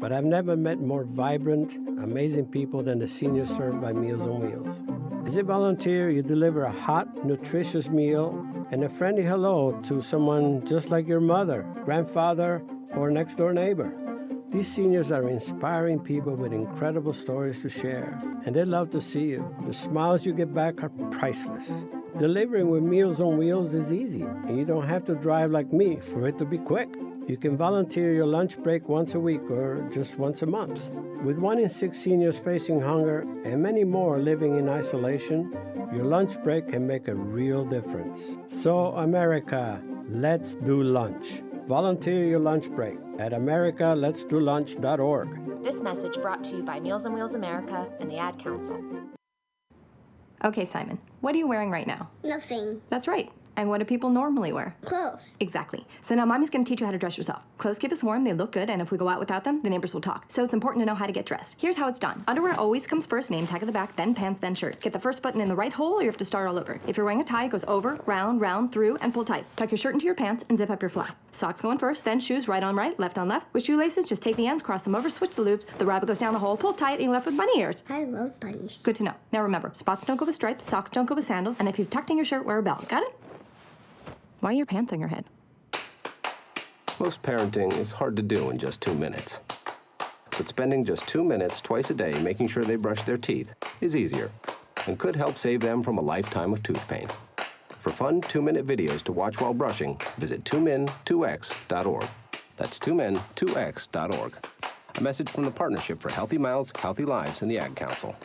but I've never met more vibrant, amazing people than the seniors served by Meals on Wheels. As a volunteer, you deliver a hot, nutritious meal and a friendly hello to someone just like your mother, grandfather, or next-door neighbor. These seniors are inspiring people with incredible stories to share, and they love to see you. The smiles you get back are priceless. Delivering with Meals on Wheels is easy, and you don't have to drive like me for it to be quick. You can volunteer your lunch break once a week or just once a month. With 1 in 6 seniors facing hunger and many more living in isolation, your lunch break can make a real difference. So, America, let's do lunch. Volunteer your lunch break at americaletsdolunch.org. This message brought to you by Meals on Wheels America and the Ad Council. Okay, Simon, what are you wearing right now? Nothing. That's right. And what do people normally wear? Clothes. Exactly. So now Mommy's going to teach you how to dress yourself. Clothes keep us warm, they look good, and if we go out without them, the neighbors will talk. So it's important to know how to get dressed. Here's how it's done. Underwear always comes first, name tag at the back, then pants, then shirt. Get the first button in the right hole, or you have to start all over. If you're wearing a tie, it goes over, round, round, through, and pull tight. Tuck your shirt into your pants and zip up your flap. Socks going first, then shoes right on right, left on left. With shoelaces, just take the ends, cross them over, switch the loops. The rabbit goes down the hole, pull tight, and you're left with bunny ears. I love bunnies. Good to know. Now remember, spots don't go with stripes, socks don't go with sandals, and if you've tucked in your shirt, wear a belt. Got it? Why are your pants on your head? Most parenting is hard to do in just 2 minutes. But spending just 2 minutes twice a day making sure they brush their teeth is easier and could help save them from a lifetime of tooth pain. For fun 2-minute videos to watch while brushing, visit 2min2x.org. That's 2min2x.org. A message from the Partnership for Healthy Mouths, Healthy Lives, and the Ad Council.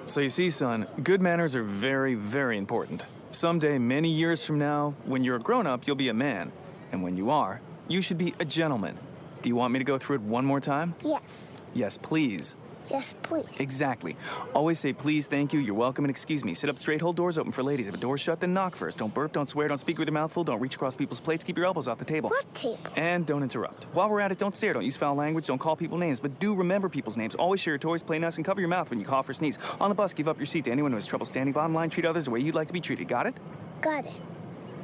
So you see, son, good manners are very, very important. Someday, many years from now, when you're a grown-up, you'll be a man. And when you are, you should be a gentleman. Do you want me to go through it one more time? Yes. Yes, please. Yes, please. Exactly. Always say please, thank you, you're welcome, and excuse me. Sit up straight, hold doors open for ladies. If a door's shut, then knock first. Don't burp, don't swear, don't speak with your mouth full, don't reach across people's plates, keep your elbows off the table. What table? And don't interrupt. While we're at it, don't stare, don't use foul language, don't call people names, but do remember people's names. Always share your toys, play nice, and cover your mouth when you cough or sneeze. On the bus, give up your seat to anyone who has trouble standing. Bottom line, treat others the way you'd like to be treated. Got it? Got it.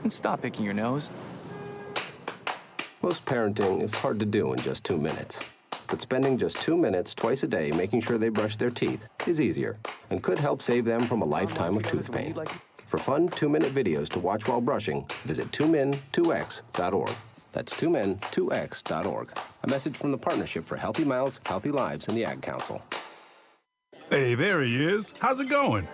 And stop picking your nose. Most parenting is hard to do in just 2 minutes. But spending just 2 minutes twice a day making sure they brush their teeth is easier and could help save them from a lifetime of tooth pain. For fun 2-minute videos to watch while brushing, visit 2min2x.org. That's 2min2x.org. A message from the Partnership for Healthy Mouths, Healthy Lives, and the Ad Council. Hey, there he is. How's it going?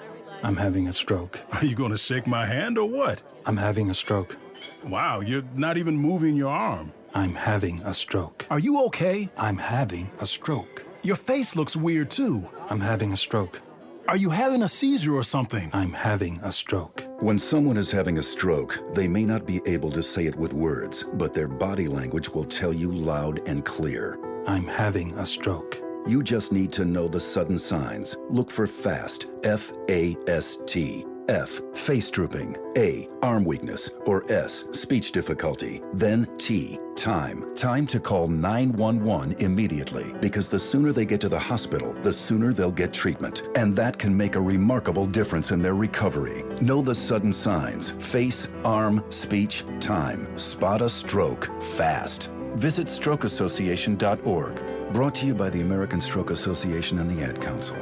I'm having a stroke. Are you going to shake my hand or what? I'm having a stroke. Wow, you're not even moving your arm. I'm having a stroke. Are you okay? I'm having a stroke. Your face looks weird, too. I'm having a stroke. Are you having a seizure or something? I'm having a stroke. When someone is having a stroke, they may not be able to say it with words, but their body language will tell you loud and clear. I'm having a stroke. You just need to know the sudden signs. Look for FAST, F-A-S-T. F, face drooping. A, arm weakness. Or S, speech difficulty. Then T, time. Time to call 911 immediately, because the sooner they get to the hospital, the sooner they'll get treatment. And that can make a remarkable difference in their recovery. Know the sudden signs. Face, arm, speech, time. Spot a stroke fast. Visit strokeassociation.org. Brought to you by the American Stroke Association and the Ad Council.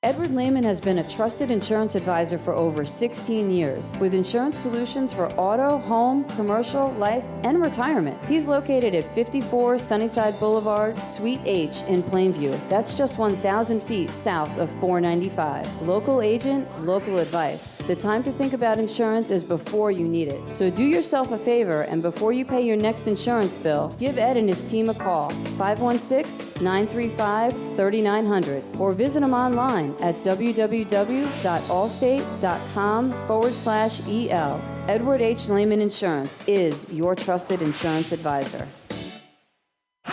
Edward Lehman has been a trusted insurance advisor for over 16 years with insurance solutions for auto, home, commercial, life, and retirement. He's located at 54 Sunnyside Boulevard, Suite H in Plainview. That's just 1,000 feet south of 495. Local agent, local advice. The time to think about insurance is before you need it. So do yourself a favor, and before you pay your next insurance bill, give Ed and his team a call, 516-935-3900, or visit him online at www.allstate.com/EL. Edward H. Lehman Insurance is your trusted insurance advisor.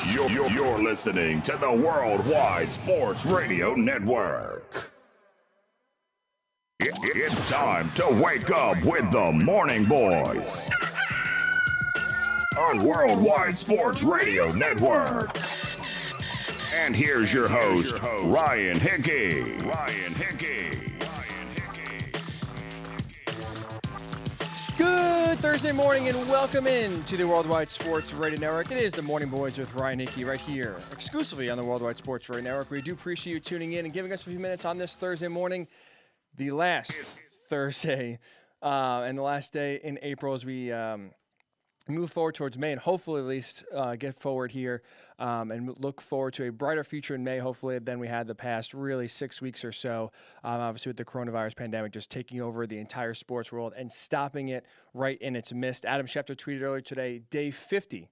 You're listening to the Worldwide Sports Radio Network. It's time to wake up with the Morning Boys on Worldwide Sports Radio Network. And here's your host, Ryan Hickey. Good Good Thursday morning and welcome in to the Worldwide Sports Radio Network. It is the Morning Boys with Ryan Hickey right here, exclusively on the Worldwide Sports Radio Network. We do appreciate you tuning in and giving us a few minutes on this Thursday morning, the last Thursday and the last day in April as we move forward towards May and hopefully at least get forward here and look forward to a brighter future in May, hopefully, than we had the past really 6 weeks or so. Obviously, with the coronavirus pandemic just taking over the entire sports world and stopping it right in its midst. Adam Schefter tweeted earlier today, day 50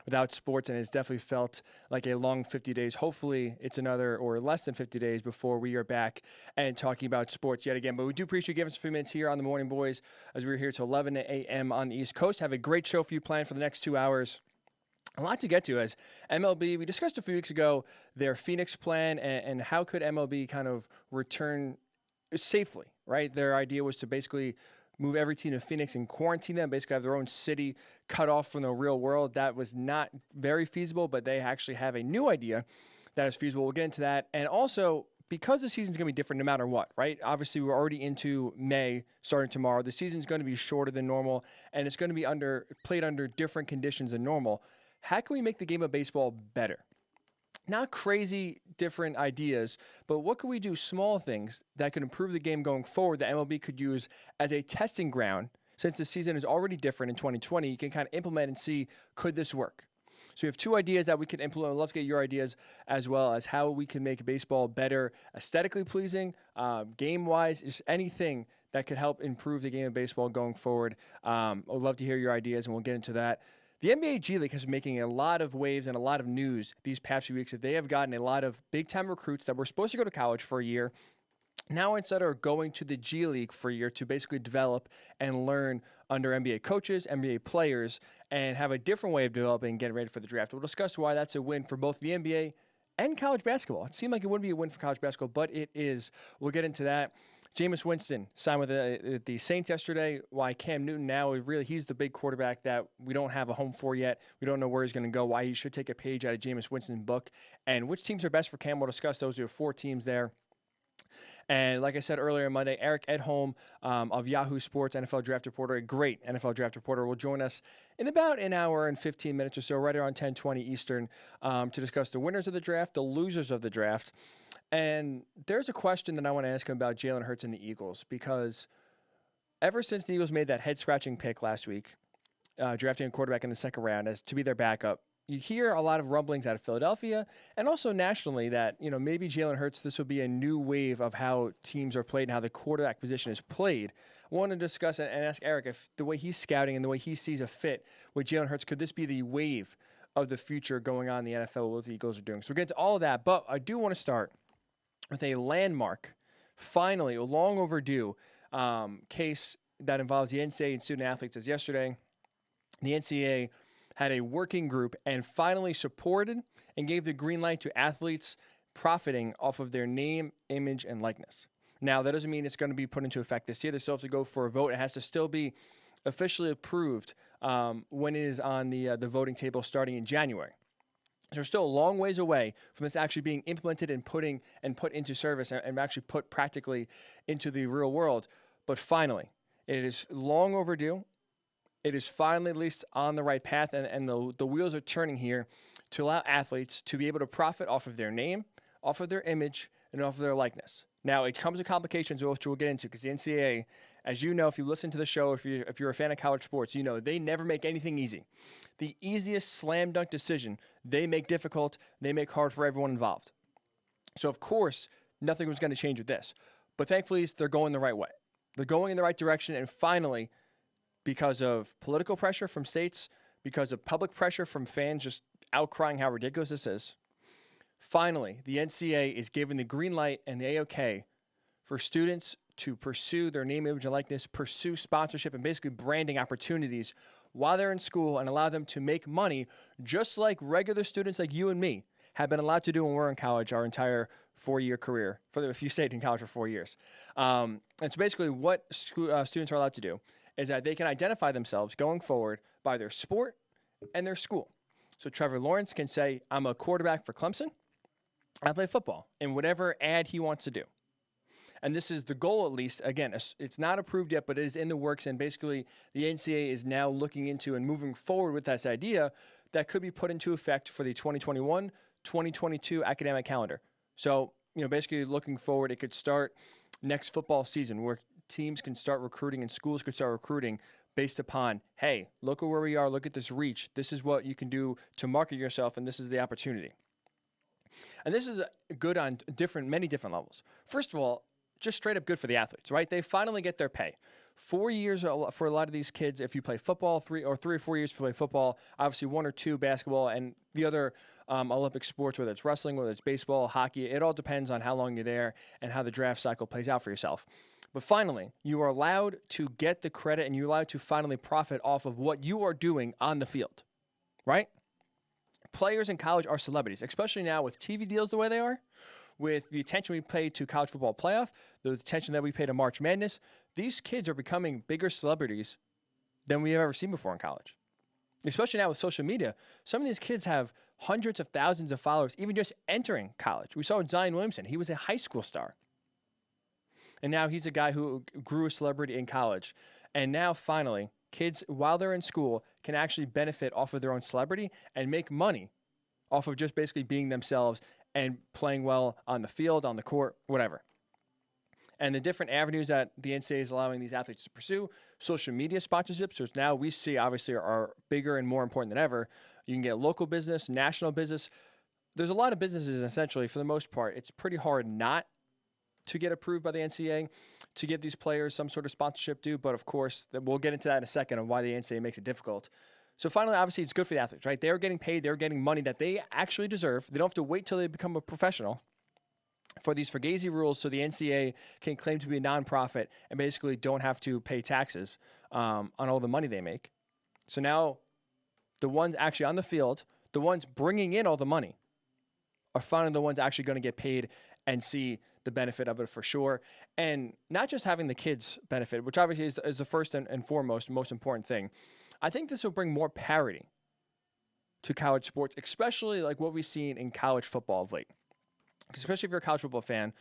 without sports, and it's definitely felt like a long 50 days. Hopefully, it's another or less than 50 days before we are back and talking about sports yet again. But we do appreciate you giving us a few minutes here on the Morning Boys as we're here till 11 a.m. on the East Coast. Have a great show for you planned for the next 2 hours. A lot to get to as MLB, we discussed a few weeks ago their Phoenix plan and how could MLB kind of return safely, right? Their idea was to basically move every team to Phoenix and quarantine them, basically have their own city cut off from the real world. That was not very feasible, but they actually have a new idea that is feasible. We'll get into that. And also, because the season's going to be different no matter what, right? Obviously, we're already into May starting tomorrow. The season's going to be shorter than normal, and it's going to be played under different conditions than normal. How can we make the game of baseball better? Not crazy different ideas, but what could we do, small things that could improve the game going forward that MLB could use as a testing ground since the season is already different in 2020. You can kind of implement and see, could this work? So we have two ideas that we could implement. I'd love to get your ideas as well as how we can make baseball better, aesthetically pleasing, game-wise, just anything that could help improve the game of baseball going forward. I'd love to hear your ideas, and we'll get into that. The NBA G League has been making a lot of waves and a lot of news these past few weeks that they have gotten a lot of big-time recruits that were supposed to go to college for a year. Now instead are going to the G League for a year to basically develop and learn under NBA coaches, NBA players, and have a different way of developing and getting ready for the draft. We'll discuss why that's a win for both the NBA and college basketball. It seemed like it wouldn't be a win for college basketball, but it is. We'll get into that. Jameis Winston signed with the Saints yesterday. Why Cam Newton now, he's the big quarterback that we don't have a home for yet. We don't know where he's going to go, why he should take a page out of Jameis Winston's book. And which teams are best for Cam, we'll discuss those. We have 4 teams there. And like I said earlier Monday, Eric Edholm of Yahoo Sports NFL Draft reporter, a great NFL Draft reporter, will join us in about an hour and 15 minutes or so, right around 10:20 Eastern, to discuss the winners of the draft, the losers of the draft. And there's a question that I want to ask him about Jalen Hurts and the Eagles, because ever since the Eagles made that head-scratching pick last week, drafting a quarterback in the second round as to be their backup, you hear a lot of rumblings out of Philadelphia and also nationally that, maybe Jalen Hurts, this will be a new wave of how teams are played and how the quarterback position is played. I want to discuss and ask Eric if the way he's scouting and the way he sees a fit with Jalen Hurts, could this be the wave of the future going on in the NFL, what the Eagles are doing? So we'll get into all of that, but I do want to start with a landmark, finally, a long overdue case that involves the NCAA and student athletes. As yesterday, the NCAA had a working group and finally supported and gave the green light to athletes profiting off of their name, image, and likeness. Now, that doesn't mean it's going to be put into effect this year. They still have to go for a vote. It has to still be officially approved when it is on the voting table starting in January. So we're still a long ways away from this actually being implemented and put into service and actually put practically into the real world. But finally, it is long overdue. It is finally at least on the right path, and the wheels are turning here to allow athletes to be able to profit off of their name, off of their image, and off of their likeness. Now, it comes with complications, which we'll get into, because the NCAA, as you know, if you listen to the show, if you're a fan of college sports, they never make anything easy. The easiest slam dunk decision, they make difficult, they make hard for everyone involved. So, of course, nothing was going to change with this. But thankfully, they're going the right way. They're going in the right direction, and finally, because of political pressure from states, because of public pressure from fans just outcrying how ridiculous this is, finally, the NCAA is giving the green light and the A-OK for students to pursue their name, image, and likeness, pursue sponsorship and basically branding opportunities while they're in school and allow them to make money just like regular students like you and me have been allowed to do when we're in college our entire 4-year career, if you stayed in college for 4 years. And so basically what students are allowed to do is that they can identify themselves going forward by their sport and their school. So Trevor Lawrence can say, I'm a quarterback for Clemson. I play football in whatever ad he wants to do. And this is the goal, at least. Again, it's not approved yet, but it is in the works. And basically, the NCAA is now looking into and moving forward with this idea that could be put into effect for the 2021-2022 academic calendar. So, basically looking forward, it could start next football season where teams can start recruiting and schools could start recruiting based upon, hey, look at where we are, look at this reach. This is what you can do to market yourself, and this is the opportunity. And this is good on many different levels. First of all, just straight up good for the athletes, right? They finally get their pay. 4 years for a lot of these kids, if you play football, 3 or 4 years if you play football, obviously 1 or 2 basketball, and the other Olympic sports, whether it's wrestling, whether it's baseball, hockey, it all depends on how long you're there and how the draft cycle plays out for yourself. But finally, you are allowed to get the credit and you're allowed to finally profit off of what you are doing on the field, right? Players in college are celebrities, especially now with TV deals the way they are, with the attention we pay to college football playoff, the attention that we pay to March Madness. These kids are becoming bigger celebrities than we have ever seen before in college. Especially now with social media, some of these kids have hundreds of thousands of followers, even just entering college. We saw Zion Williamson. He was a high school star. And now he's a guy who grew a celebrity in college. And now finally, kids, while they're in school, can actually benefit off of their own celebrity and make money off of just basically being themselves and playing well on the field, on the court, whatever. And the different avenues that the NCAA is allowing these athletes to pursue, social media sponsorships, which now we see obviously are bigger and more important than ever. You can get local business, national business. There's a lot of businesses, essentially, for the most part. It's pretty hard not to get approved by the NCAA to give these players some sort of sponsorship due. But, of course, we'll get into that in a second of why the NCAA makes it difficult. So, finally, obviously, it's good for the athletes, right? They're getting paid. They're getting money that they actually deserve. They don't have to wait till they become a professional for these Fugazi rules so the NCAA can claim to be a nonprofit and basically don't have to pay taxes on all the money they make. So now the ones actually on the field, the ones bringing in all the money, are finally the ones actually going to get paid and see the benefit of it for sure. And not just having the kids benefit, which obviously is the first and foremost, most important thing. I think this will bring more parity to college sports, especially like what we've seen in college football of late. Especially if you're a college football fan,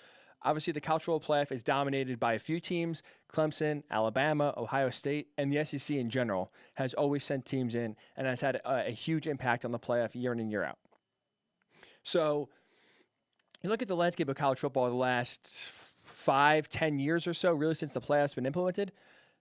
obviously the college football playoff is dominated by a few teams. Clemson, Alabama, Ohio State, and the SEC in general has always sent teams in and has had a huge impact on the playoff year in and year out. So you look at the landscape of college football the last 5-10 years or so, really since the playoff's been implemented,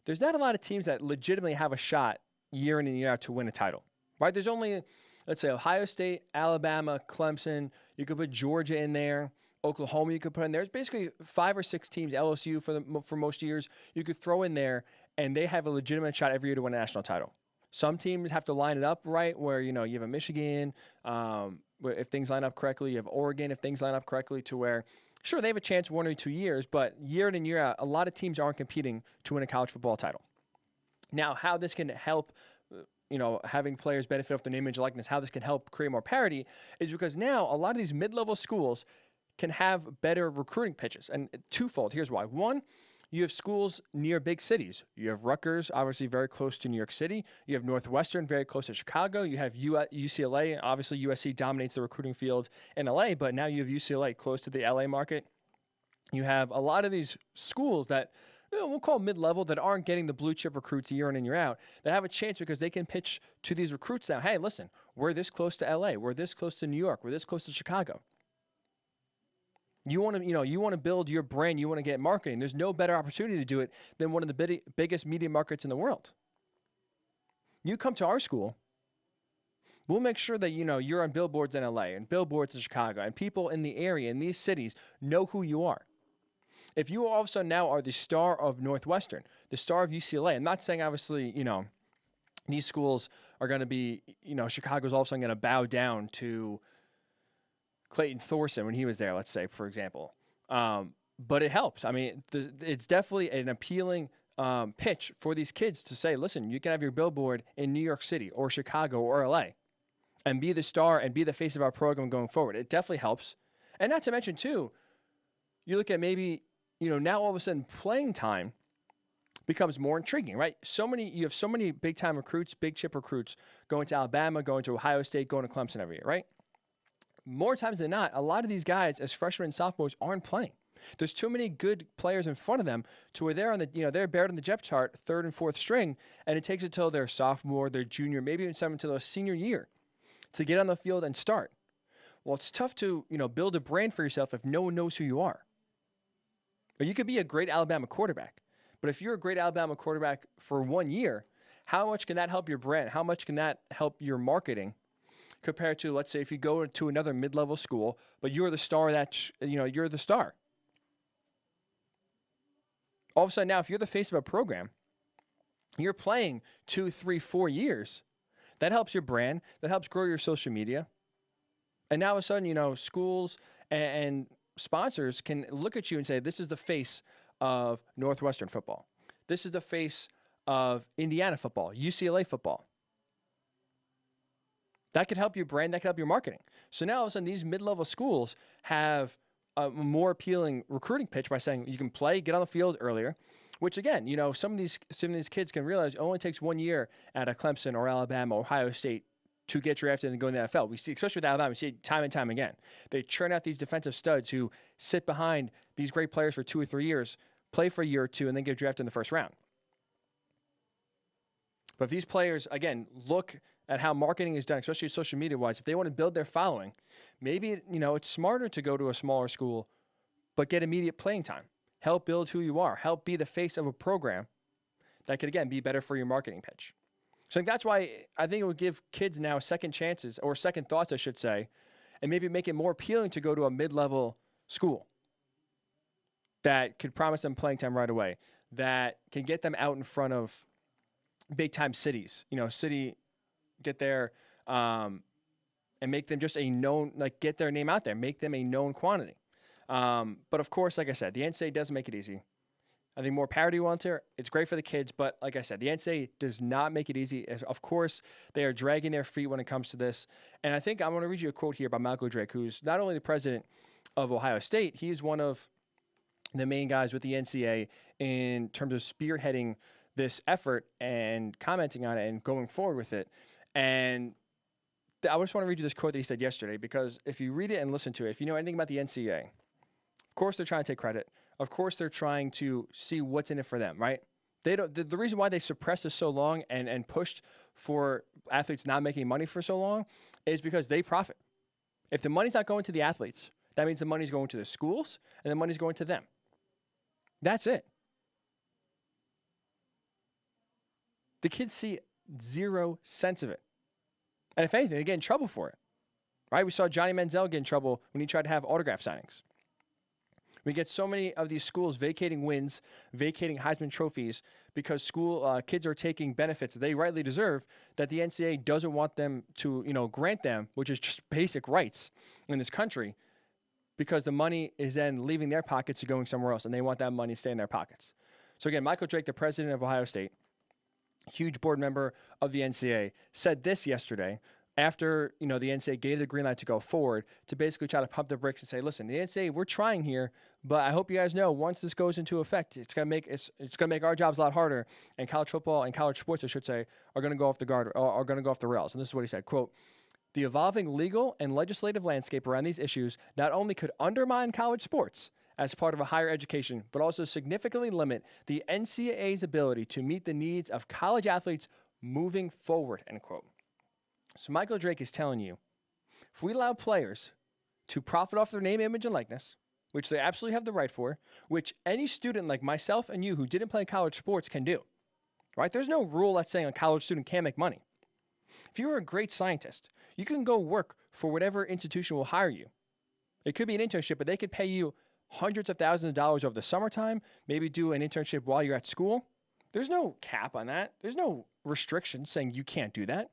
there's not a lot of teams that legitimately have a shot year in and year out to win a title, right? There's only, let's say, Ohio State, Alabama, Clemson. You could put Georgia in there. Oklahoma you could put in there. There's basically 5 or 6 teams, LSU for most years, you could throw in there, and they have a legitimate shot every year to win a national title. Some teams have to line it up right where, you have a Michigan, where if things line up correctly. You have Oregon if things line up correctly to where, sure, they have a chance 1 or 2 years, but year in and year out, a lot of teams aren't competing to win a college football title. Now, how this can help having players benefit off their name, image, likeness, how this can help create more parity is because now a lot of these mid-level schools can have better recruiting pitches. And twofold, here's why. One, you have schools near big cities. You have Rutgers, obviously very close to New York City. You have Northwestern, very close to Chicago. You have UCLA. Obviously, USC dominates the recruiting field in LA, but now you have UCLA close to the LA market. You have a lot of these schools that we'll call mid-level that aren't getting the blue-chip recruits year in and year out that have a chance because they can pitch to these recruits now, hey, listen, we're this close to LA. We're this close to New York. We're this close to Chicago. You want to build your brand. You want to get marketing. There's no better opportunity to do it than one of the biggest media markets in the world. You come to our school, we'll make sure that you're on billboards in LA and billboards in Chicago, and people in the area in these cities know who you are. If you all of a sudden now are the star of Northwestern, the star of UCLA, I'm not saying obviously these schools are going to be Chicago's all of a sudden going to bow down to Clayton Thorson when he was there, let's say, for example. But it helps. I mean, it's definitely an appealing pitch for these kids to say, listen, you can have your billboard in New York City or Chicago or LA and be the star and be the face of our program going forward. It definitely helps. And not to mention, too, you look at maybe, now all of a sudden playing time becomes more intriguing, right? You have so many big-time recruits, big-chip recruits going to Alabama, going to Ohio State, going to Clemson every year, right? More times than not, a lot of these guys as freshmen and sophomores aren't playing. There's too many good players in front of them to where they're on the, they're buried on the depth chart, third and fourth string, and it takes until their sophomore, their junior, maybe even some until their senior year to get on the field and start. Well, it's tough to, build a brand for yourself if no one knows who you are. Or you could be a great Alabama quarterback, but if you're a great Alabama quarterback for 1 year, how much can that help your brand? How much can that help your marketing compared to, let's say, if you go to another mid-level school, but you're the star you're the star. All of a sudden now, if you're the face of a program, you're playing 2, 3, 4 years. That helps your brand. That helps grow your social media. And now all of a sudden, schools and sponsors can look at you and say, this is the face of Northwestern football. This is the face of Indiana football, UCLA football. That could help your brand. That could help your marketing. So now all of a sudden, these mid-level schools have a more appealing recruiting pitch by saying you can play, get on the field earlier, which again, some of these kids can realize it only takes 1 year at a Clemson or Alabama or Ohio State to get drafted and go in the NFL. We see, especially with Alabama, we see it time and time again. They churn out these defensive studs who sit behind these great players for 2 or 3 years, play for a year or two, and then get drafted in the first round. But if these players, again, look at how marketing is done, especially social media-wise, if they want to build their following, maybe, it's smarter to go to a smaller school, but get immediate playing time. Help build who you are. Help be the face of a program that could, again, be better for your marketing pitch. So I think that's why I think it would give kids now second chances, or second thoughts, I should say, and maybe make it more appealing to go to a mid-level school that could promise them playing time right away, that can get them out in front of big-time cities. Get there and make them just a known, get their name out there, make them a known quantity. But of course, like I said, the NCAA doesn't make it easy. I think more parity wants here. It's great for the kids, but like I said, the NCAA does not make it easy. Of course, they are dragging their feet when it comes to this. And I think I'm going to read you a quote here by Michael Drake, who's not only the president of Ohio State, he's one of the main guys with the NCAA in terms of spearheading this effort and commenting on it and going forward with it. And I just want to read you this quote that he said yesterday, because if you read it and listen to it, if you know anything about the NCAA, of course they're trying to take credit. Of course they're trying to see what's in it for them, right? They don't. The reason why they suppressed this so long and pushed for athletes not making money for so long is because they profit. If the money's not going to the athletes, that means the money's going to the schools and the money's going to them. That's it. The kids see 0 cents of it. And if anything, they get in trouble for it. Right? We saw Johnny Manziel get in trouble when he tried to have autograph signings. We get so many of these schools vacating wins, vacating Heisman trophies because kids are taking benefits that they rightly deserve that the NCAA doesn't want them to, grant them, which is just basic rights in this country, because the money is then leaving their pockets to going somewhere else, and they want that money to stay in their pockets. So again, Michael Drake, the president of Ohio State, huge board member of the NCAA, said this yesterday after, the NCAA gave the green light to go forward to basically try to pump the brakes and say, listen, the NCAA, we're trying here, but I hope you guys know once this goes into effect, it's going to make our jobs a lot harder, and college football and college sports, I should say, are going to go off the guard, or are going to go off the rails. And this is what he said, quote, "The evolving legal and legislative landscape around these issues not only could undermine college sports as part of a higher education, but also significantly limit the NCAA's ability to meet the needs of college athletes moving forward," end quote. So Michael Drake is telling you, if we allow players to profit off their name, image, and likeness, which they absolutely have the right for, which any student like myself and you who didn't play college sports can do, right? There's no rule that's saying a college student can't make money. If you're a great scientist, you can go work for whatever institution will hire you. It could be an internship, but they could pay you hundreds of thousands of dollars over the summertime, maybe do an internship while you're at school. There's no cap on that. There's no restriction saying you can't do that.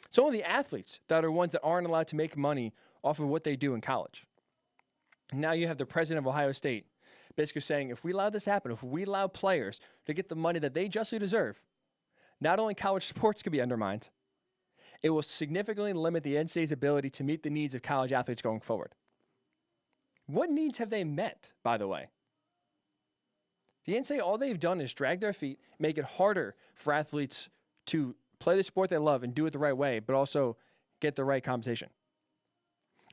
It's only the athletes that are ones that aren't allowed to make money off of what they do in college. And now you have the president of Ohio State basically saying, if we allow this to happen, if we allow players to get the money that they justly deserve, not only college sports could be undermined, it will significantly limit the NCAA's ability to meet the needs of college athletes going forward. What needs have they met, by the way? The NCAA, all they've done is drag their feet, make it harder for athletes to play the sport they love and do it the right way, but also get the right compensation.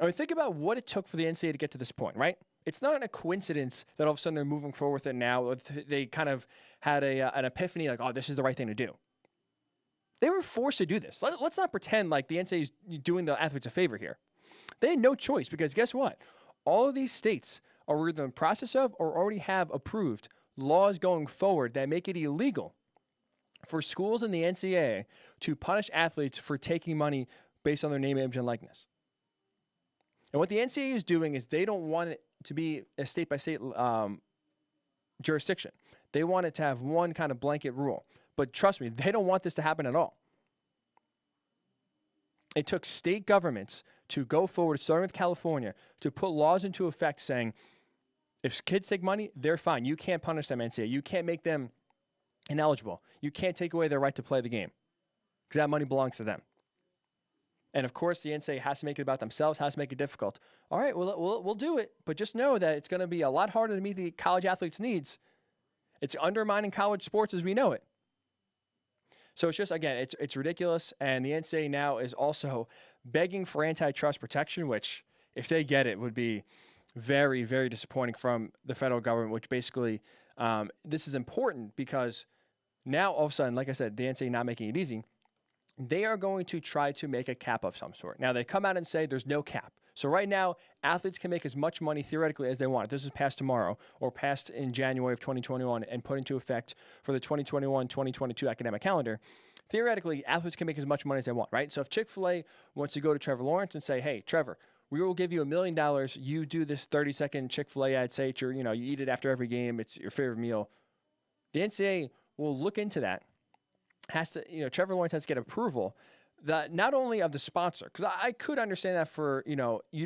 I mean, think about what it took for the NCAA to get to this point, right? it's not a coincidence that all of a sudden they're moving forward with it now. They kind of had an epiphany, like, oh, this is the right thing to do. They were forced to do this. Let's not pretend like the NCAA is doing the athletes a favor here. They had no choice because guess what? All of these states are either in the process of or already have approved laws going forward that make it illegal for schools in the NCAA to punish athletes for taking money based on their name, image, and likeness. And what the NCAA is doing is they don't want it to be a state-by-state jurisdiction. They want it to have one kind of blanket rule. But trust me, they don't want this to happen at all. It took state governments to go forward, starting with California, to put laws into effect saying, if kids take money, they're fine. You can't punish them, NCAA. You can't make them ineligible. You can't take away their right to play the game because that money belongs to them. And of course, the NCAA has to make it about themselves, has to make it difficult. All right, we'll do it, but just know that it's going to be a lot harder to meet the college athletes' needs. It's undermining college sports as we know it. So it's just, again, it's ridiculous, and the NCAA now is also begging for antitrust protection, which, if they get it, would be very, very disappointing from the federal government, which basically, this is important because now, all of a sudden, like I said, the NCAA not making it easy, they are going to try to make a cap of some sort. Now, they come out and say there's no cap. So right now, athletes can make as much money theoretically as they want. If this is passed tomorrow or passed in January of 2021 and put into effect for the 2021-2022 academic calendar, theoretically, athletes can make as much money as they want, right? So if Chick-fil-A wants to go to Trevor Lawrence and say, hey, Trevor, we will give you $1 million. You do this 30-second Chick-fil-A ad, say it's your, you eat it after every game. It's your favorite meal. The NCAA will look into that. Has to, Trevor Lawrence has to get approval that not only of the sponsor, because I could understand that for, you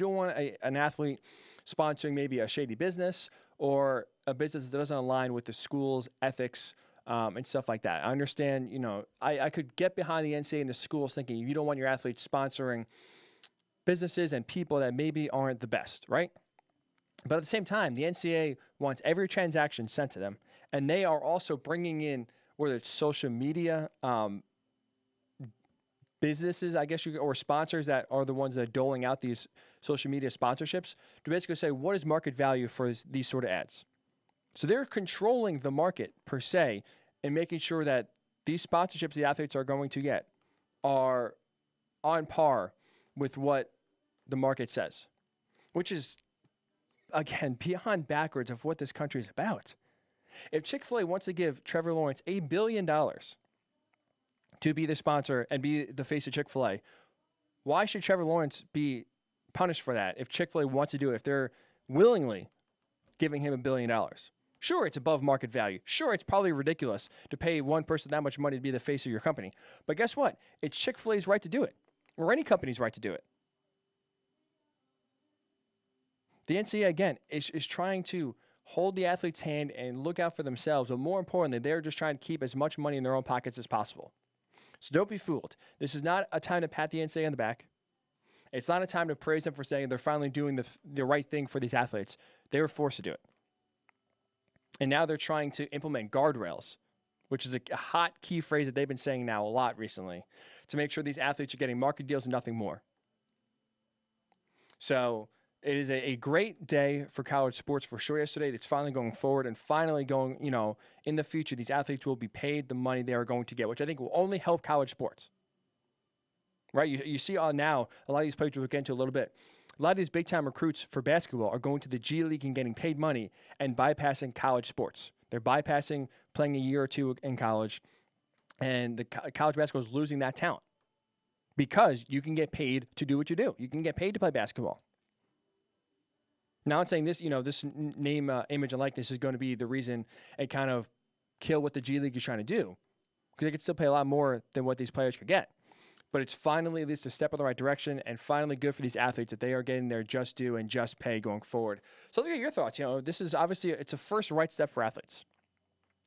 don't want an athlete sponsoring maybe a shady business or a business that doesn't align with the school's ethics and stuff like that. I understand, I could get behind the NCAA and the schools thinking you don't want your athletes sponsoring businesses and people that maybe aren't the best, right? But at the same time, the NCAA wants every transaction sent to them, and they are also bringing in, whether it's social media, businesses, I guess, or sponsors that are the ones that are doling out these social media sponsorships to basically say, what is market value for these sort of ads? So they're controlling the market per se and making sure that these sponsorships the athletes are going to get are on par with what the market says, which is, again, beyond backwards of what this country is about. If Chick-fil-A wants to give Trevor Lawrence $1 billion to be the sponsor and be the face of Chick-fil-A, why should Trevor Lawrence be punished for that if Chick-fil-A wants to do it, if they're willingly giving him $1 billion? Sure, it's above market value. Sure, it's probably ridiculous to pay one person that much money to be the face of your company. But guess what? It's Chick-fil-A's right to do it, or any company's right to do it. The NCAA, again, is trying to hold the athlete's hand and look out for themselves, but more importantly, they're just trying to keep as much money in their own pockets as possible. So don't be fooled. This is not a time to pat the NCAA on the back. It's not a time to praise them for saying they're finally doing the right thing for these athletes. They were forced to do it. And now they're trying to implement guardrails, which is a hot key phrase that they've been saying now a lot recently, to make sure these athletes are getting market deals and nothing more. So it is a great day for college sports for sure yesterday. It's finally going forward and finally going, in the future, these athletes will be paid the money they are going to get, which I think will only help college sports. Right? You see now, a lot of these players we'll get into a little bit. A lot of these big-time recruits for basketball are going to the G League and getting paid money and bypassing college sports. They're bypassing playing a year or two in college, and the college basketball is losing that talent because you can get paid to do what you do. You can get paid to play basketball. Now I'm saying this, this name, image, and likeness is going to be the reason it kind of kill what the G League is trying to do, because they could still pay a lot more than what these players could get. But it's finally at least a step in the right direction, and finally good for these athletes that they are getting their just due and just pay going forward. So let's get your thoughts. This is obviously, it's a first right step for athletes.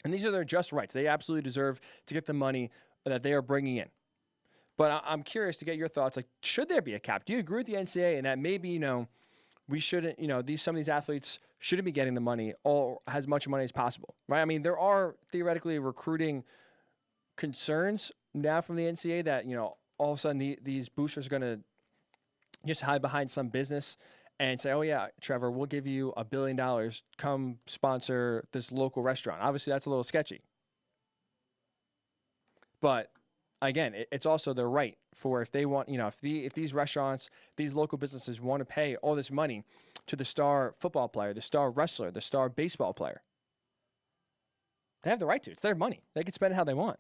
And these are their just rights. They absolutely deserve to get the money that they are bringing in. But I'm curious to get your thoughts. Like, should there be a cap? Do you agree with the NCAA and that maybe, we shouldn't, some of these athletes shouldn't be getting the money or as much money as possible, right? I mean, there are theoretically recruiting concerns now from the NCAA that, all of a sudden these boosters are going to just hide behind some business and say, oh, yeah, Trevor, we'll give you $1 billion. Come sponsor this local restaurant. Obviously, that's a little sketchy. But again, it's also their right for if they want, if these restaurants, these local businesses want to pay all this money to the star football player, the star wrestler, the star baseball player, they have the right to. It's their money. They can spend it how they want.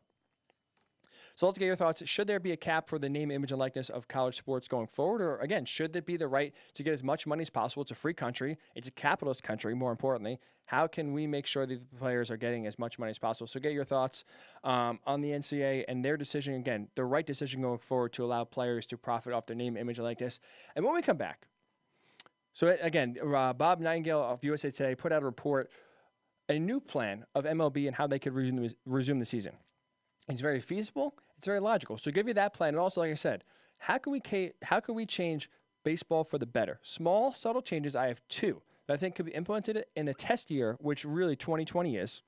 So let's get your thoughts. Should there be a cap for the name, image, and likeness of college sports going forward? Or, again, should there be the right to get as much money as possible? It's a free country. It's a capitalist country, more importantly. How can we make sure that the players are getting as much money as possible? So get your thoughts on the NCAA and their decision, again, the right decision going forward to allow players to profit off their name, image, and likeness. And when we come back, so, again, Bob Nightingale of USA Today put out a report, a new plan of MLB and how they could resume the season. It's very feasible. It's very logical. So give you that plan. And also, like I said, how can we change baseball for the better? Small, subtle changes. I have two that I think could be implemented in a test year, which really 2020 is,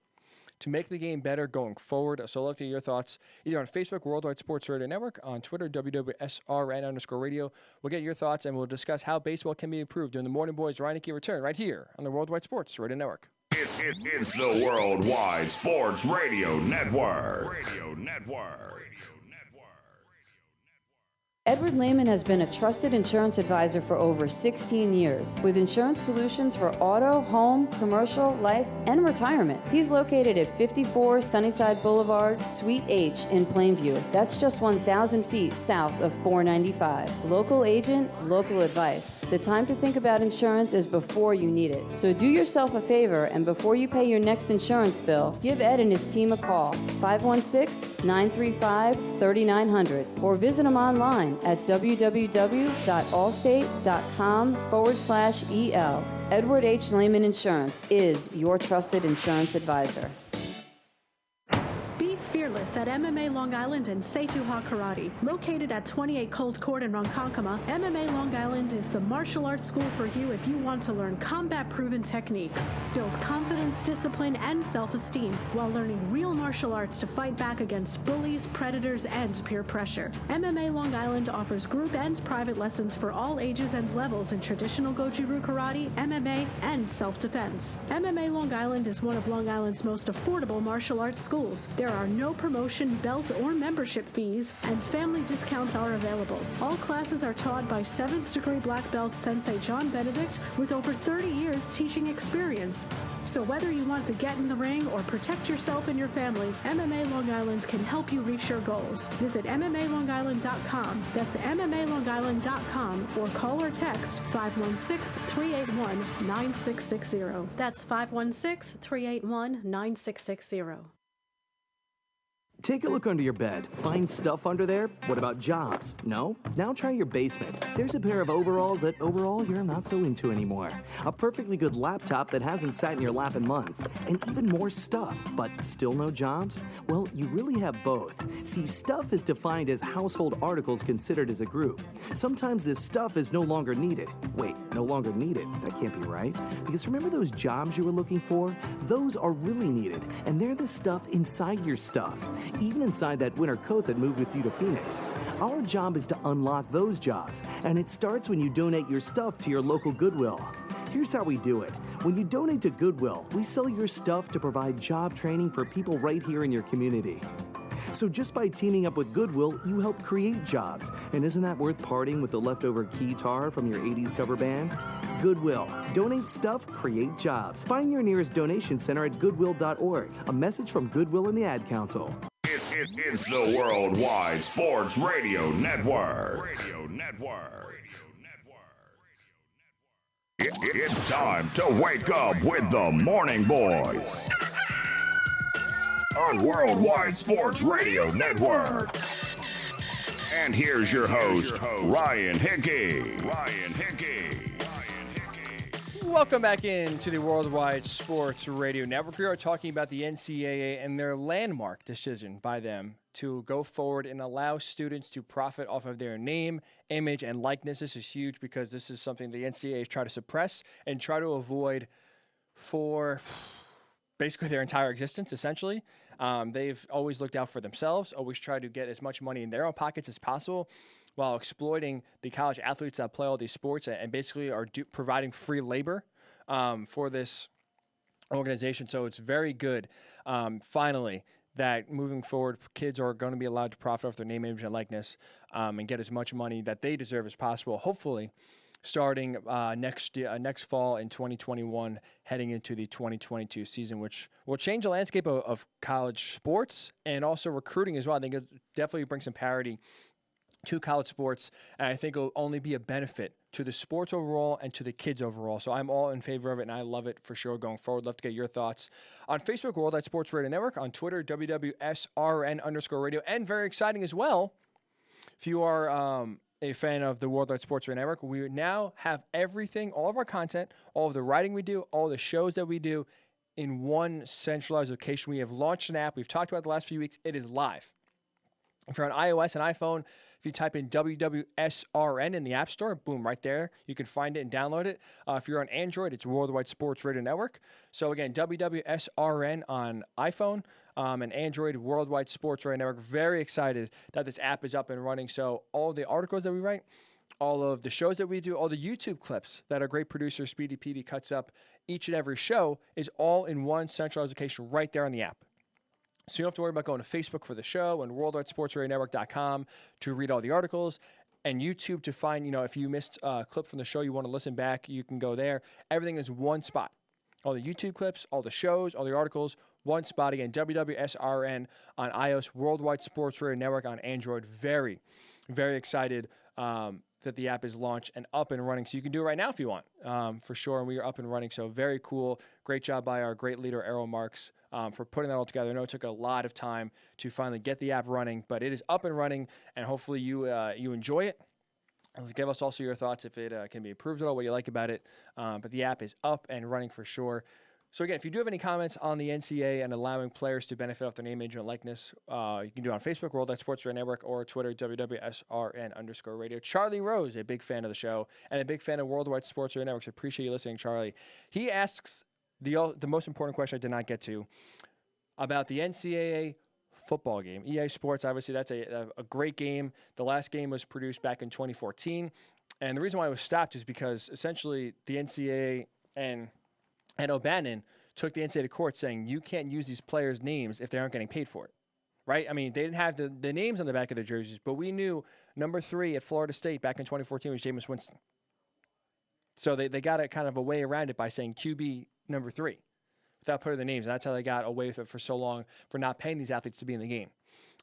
to make the game better going forward. So I'd love to hear your thoughts either on Facebook, Worldwide Sports Radio Network, on Twitter, WWSRN_radio. We'll get your thoughts, and we'll discuss how baseball can be improved during the Morning Boys Ryan Hickey return right here on the Worldwide Sports Radio Network. It's the Worldwide Sports Radio Network. Edward Lehman has been a trusted insurance advisor for over 16 years with insurance solutions for auto, home, commercial, life, and retirement. He's located at 54 Sunnyside Boulevard, Suite H in Plainview. That's just 1,000 feet south of 495. Local agent, local advice. The time to think about insurance is before you need it. So do yourself a favor, and before you pay your next insurance bill, give Ed and his team a call, 516-935-3900, or visit him online at www.allstate.com/EL. Edward H. Lehman Insurance is your trusted insurance advisor. Be fearless at MMA Long Island and Seituha Karate. Located at 28 Cold Court in Ronkonkoma, MMA Long Island is the martial arts school for you if you want to learn combat-proven techniques, build confidence, discipline, and self-esteem while learning real martial arts to fight back against bullies, predators, and peer pressure. MMA Long Island offers group and private lessons for all ages and levels in traditional Goju-Ryu Karate, MMA, and self-defense. MMA Long Island is one of Long Island's most affordable martial arts schools. There are no promotion, belt, or membership fees, and family discounts are available. All classes are taught by 7th degree black belt Sensei John Benedict with over 30 years teaching experience. So whether you want to get in the ring or protect yourself and your family, MMA Long Island can help you reach your goals. Visit MMALongIsland.com. That's MMALongIsland.com, or call or text 516-381-9660. That's 516-381-9660. Take a look under your bed. Find stuff under there? What about jobs? No? Now try your basement. There's a pair of overalls that overall you're not so into anymore. A perfectly good laptop that hasn't sat in your lap in months. And even more stuff, but still no jobs? Well, you really have both. See, stuff is defined as household articles considered as a group. Sometimes this stuff is no longer needed. Wait, no longer needed? That can't be right. Because remember those jobs you were looking for? Those are really needed, and they're the stuff inside your stuff. Even inside that winter coat that moved with you to Phoenix. Our job is to unlock those jobs, and it starts when you donate your stuff to your local Goodwill. Here's how we do it. When you donate to Goodwill, we sell your stuff to provide job training for people right here in your community. So just by teaming up with Goodwill, you help create jobs. And isn't that worth parting with the leftover guitar from your 80s cover band? Goodwill. Donate stuff, create jobs. Find your nearest donation center at goodwill.org. A message from Goodwill and the Ad Council. It's the Worldwide Sports Radio Network. It's time to wake up with the Morning Boys on Worldwide Sports Radio Network. And here's your host, Ryan Hickey. Welcome back into the Worldwide Sports Radio Network. We are talking about the NCAA and their landmark decision by them to go forward and allow students to profit off of their name, image, and likeness. This is huge because this is something the NCAA is trying to suppress and try to avoid for basically their entire existence, essentially. They've always looked out for themselves, always tried to get as much money in their own pockets as possible. while exploiting the college athletes that play all these sports and basically are providing free labor for this organization. So it's very good, finally, that moving forward, kids are going to be allowed to profit off their name, image, and likeness and get as much money that they deserve as possible, hopefully starting next fall in 2021, heading into the 2022 season, which will change the landscape of college sports and also recruiting as well. I think it'll definitely bring some parity to college sports, and I think it'll only be a benefit to the sports overall and to the kids overall. So I'm all in favor of it, and I love it for sure going forward. Love to get your thoughts on Facebook, Worldwide Sports Radio Network, on Twitter, WWSRN_radio, and very exciting as well, if you are a fan of the Worldwide Sports Radio Network, we now have everything, all of our content, all of the writing we do, all the shows that we do in one centralized location. We have launched an app. We've talked about it the last few weeks. It is live. If you're on iOS and iPhone, if you type in WWSRN in the App Store, boom, right there. You can find it and download it. If you're on Android, it's Worldwide Sports Radio Network. So again, WWSRN on iPhone and Android, Worldwide Sports Radio Network. Very excited that this app is up and running. So all the articles that we write, all of the shows that we do, all the YouTube clips that our great producer Speedy Petey cuts up each and every show is all in one centralized location right there on the app. So you don't have to worry about going to Facebook for the show and WorldwideSportsRadioNetwork.com to read all the articles, and YouTube to find, if you missed a clip from the show, you want to listen back, you can go there. Everything is one spot. All the YouTube clips, all the shows, all the articles, one spot. Again, WWSRN on iOS, Worldwide Sports Radio Network on Android. Very, very excited that the app is launched and up and running. So you can do it right now if you want, for sure. And we are up and running. So very cool. Great job by our great leader, Errol Marks, for putting that all together. I know it took a lot of time to finally get the app running, but it is up and running, and hopefully you enjoy it. Give us also your thoughts if it can be improved at all, what you like about it. But the app is up and running for sure. So again, if you do have any comments on the NCAA and allowing players to benefit off their name, image, and likeness, you can do it on Facebook, Worldwide Sports Radio Network, or Twitter, WWSRN_radio. Charlie Rose, a big fan of the show and a big fan of Worldwide Sports Radio Network. So appreciate you listening, Charlie. He asks the most important question I did not get to about the NCAA football game. EA Sports, obviously, that's a great game. The last game was produced back in 2014. And the reason why it was stopped is because essentially the NCAA and O'Bannon took the NCAA to court saying you can't use these players' names if they aren't getting paid for it, right? I mean, they didn't have the names on the back of their jerseys, but we knew number 3 at Florida State back in 2014 was Jameis Winston. So they got it kind of a way around it by saying QB number 3 without putting their names. And that's how they got away with it for so long, for not paying these athletes to be in the game.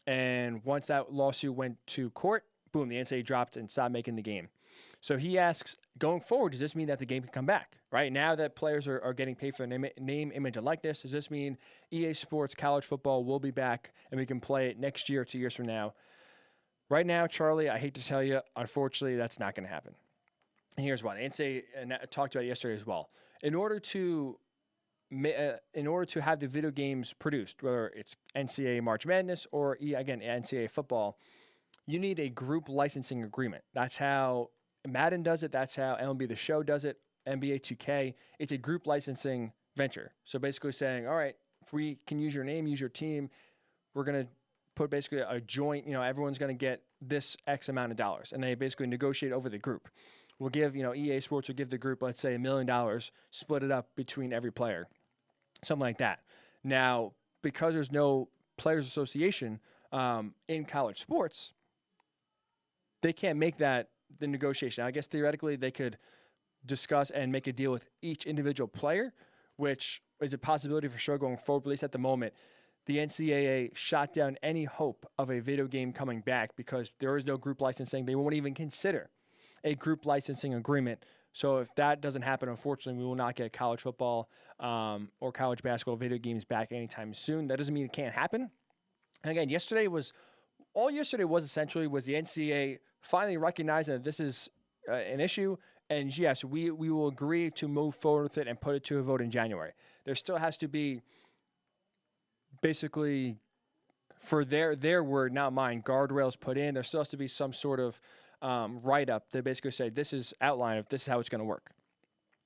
And once that lawsuit went to court, boom, the NCAA dropped and stopped making the game. So he asks, going forward, does this mean that the game can come back? Right now that players are getting paid for their name, image, and likeness, does this mean EA Sports college football will be back and we can play it next year or 2 years from now? Right now, Charlie, I hate to tell you, unfortunately, that's not going to happen. And here's why. The NCAA, and I talked about it yesterday as well. In order to have the video games produced, whether it's NCAA March Madness or, again, NCAA football, you need a group licensing agreement. That's how Madden does it. That's how MLB The Show does it, NBA 2K. It's a group licensing venture. So basically saying, all right, if we can use your name, use your team, we're going to put basically a joint, everyone's going to get this X amount of dollars. And they basically negotiate over the group. We'll give, EA Sports will give the group, let's say, $1 million, split it up between every player, something like that. Now, because there's no players association in college sports, they can't make that the negotiation. I guess theoretically they could discuss and make a deal with each individual player, which is a possibility for sure going forward. But at least at the moment, the NCAA shot down any hope of a video game coming back because there is no group licensing. They won't even consider a group licensing agreement. So if that doesn't happen, unfortunately, we will not get college football or college basketball video games back anytime soon. That doesn't mean it can't happen. And again, yesterday was the NCAA finally recognizing that this is an issue. And yes, we will agree to move forward with it and put it to a vote in January. There still has to be basically, for their word, not mine, guardrails put in. There still has to be some sort of write-up that basically say this is outline of this is how it's going to work,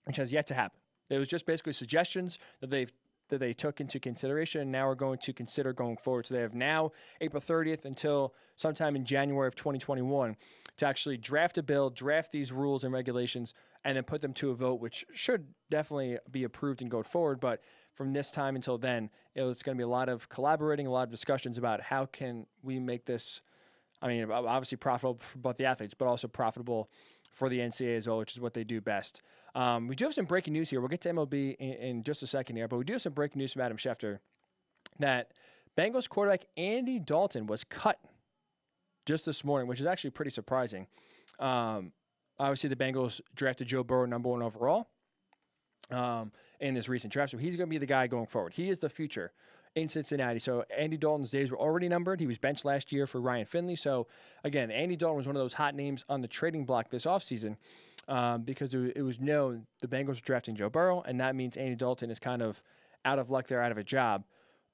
which has yet to happen. It was just basically suggestions that they took into consideration and now are going to consider going forward. So they have now April 30th until sometime in January of 2021 to actually draft a bill, draft these rules and regulations, and then put them to a vote, which should definitely be approved and go forward. But from this time until then, it's going to be a lot of collaborating, a lot of discussions about how can we make this, obviously profitable for both the athletes, but also profitable for the NCAA as well, which is what they do best. We do have some breaking news here. We'll get to MLB in just a second here, but we do have some breaking news from Adam Schefter that Bengals quarterback Andy Dalton was cut just this morning, which is actually pretty surprising. Obviously, the Bengals drafted Joe Burrow #1 overall in this recent draft, so he's going to be the guy going forward. He is the future in Cincinnati. So Andy Dalton's days were already numbered. He was benched last year for Ryan Finley. So, again, Andy Dalton was one of those hot names on the trading block this offseason because it was known the Bengals were drafting Joe Burrow, and that means Andy Dalton is kind of out of luck there, out of a job.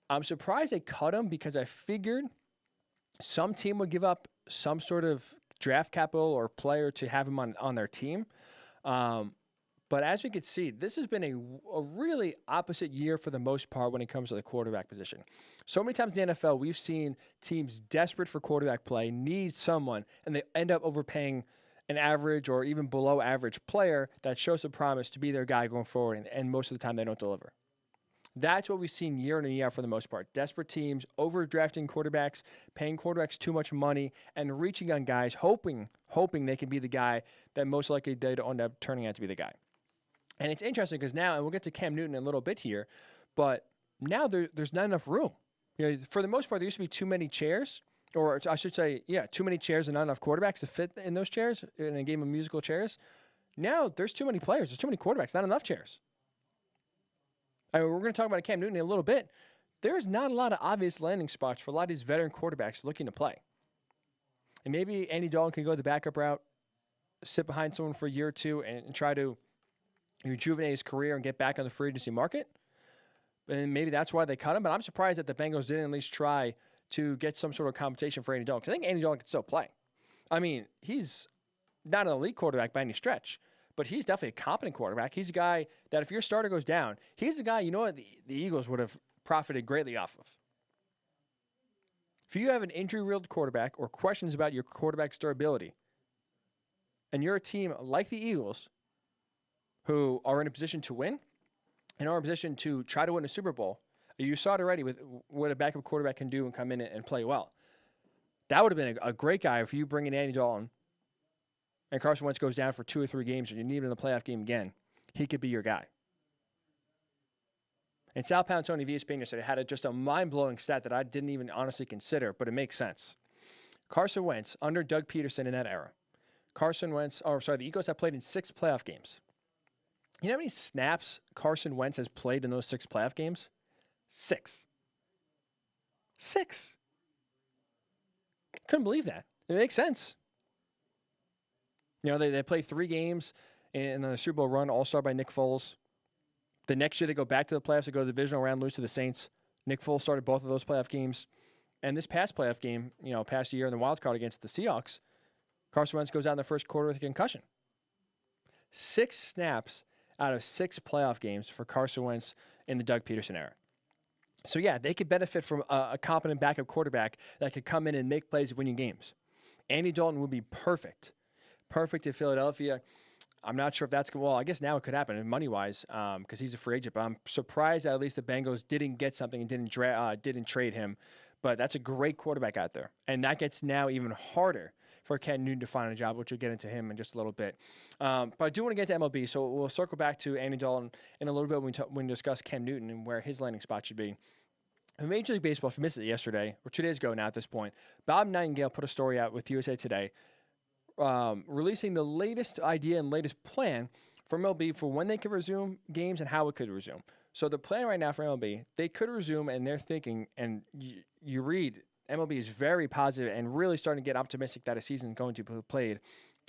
I'm surprised they cut him because I figured some team would give up some sort of draft capital or player to have him on their team. But as we could see, this has been a really opposite year for the most part when it comes to the quarterback position. So many times in the NFL, we've seen teams desperate for quarterback play, need someone, and they end up overpaying an average or even below average player that shows the promise to be their guy going forward, and most of the time they don't deliver. That's what we've seen year in and year out for the most part. Desperate teams, overdrafting quarterbacks, paying quarterbacks too much money, and reaching on guys, hoping they can be the guy that most likely they end up turning out to be the guy. And it's interesting because now, and we'll get to Cam Newton in a little bit here, but now there's not enough room. For the most part, there used to be too many chairs, or I should say, too many chairs and not enough quarterbacks to fit in those chairs in a game of musical chairs. Now there's too many players. There's too many quarterbacks, not enough chairs. We're going to talk about Cam Newton in a little bit. There's not a lot of obvious landing spots for a lot of these veteran quarterbacks looking to play. And maybe Andy Dalton can go the backup route, sit behind someone for a year or two, and try to rejuvenate his career and get back on the free agency market. And maybe that's why they cut him. But I'm surprised that the Bengals didn't at least try to get some sort of compensation for Andy Dalton. Because I think Andy Dalton can still play. He's not an elite quarterback by any stretch, but he's definitely a competent quarterback. He's a guy that if your starter goes down, he's the guy, the Eagles would have profited greatly off of. If you have an injury-riddled quarterback or questions about your quarterback's durability, and you're a team like the Eagles who are in a position to win and are in a position to try to win a Super Bowl, you saw it already with what a backup quarterback can do and come in and play well. That would have been a great guy if you bring in Andy Dalton and Carson Wentz goes down for 2 or 3 games and you need him in a playoff game again. He could be your guy. And Sal Paontoni via ESPN yesterday had just a mind-blowing stat that I didn't even honestly consider, but it makes sense. Carson Wentz, under Doug Peterson in that era, the Eagles have played in 6 playoff games. You know how many snaps Carson Wentz has played in those 6 playoff games? 6. 6. Couldn't believe that. It makes sense. They play 3 games in the Super Bowl run, all-star by Nick Foles. The next year they go back to the playoffs, they go to the divisional round, lose to the Saints. Nick Foles started both of those playoff games. And this past playoff game, past year in the wild card against the Seahawks, Carson Wentz goes out in the first quarter with a concussion. 6 snaps out of 6 playoff games for Carson Wentz in the Doug Peterson era. So, they could benefit from a competent backup quarterback that could come in and make plays winning games. Andy Dalton would be perfect in Philadelphia. I'm not sure if that's going to, I guess now it could happen money-wise because he's a free agent, but I'm surprised that at least the Bengals didn't get something and didn't trade him. But that's a great quarterback out there. And that gets now even harder for Cam Newton to find a job, which we'll get into him in just a little bit. But I do want to get to MLB, so we'll circle back to Andy Dalton in a little bit when we discuss Cam Newton and where his landing spot should be. Major League Baseball, if you missed it yesterday, or 2 days ago now at this point, Bob Nightingale put a story out with USA Today releasing the latest idea and latest plan for MLB for when they could resume games and how it could resume. So the plan right now for MLB, they could resume, and they're thinking, and you read, MLB is very positive and really starting to get optimistic that a season is going to be played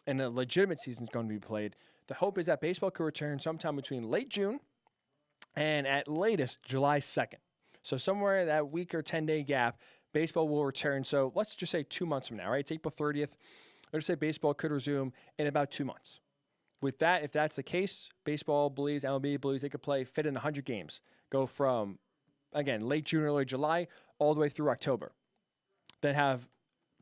and a legitimate season is going to be played. The hope is that baseball could return sometime between late June and at latest July 2nd. So somewhere in that week or 10-day gap, baseball will return. So let's just say 2 months from now, right? It's April 30th. Let's say baseball could resume in about 2 months. With that, if that's the case, MLB believes they could fit in 100 games. Go from, again, late June, early July, all the way through October. Then have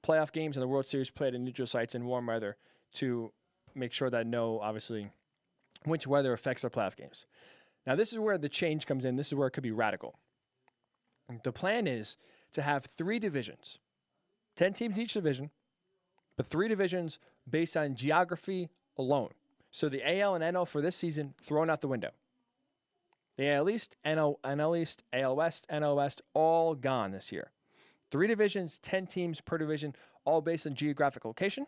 playoff games and the World Series played in neutral sites in warm weather to make sure that obviously, winter weather affects their playoff games. Now, this is where the change comes in. This is where it could be radical. The plan is to have 3 divisions, 10 teams each division, but 3 divisions based on geography alone. So the AL and NL for this season thrown out the window. The AL East, NL East, AL West, NL West, all gone this year. 3 divisions, 10 teams per division, all based on geographic location.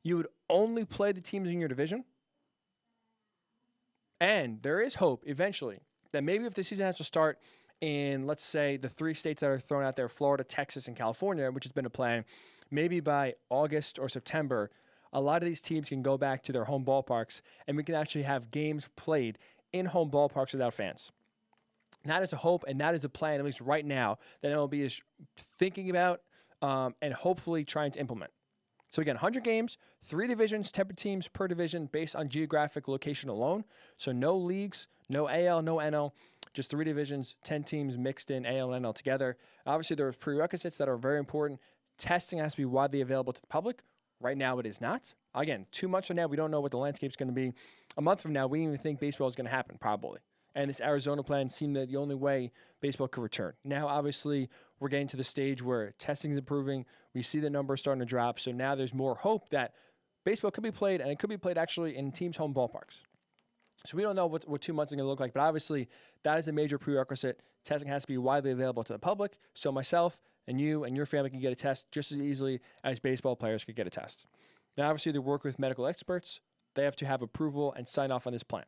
You would only play the teams in your division. And there is hope eventually that maybe if the season has to start in, let's say, the 3 states that are thrown out there, Florida, Texas, and California, which has been a plan, maybe by August or September, a lot of these teams can go back to their home ballparks and we can actually have games played in home ballparks without fans. And that is a hope, and that is a plan, at least right now, that MLB is thinking about and hopefully trying to implement. So again, 100 games, 3 divisions, 10 teams per division based on geographic location alone. So no leagues, no AL, no NL, just 3 divisions, 10 teams mixed in AL and NL together. Obviously, there are prerequisites that are very important. Testing has to be widely available to the public. Right now, it is not. Again, 2 months from now, we don't know what the landscape is going to be. A month from now, we don't even think baseball is going to happen, probably. And this Arizona plan seemed the only way baseball could return. Now, obviously, we're getting to the stage where testing is improving. We see the numbers starting to drop. So now there's more hope that baseball could be played, and it could be played actually in teams' home ballparks. So we don't know what 2 months are going to look like, but obviously that is a major prerequisite. Testing has to be widely available to the public, so myself and you and your family can get a test just as easily as baseball players could get a test. Now, obviously, they work with medical experts. They have to have approval and sign off on this plan.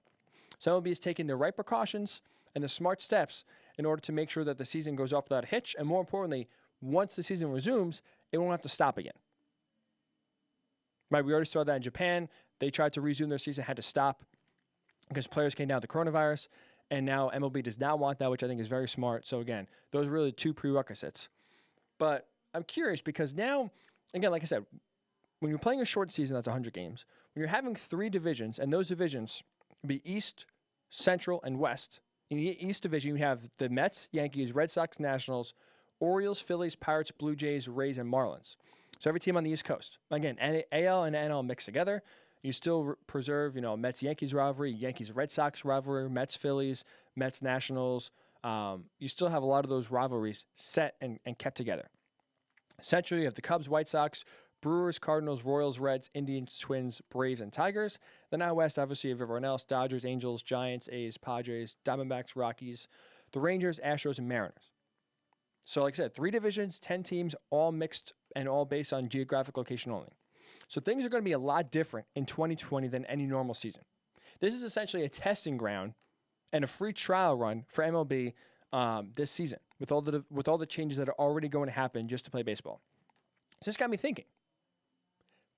So MLB is taking the right precautions and the smart steps in order to make sure that the season goes off without a hitch, and more importantly, once the season resumes, it won't have to stop again. Right? We already saw that in Japan. They tried to resume their season, had to stop because players came down with the coronavirus, and now MLB does not want that, which I think is very smart. So again, those are really 2 prerequisites. But I'm curious because now, again, like I said, when you're playing a short season, that's 100 games. When you're having 3 divisions, and those divisions be East, Central, and West. In the East Division, you have the Mets, Yankees, Red Sox, Nationals, Orioles, Phillies, Pirates, Blue Jays, Rays, and Marlins. So every team on the East Coast. Again, AL and NL mixed together. You still preserve, Mets-Yankees rivalry, Yankees-Red Sox rivalry, Mets-Phillies, Mets-Nationals. You still have a lot of those rivalries set and kept together. Central, you have the Cubs, White Sox, Brewers, Cardinals, Royals, Reds, Indians, Twins, Braves, and Tigers. Then out west, obviously, you have everyone else: Dodgers, Angels, Giants, A's, Padres, Diamondbacks, Rockies, the Rangers, Astros, and Mariners. So like I said, 3 divisions, 10 teams, all mixed and all based on geographic location only. So things are going to be a lot different in 2020 than any normal season. This is essentially a testing ground and a free trial run for MLB this season with all the changes that are already going to happen just to play baseball. So this got me thinking.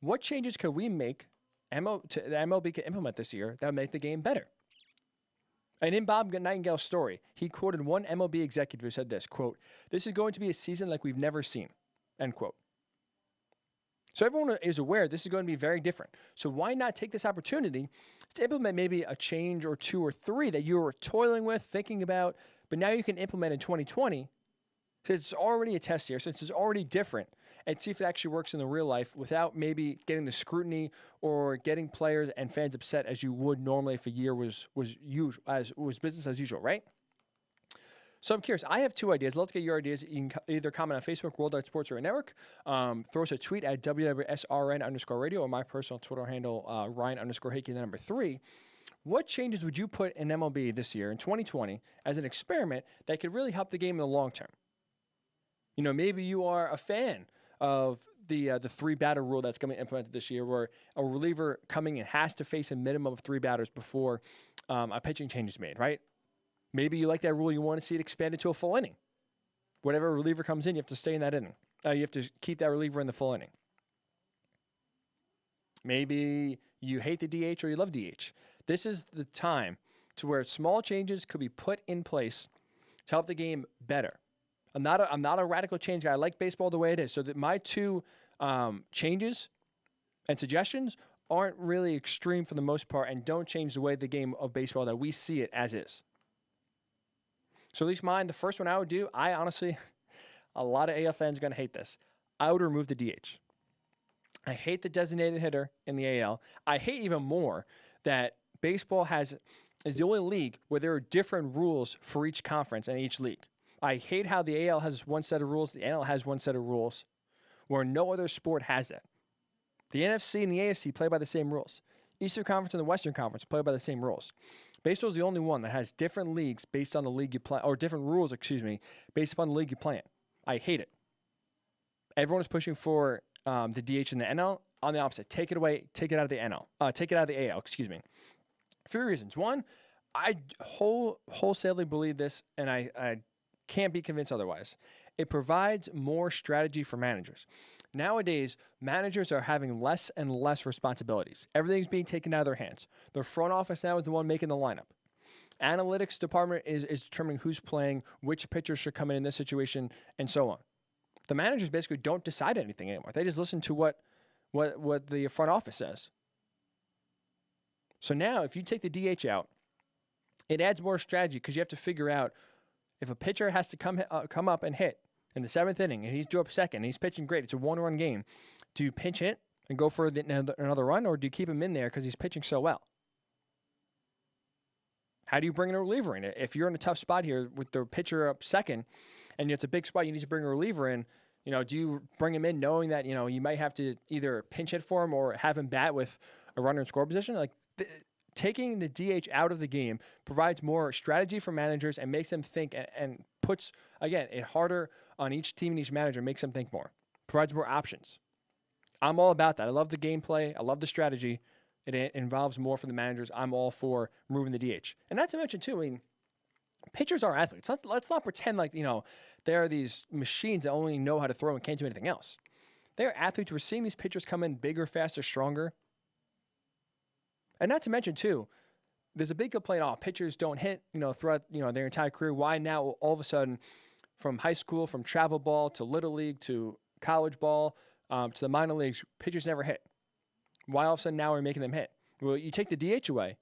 What changes could we make the MLB could implement this year that would make the game better? And in Bob Nightingale's story, he quoted one MLB executive who said this, quote, "This is going to be a season like we've never seen," end quote. So everyone is aware this is going to be very different. So why not take this opportunity to implement maybe a change or 2 or 3 that you were toiling with, thinking about, but now you can implement in 2020 since it's already a test year, since it's already different, and see if it actually works in the real life without maybe getting the scrutiny or getting players and fans upset as you would normally if a year was business as usual, right? So I'm curious. I have 2 ideas. Let's get your ideas. You can either comment on Facebook, Worldwide Sports Radio Network, throw us a tweet at WWSRN_radio, or my personal Twitter handle, Ryan_Hickey, the number 3. What changes would you put in MLB this year in 2020 as an experiment that could really help the game in the long term? Maybe you are a fan of the 3-batter rule that's going to be implemented this year, where a reliever coming in has to face a minimum of 3 batters before a pitching change is made, right? Maybe you like that rule. You want to see it expanded to a full inning. Whatever reliever comes in, you have to stay in that inning. You have to keep that reliever in the full inning. Maybe you hate the DH or you love DH. This is the time to where small changes could be put in place to help the game better. I'm not a radical change guy. I like baseball the way it is. So that my 2 changes and suggestions aren't really extreme for the most part and don't change the way the game of baseball that we see it as is. So at least mine, the first one I would do, I honestly, a lot of AL fans are going to hate this. I would remove the DH. I hate the designated hitter in the AL. I hate even more that baseball is the only league where there are different rules for each conference and each league. I hate how the AL has one set of rules, the NL has one set of rules, where no other sport has that. The NFC and the AFC play by the same rules. Eastern Conference and the Western Conference play by the same rules. Baseball is the only one that has different leagues based on the league you play, or different rules, based upon the league you play in. I hate it. Everyone is pushing for the DH in the NL. On the opposite, take it away, take it out of the NL, take it out of the AL. A few reasons. One, I wholesalely believe this, and I can't be convinced otherwise. It provides more strategy for managers. Nowadays, managers are having less and less responsibilities. Everything's being taken out of their hands. The front office now is the one making the lineup. Analytics department is determining who's playing, which pitchers should come in this situation, and so on. The managers basically don't decide anything anymore. They just listen to what the front office says. So now, if you take the DH out, it adds more strategy because you have to figure out if a pitcher has to come up and hit in the 7th inning and he's due up second and he's pitching great, it's a 1-run game. Do you pinch hit and go for another run, or do you keep him in there because he's pitching so well? How do you bring a reliever in? If you're in a tough spot here with the pitcher up second and it's a big spot, you need to bring a reliever in, do you bring him in knowing that, you might have to either pinch hit for him or have him bat with a runner in score position? Taking the DH out of the game provides more strategy for managers and makes them think and puts, again, it harder on each team and each manager, makes them think more, provides more options. I'm all about that. I love the gameplay. I love the strategy. It involves more for the managers. I'm all for removing the DH. And not to mention, too, pitchers are athletes. Let's not pretend like, they are these machines that only know how to throw and can't do anything else. They are athletes. We're seeing these pitchers come in bigger, faster, stronger. And not to mention, too, there's a big complaint, pitchers don't hit, throughout, their entire career. Why now, all of a sudden, from high school, from travel ball to little league to college ball to the minor leagues, pitchers never hit? Why all of a sudden now we're making them hit? Well, you take the DH away.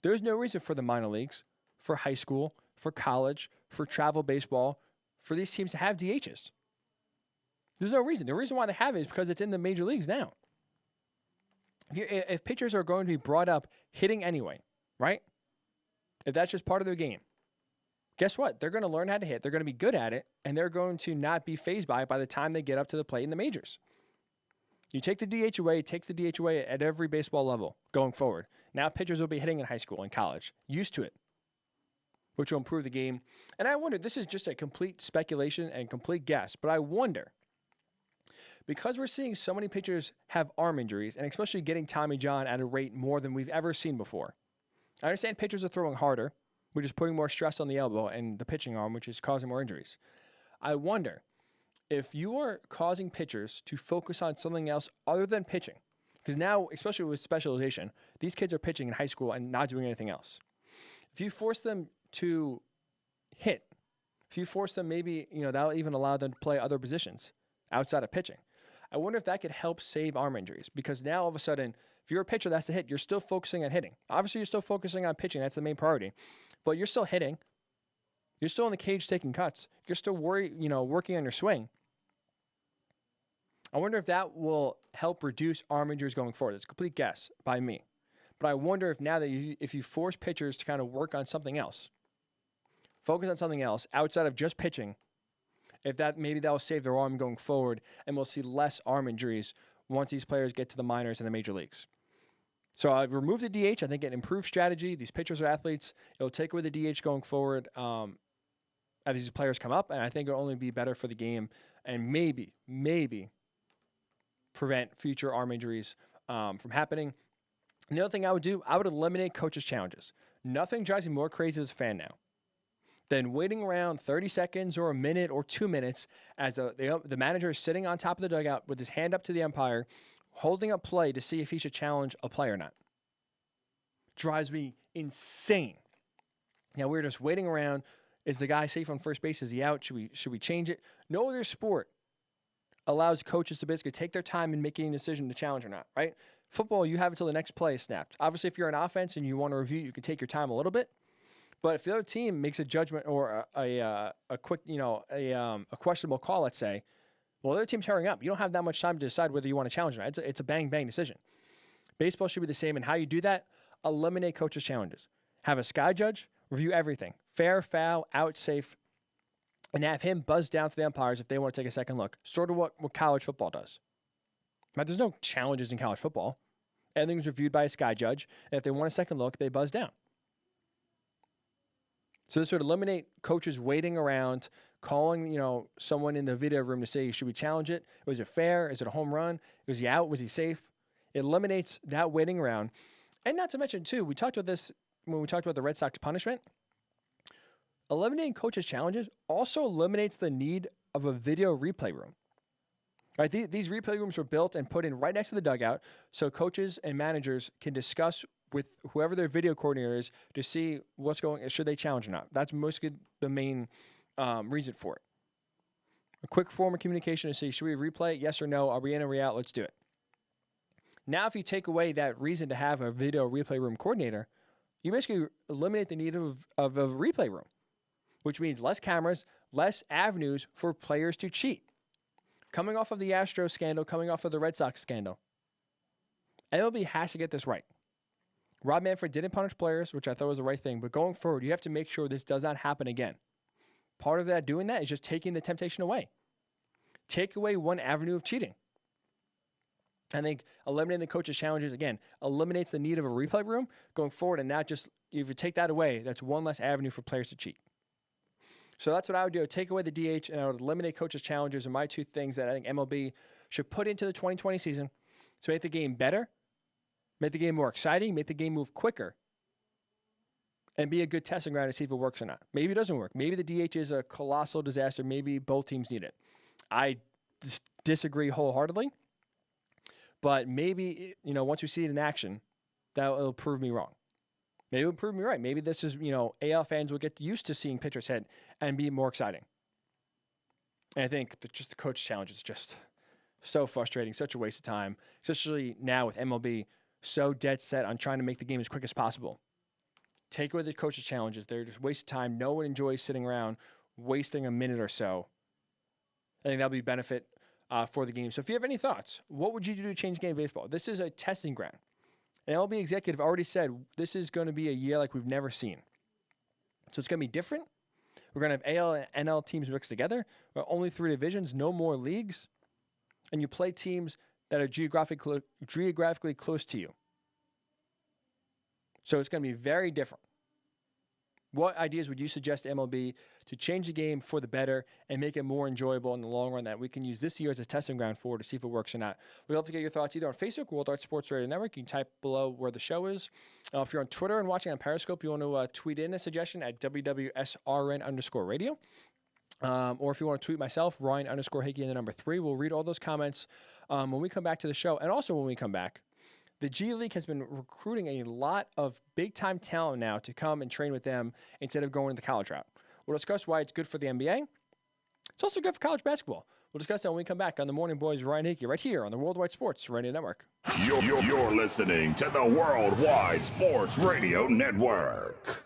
There's no reason for the minor leagues, for high school, for college, for travel baseball, for these teams to have DHs. There's no reason. The reason why they have it is because it's in the major leagues now. If pitchers are going to be brought up hitting anyway, right? If that's just part of their game, guess what? They're going to learn how to hit. They're going to be good at it, and they're going to not be fazed by it by the time they get up to the plate in the majors. You take the DH away, it takes the DH away at every baseball level going forward. Now pitchers will be hitting in high school and college, used to it, which will improve the game. And I wonder, this is just a complete speculation and complete guess, but I wonder, because we're seeing so many pitchers have arm injuries, and especially getting Tommy John at a rate more than we've ever seen before. I understand pitchers are throwing harder, which is putting more stress on the elbow and the pitching arm, which is causing more injuries. I wonder if you are causing pitchers to focus on something else other than pitching, because now, especially with specialization, these kids are pitching in high school and not doing anything else. If you force them to hit, if you force them, maybe, that'll even allow them to play other positions outside of pitching. I wonder if that could help save arm injuries, because now all of a sudden, if you're a pitcher that's the hit, you're still focusing on hitting. Obviously, you're still focusing on pitching. That's the main priority. But you're still hitting. You're still in the cage taking cuts. You're still working on your swing. I wonder if that will help reduce arm injuries going forward. It's a complete guess by me. But I wonder if now that if you force pitchers to kind of work on something else, focus on something else outside of just pitching, if that maybe that will save their arm going forward, and we'll see less arm injuries once these players get to the minors and the major leagues. So I've removed the DH. I think it improves strategy. These pitchers are athletes. It'll take away the DH going forward as these players come up, and I think it'll only be better for the game and maybe prevent future arm injuries from happening. And the other thing I would do, I would eliminate coaches' challenges. Nothing drives me more crazy as a fan now than waiting around 30 seconds or a minute or 2 minutes as the manager is sitting on top of the dugout with his hand up to the umpire, holding up play to see if he should challenge a play or not. Drives me insane. Now we're just waiting around. Is the guy safe on first base? Is he out? Should we change it? No other sport allows coaches to basically take their time in making a decision to challenge or not, right? Football, you have until the next play is snapped. Obviously, if you're an offense and you want to review, you can take your time a little bit. But if the other team makes a judgment or a quick, a questionable call, let's say, Well, the other team's hurrying up. You don't have that much time to decide whether you want to challenge or not. It's a bang-bang decision. Baseball should be the same, and how you do that, eliminate coaches' challenges. Have a sky judge review everything. Fair, foul, out, safe, and have him buzz down to the umpires if they want to take a second look. Sort of what college football does. Right? There's no challenges in college football. Everything's reviewed by a sky judge, and if they want a second look, they buzz down. So this would eliminate coaches waiting around, calling, someone in the video room to say, should we challenge it? Was it fair? Is it a home run? Was he out? Was he safe? It eliminates that waiting around. And not to mention, too, we talked about this when we talked about the Red Sox punishment. Eliminating coaches' challenges also eliminates the need of a video replay room. Right? These replay rooms were built and put in right next to the dugout so coaches and managers can discuss with whoever their video coordinator is to see what's going, should they challenge or not. That's mostly the main reason for it. A quick form of communication to say, should we replay it? Yes or no? Are we in or are we out? Let's do it. Now, if you take away that reason to have a video replay room coordinator, you basically eliminate the need of a replay room, which means less cameras, less avenues for players to cheat. Coming off of the Astros scandal, coming off of the Red Sox scandal, MLB has to get this right. Rob Manfred didn't punish players, which I thought was the right thing, but going forward, you have to make sure this does not happen again. Part of that, doing that, is just taking the temptation away. Take away one avenue of cheating. I think eliminating the coaches' challenges, again, eliminates the need of a replay room going forward, and not just, if you take that away, that's one less avenue for players to cheat. So that's what I would do. Take away the DH, and I would eliminate coaches' challenges, are my two things that I think MLB should put into the 2020 season to make the game better, make the game more exciting, make the game move quicker, and be a good testing ground to see if it works or not. Maybe it doesn't work. Maybe the DH is a colossal disaster. Maybe both teams need it. I disagree wholeheartedly. But maybe, once we see it in action, that will prove me wrong. Maybe it'll prove me right. Maybe this is, AL fans will get used to seeing pitchers hit and be more exciting. And I think just the coach challenge is just so frustrating, such a waste of time, especially now with MLB so dead set on trying to make the game as quick as possible. Take away the coach's challenges. They're just waste of time. No one enjoys sitting around wasting a minute or so. I think that'll be a benefit for the game. So if you have any thoughts, what would you do to change the game of baseball? This is a testing ground. An MLB executive already said this is going to be a year like we've never seen. So it's going to be different. We're going to have AL and NL teams mixed together. Only 3 divisions, no more leagues. And you play teams that are geographically close to you. So it's going to be very different. What ideas would you suggest to MLB to change the game for the better and make it more enjoyable in the long run that we can use this year as a testing ground for to see if it works or not? We'd love to get your thoughts either on Facebook, Worldwide Sports Radio Network. You can type below where the show is. If you're on Twitter and watching on Periscope, you want to tweet in a suggestion at WWSRN_radio. Or if you want to tweet myself, Ryan_Hickey and the number 3. We'll read all those comments when we come back to the show. And also when we come back, the G League has been recruiting a lot of big-time talent now to come and train with them instead of going to the college route. We'll discuss why it's good for the NBA. It's also good for college basketball. We'll discuss that when we come back on the Morning Boys, Ryan Hickey, right here on the Worldwide Sports Radio Network. You're listening to the Worldwide Sports Radio Network.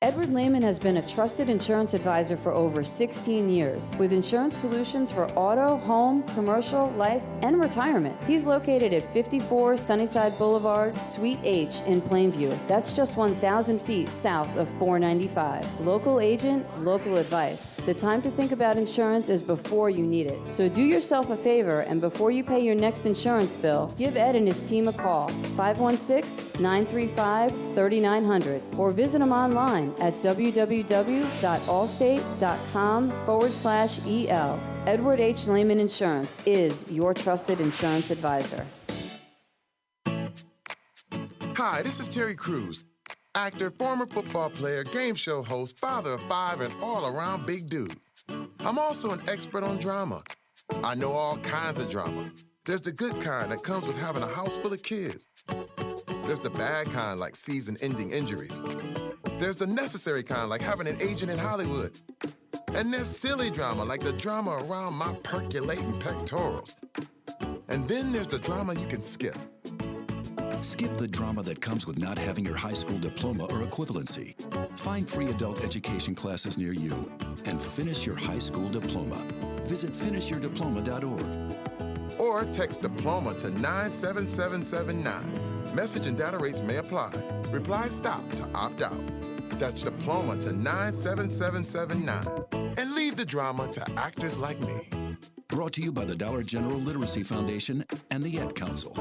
Edward Lehman has been a trusted insurance advisor for over 16 years with insurance solutions for auto, home, commercial, life, and retirement. He's located at 54 Sunnyside Boulevard, Suite H in Plainview. That's just 1,000 feet south of 495. Local agent, local advice. The time to think about insurance is before you need it. So do yourself a favor, and before you pay your next insurance bill, give Ed and his team a call, 516-935-3900, or visit him online at www.allstate.com/EL. Edward H. Lehman Insurance is your trusted insurance advisor. Hi, this is Terry Crews, actor, former football player, game show host, father of 5, and all-around big dude. I'm also an expert on drama. I know all kinds of drama. There's the good kind that comes with having a house full of kids. There's the bad kind, like season-ending injuries. There's the necessary kind, like having an agent in Hollywood. And there's silly drama, like the drama around my percolating pectorals. And then there's the drama you can skip. Skip the drama that comes with not having your high school diploma or equivalency. Find free adult education classes near you and finish your high school diploma. Visit finishyourdiploma.org. Or text diploma to 97779. Message and data rates may apply. Reply STOP to opt out. That's diploma to 97779. And leave the drama to actors like me. Brought to you by the Dollar General Literacy Foundation and the Ad Council.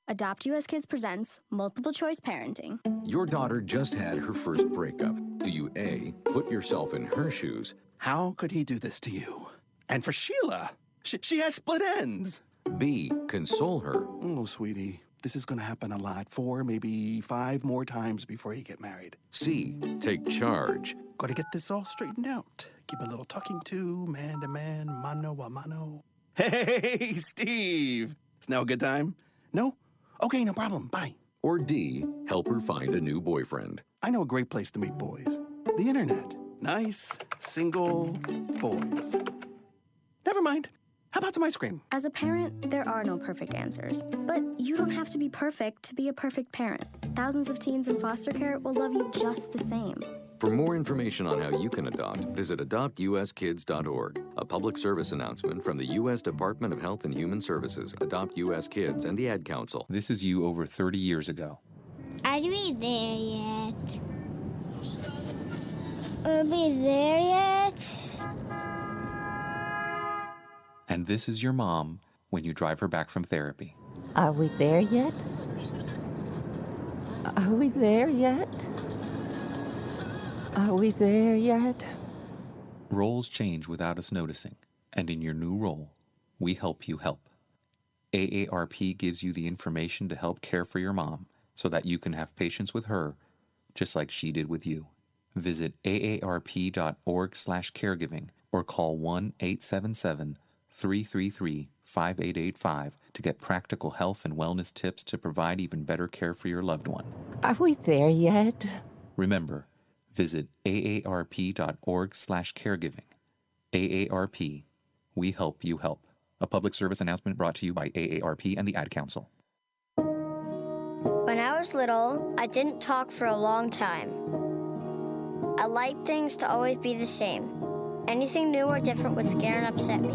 Adopt US Kids presents Multiple Choice Parenting. Your daughter just had her first breakup. Do you A, put yourself in her shoes? How could he do this to you? And for Sheila, she has split ends. B, console her. Oh, sweetie, this is going to happen a lot. 4, maybe 5 more times before you get married. C, take charge. Got to get this all straightened out. Give a little talking to, man to man, mano a mano. Hey, Steve. It's now a good time? No? Okay, no problem. Bye. Or D, help her find a new boyfriend. I know a great place to meet boys. The internet. Nice, single boys. Never mind. How about some ice cream? As a parent, there are no perfect answers. But you don't have to be perfect to be a perfect parent. Thousands of teens in foster care will love you just the same. For more information on how you can adopt, visit adoptuskids.org. A public service announcement from the U.S. Department of Health and Human Services, Adopt U.S. Kids, and the Ad Council. This is you over 30 years ago. Are we there yet? Are we there yet? And this is your mom when you drive her back from therapy. Are we there yet? Are we there yet? Are we there yet? Roles change without us noticing, and in your new role, we help you help. AARP gives you the information to help care for your mom so that you can have patience with her, just like she did with you. Visit aarp.org/caregiving or call 1-877-333-5885 to get practical health and wellness tips to provide even better care for your loved one. Are we there yet? Remember, visit aarp.org/caregiving. AARP, we help you help. A public service announcement brought to you by AARP and the Ad Council. When I was little, I didn't talk for a long time. I liked things to always be the same. Anything new or different would scare and upset me.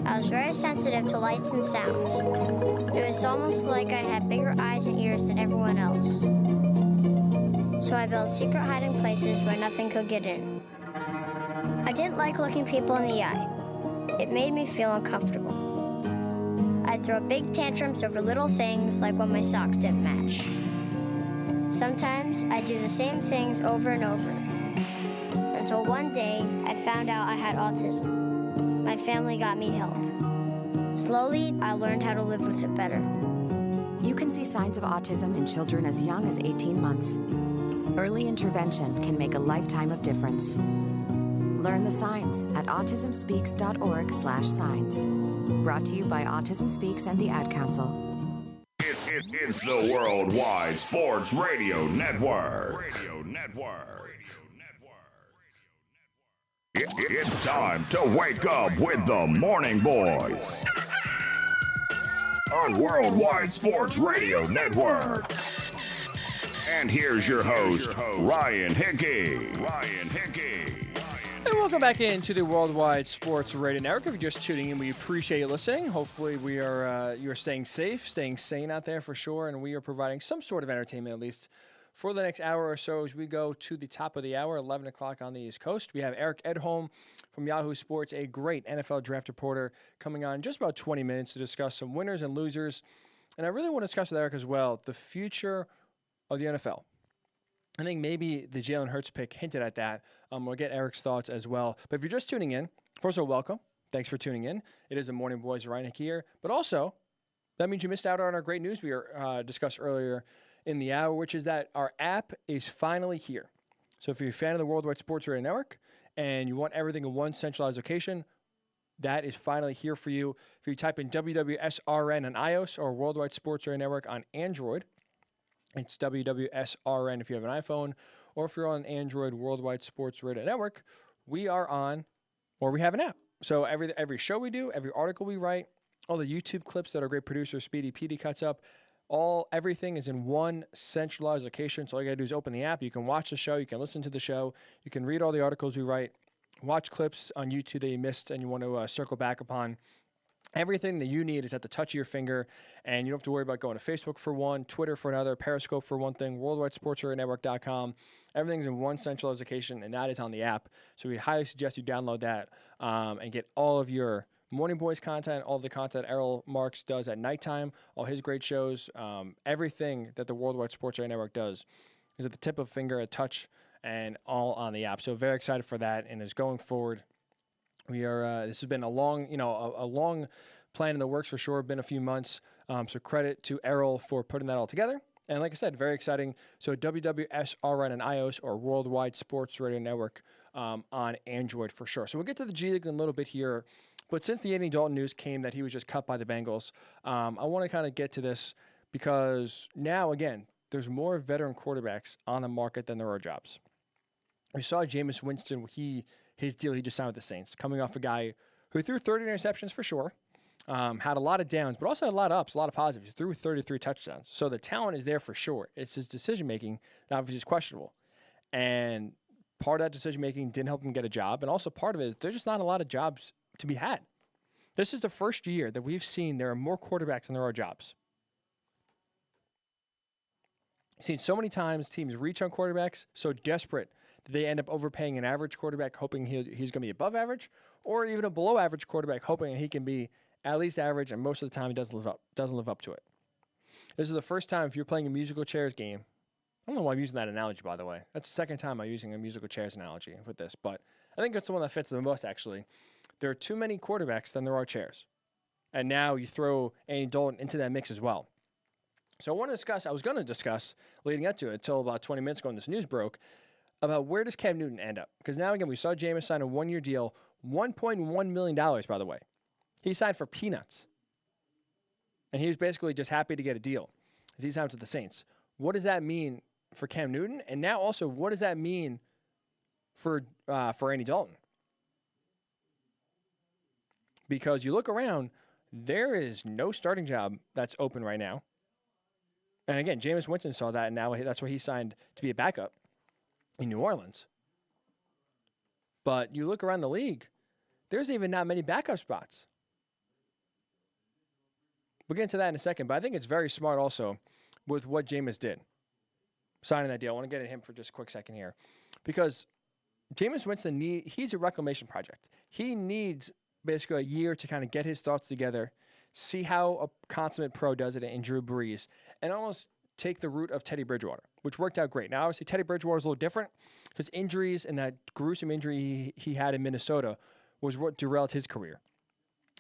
I was very sensitive to lights and sounds. It was almost like I had bigger eyes and ears than everyone else. So I built secret hiding places where nothing could get in. I didn't like looking people in the eye. It made me feel uncomfortable. I'd throw big tantrums over little things like when my socks didn't match. Sometimes I'd do the same things over and over. Until one day, I found out I had autism. My family got me help. Slowly, I learned how to live with it better. You can see signs of autism in children as young as 18 months. Early intervention can make a lifetime of difference. Learn the signs at autismspeaks.org/signs. Brought to you by Autism Speaks and the Ad Council. It's the Worldwide Sports Radio Network. It's time to wake up with the Morning Boys on Worldwide Sports Radio Network. And here's your host, Ryan Hickey. And welcome back into the Worldwide Sports Radio Network. If you're just tuning in, we appreciate you listening. Hopefully, you are staying safe, staying sane out there for sure, and we are providing some sort of entertainment at least for the next hour or so as we go to the top of the hour, 11 o'clock on the East Coast. We have Eric Edholm from Yahoo Sports, a great NFL draft reporter, coming on in just about 20 minutes to discuss some winners and losers. And I really want to discuss with Eric as well the future of the NFL. I think maybe the Jalen Hurts pick hinted at that. We'll get Eric's thoughts as well. But if you're just tuning in, first of all, welcome. Thanks for tuning in. It is the Morning Boys, Ryan Hickey here. But also, that means you missed out on our great news we discussed earlier in the hour, which is that our app is finally here. So if you're a fan of the Worldwide Sports Radio Network and you want everything in one centralized location, that is finally here for you. If you type in WWSRN on iOS or Worldwide Sports Radio Network on Android, it's WWSRN if you have an iPhone, or if you're on Android Worldwide Sports Radio Network, we are on, or we have an app. So every show we do, every article we write, all the YouTube clips that our great producer Speedy Petey cuts up, Everything is in one centralized location. So all you gotta do is open the app. You can watch the show. You can listen to the show. You can read all the articles we write. Watch clips on YouTube that you missed and you want to circle back upon. Everything that you need is at the touch of your finger, and you don't have to worry about going to Facebook for one, Twitter for another, Periscope for one thing, worldwidesportsradionetwork.com. Everything's in one centralized location, and that is on the app. So we highly suggest you download that and get all of your Morning Boys content, all of the content Errol Marks does at nighttime, all his great shows, everything that the Worldwide Sports Radio Network does is at the tip of a finger, a touch, and all on the app. So very excited for that, and as going forward, we are. This has been a long, a long plan in the works for sure. Been a few months. So credit to Errol for putting that all together. And like I said, very exciting. So WWSRN on iOS or Worldwide Sports Radio Network on Android for sure. So we'll get to the G League in a little bit here. But since the Andy Dalton news came that he was just cut by the Bengals, I want to kind of get to this because now, again, there's more veteran quarterbacks on the market than there are jobs. We saw Jameis Winston, his deal he just signed with the Saints, coming off a guy who threw 30 interceptions for sure, had a lot of downs, but also had a lot of ups, a lot of positives. He threw 33 touchdowns. So the talent is there for sure. It's his decision-making that obviously is questionable. And part of that decision-making didn't help him get a job. And also part of it is there's just not a lot of jobs to be had. This is the first year that we've seen there are more quarterbacks than there are jobs. I've seen so many times teams reach on quarterbacks so desperate that they end up overpaying an average quarterback hoping he's going to be above average, or even a below average quarterback hoping he can be at least average, and most of the time he doesn't live up to it. This is the first time if you're playing a musical chairs game. I don't know why I'm using that analogy, by the way. That's the second time I'm using a musical chairs analogy with this, but I think it's the one that fits the most, actually. There are too many quarterbacks than there are chairs. And now you throw Andy Dalton into that mix as well. So I was going to discuss, leading up to it until about 20 minutes ago when this news broke, about where does Cam Newton end up? Because now, again, we saw Jameis sign a one-year deal, $1.1 million, by the way. He signed for peanuts. And he was basically just happy to get a deal as he signed with the Saints. What does that mean for Cam Newton? And now also, what does that mean for Andy Dalton? Because you look around, there is no starting job that's open right now. And again, Jameis Winston saw that, and now that's why he signed to be a backup in New Orleans. But you look around the league, there's even not many backup spots. We'll get into that in a second, but I think it's very smart also with what Jameis did, signing that deal. I want to get at him for just a quick second here. Because Jameis Winston, he's a reclamation project. He needs basically a year to kind of get his thoughts together, see how a consummate pro does it in Drew Brees, and almost take the route of Teddy Bridgewater, which worked out great. Now, obviously, Teddy Bridgewater is a little different because injuries and that gruesome injury he had in Minnesota was what derailed his career.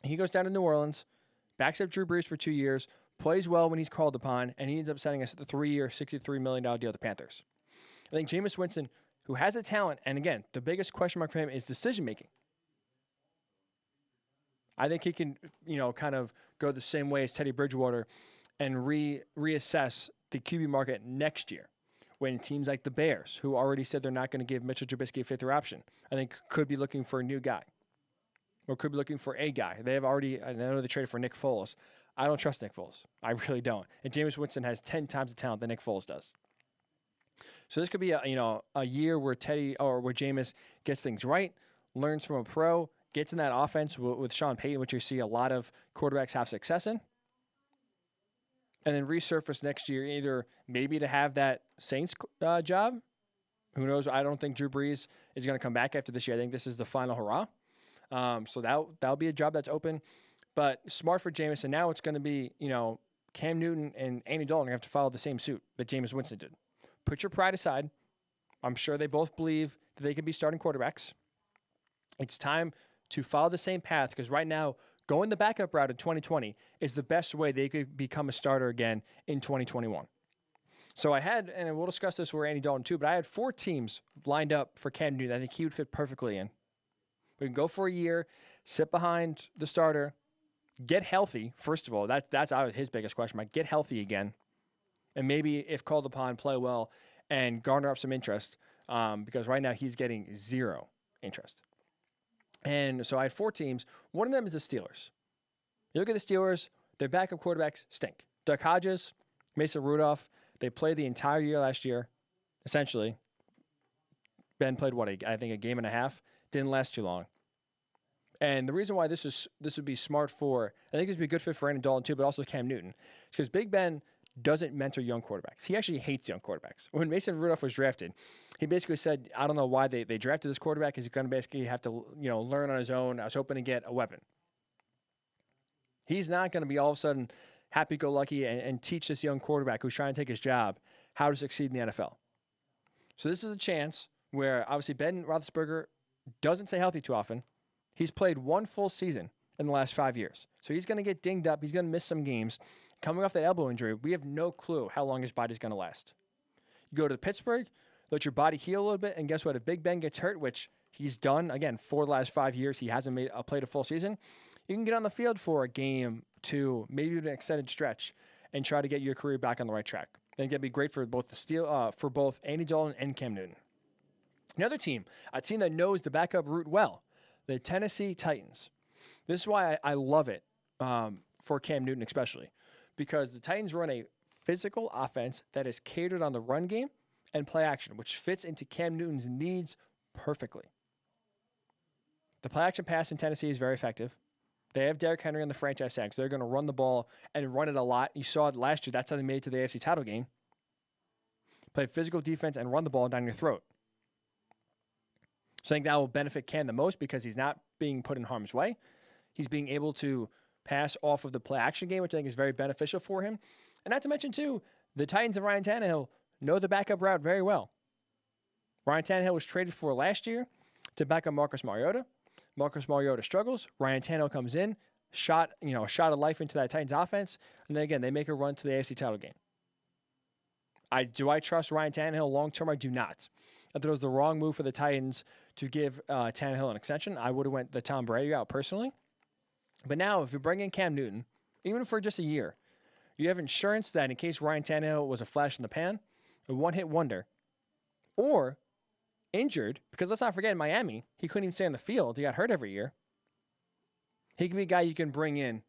He goes down to New Orleans, backs up Drew Brees for 2 years, plays well when he's called upon, and he ends up signing us the 3-year, $63 million deal with the Panthers. I think Jameis Winston, who has the talent, and again, the biggest question mark for him is decision-making. I think he can, kind of go the same way as Teddy Bridgewater and reassess the QB market next year when teams like the Bears, who already said they're not going to give Mitchell Trubisky a fifth-year option, I think could be looking for a new guy or could be looking for a guy. They have already, I know they traded for Nick Foles. I don't trust Nick Foles. I really don't. And Jameis Winston has 10 times the talent that Nick Foles does. So this could be a year where where Jameis gets things right, learns from a pro, gets in that offense with Sean Payton, which you see a lot of quarterbacks have success in, and then resurface next year either maybe to have that Saints job. Who knows? I don't think Drew Brees is going to come back after this year. I think this is the final hurrah. So that'll be a job that's open. But smart for Jameis, and now it's going to be, Cam Newton and Andy Dalton have to follow the same suit that Jameis Winston did. Put your pride aside. I'm sure they both believe that they could be starting quarterbacks. It's time to follow the same path because right now, going the backup route in 2020 is the best way they could become a starter again in 2021. So I had, and we'll discuss this with Andy Dalton too, but I had 4 teams lined up for Cam Newton I think he would fit perfectly in. We can go for a year, sit behind the starter, get healthy, first of all. That's his biggest question mark. Get healthy again. And maybe, if called upon, play well and garner up some interest because right now he's getting 0 interest. And so I had 4 teams. One of them is the Steelers. You look at the Steelers, their backup quarterbacks stink. Duck Hodges, Mason Rudolph, they played the entire year last year, essentially. Ben played, I think a game and a half. Didn't last too long. And the reason why this would be smart for, I think this would be a good fit for Andy Dalton too, but also Cam Newton. It's because Big Ben doesn't mentor young quarterbacks. He actually hates young quarterbacks. When Mason Rudolph was drafted, he basically said, I don't know why they drafted this quarterback. He's going to basically have to learn on his own. I was hoping to get a weapon. He's not going to be all of a sudden happy-go-lucky and teach this young quarterback who's trying to take his job how to succeed in the NFL. So this is a chance where obviously Ben Roethlisberger doesn't stay healthy too often. He's played one full season in the last 5 years. So he's going to get dinged up. He's going to miss some games. Coming off that elbow injury, we have no clue how long his body's going to last. You go to Pittsburgh, let your body heal a little bit, and guess what? If Big Ben gets hurt, which he's done, again, for the last 5 years, he hasn't played a full season, you can get on the field for a game, two, maybe an extended stretch, and try to get your career back on the right track. I think that'd be great for both Andy Dalton and Cam Newton. Another team, a team that knows the backup route well, the Tennessee Titans. This is why I love it for Cam Newton especially, because the Titans run a physical offense that is catered on the run game and play action, which fits into Cam Newton's needs perfectly. The play action pass in Tennessee is very effective. They have Derrick Henry on the franchise tag, so they're going to run the ball and run it a lot. You saw it last year. That's how they made it to the AFC title game. Play physical defense and run the ball down your throat. So I think that will benefit Cam the most because he's not being put in harm's way. He's being able to pass off of the play action game, which I think is very beneficial for him. And not to mention, too, the Titans and Ryan Tannehill know the backup route very well. Ryan Tannehill was traded for last year to back up Marcus Mariota. Marcus Mariota struggles. Ryan Tannehill comes in, shot of life into that Titans offense, and then again, they make a run to the AFC title game. Do I trust Ryan Tannehill long-term? I do not. I thought it was the wrong move for the Titans to give Tannehill an extension. I would have went the Tom Brady route personally. But now, if you bring in Cam Newton, even for just a year, you have insurance that in case Ryan Tannehill was a flash in the pan, a one-hit wonder, or injured, because let's not forget in Miami, he couldn't even stay on the field. He got hurt every year. He can be a guy you can bring in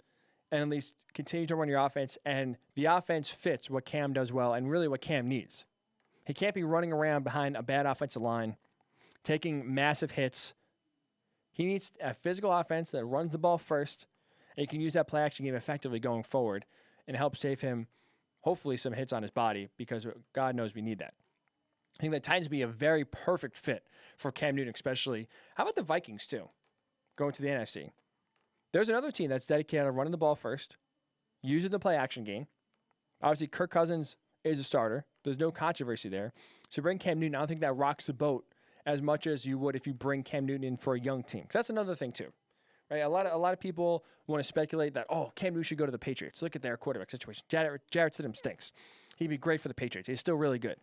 and at least continue to run your offense, and the offense fits what Cam does well and really what Cam needs. He can't be running around behind a bad offensive line, taking massive hits. He needs a physical offense that runs the ball first, and he can use that play-action game effectively going forward and help save him, hopefully, some hits on his body because God knows we need that. I think the Titans would be a very perfect fit for Cam Newton especially. How about the Vikings, too, going to the NFC? There's another team that's dedicated on running the ball first, using the play-action game. Obviously, Kirk Cousins is a starter. There's no controversy there. So bring Cam Newton, I don't think that rocks the boat as much as you would if you bring Cam Newton in for a young team. Because that's another thing, too. Right? A lot of people want to speculate that, Cam Newton should go to the Patriots. Look at their quarterback situation. Jarrett Stidham stinks. He'd be great for the Patriots. He's still really good.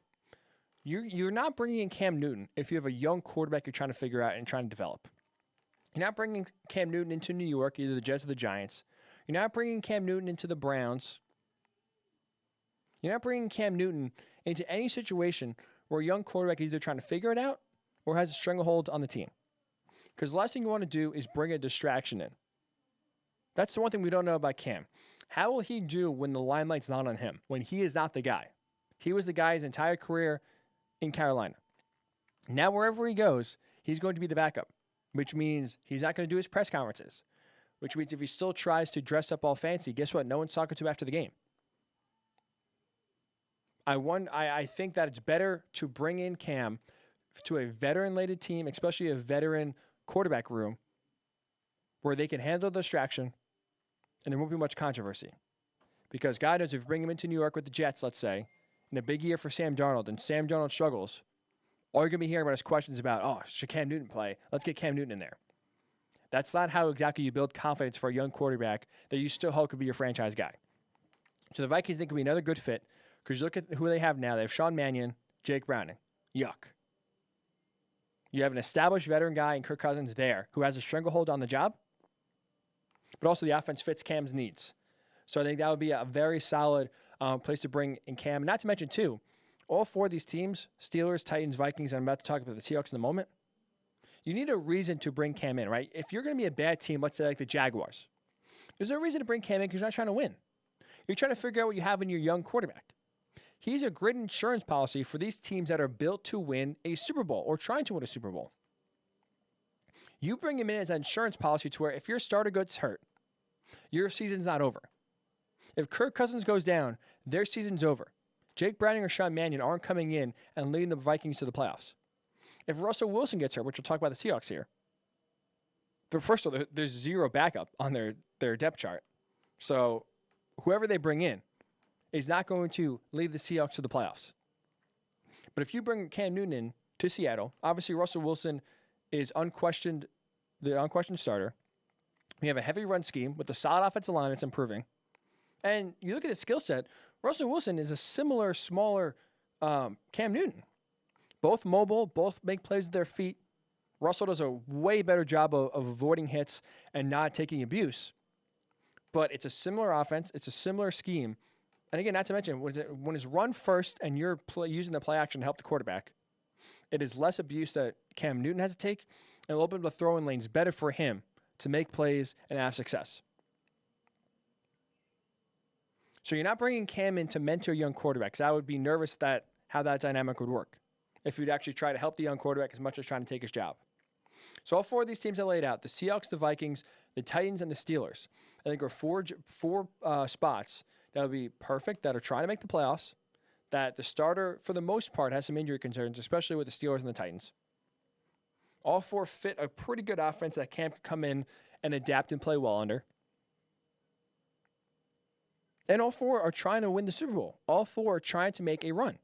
You're not bringing in Cam Newton if you have a young quarterback you're trying to figure out and trying to develop. You're not bringing Cam Newton into New York, either the Jets or the Giants. You're not bringing Cam Newton into the Browns. You're not bringing Cam Newton into any situation where a young quarterback is either trying to figure it out or has a stranglehold on the team. Because the last thing you want to do is bring a distraction in. That's the one thing we don't know about Cam. How will he do when the limelight's not on him, when he is not the guy? He was the guy his entire career in Carolina. Now, wherever he goes, he's going to be the backup, which means he's not going to do his press conferences, which means if he still tries to dress up all fancy, guess what? No one's talking to him after the game. I think that it's better to bring in Cam to a veteran-laden team, especially a veteran quarterback room, where they can handle the distraction and there won't be much controversy. Because God knows if you bring him into New York with the Jets, let's say, in a big year for Sam Darnold, and Sam Darnold struggles, all you're going to be hearing about is questions about, should Cam Newton play? Let's get Cam Newton in there. That's not how exactly you build confidence for a young quarterback that you still hope could be your franchise guy. So the Vikings think could be another good fit because you look at who they have now. They have Sean Mannion, Jake Browning. Yuck. You have an established veteran guy in Kirk Cousins there who has a stranglehold on the job, but also the offense fits Cam's needs. So I think that would be a very solid place to bring in Cam. Not to mention, too, all four of these teams, Steelers, Titans, Vikings, and I'm about to talk about the Seahawks in a moment, you need a reason to bring Cam in, right? If you're going to be a bad team, let's say like the Jaguars, there's no reason to bring Cam in because you're not trying to win. You're trying to figure out what you have in your young quarterback. He's a great insurance policy for these teams that are built to win a Super Bowl or trying to win a Super Bowl. You bring him in as an insurance policy to where if your starter gets hurt, your season's not over. If Kirk Cousins goes down, their season's over. Jake Browning or Sean Mannion aren't coming in and leading the Vikings to the playoffs. If Russell Wilson gets hurt, which we'll talk about the Seahawks here, first of all, there's zero backup on their depth chart. So whoever they bring in is not going to lead the Seahawks to the playoffs. But if you bring Cam Newton in to Seattle, obviously Russell Wilson is the unquestioned starter. We have a heavy run scheme with a solid offensive line that's improving. And you look at his skill set, Russell Wilson is a similar, smaller Cam Newton. Both mobile, both make plays with their feet. Russell does a way better job of avoiding hits and not taking abuse. But it's a similar offense. It's a similar scheme. And again, not to mention, when it's run first and you're using the play action to help the quarterback, it is less abuse that Cam Newton has to take, and it'll open up the throwing lanes better for him to make plays and have success. So you're not bringing Cam in to mentor young quarterbacks. I would be nervous that how that dynamic would work if you'd actually try to help the young quarterback as much as trying to take his job. So all four of these teams I laid out, the Seahawks, the Vikings, the Titans, and the Steelers, I think are four spots that would be perfect, that are trying to make the playoffs, that the starter, for the most part, has some injury concerns, especially with the Steelers and the Titans. All four fit a pretty good offense that Cam could come in and adapt and play well under. And all four are trying to win the Super Bowl. All four are trying to make a run.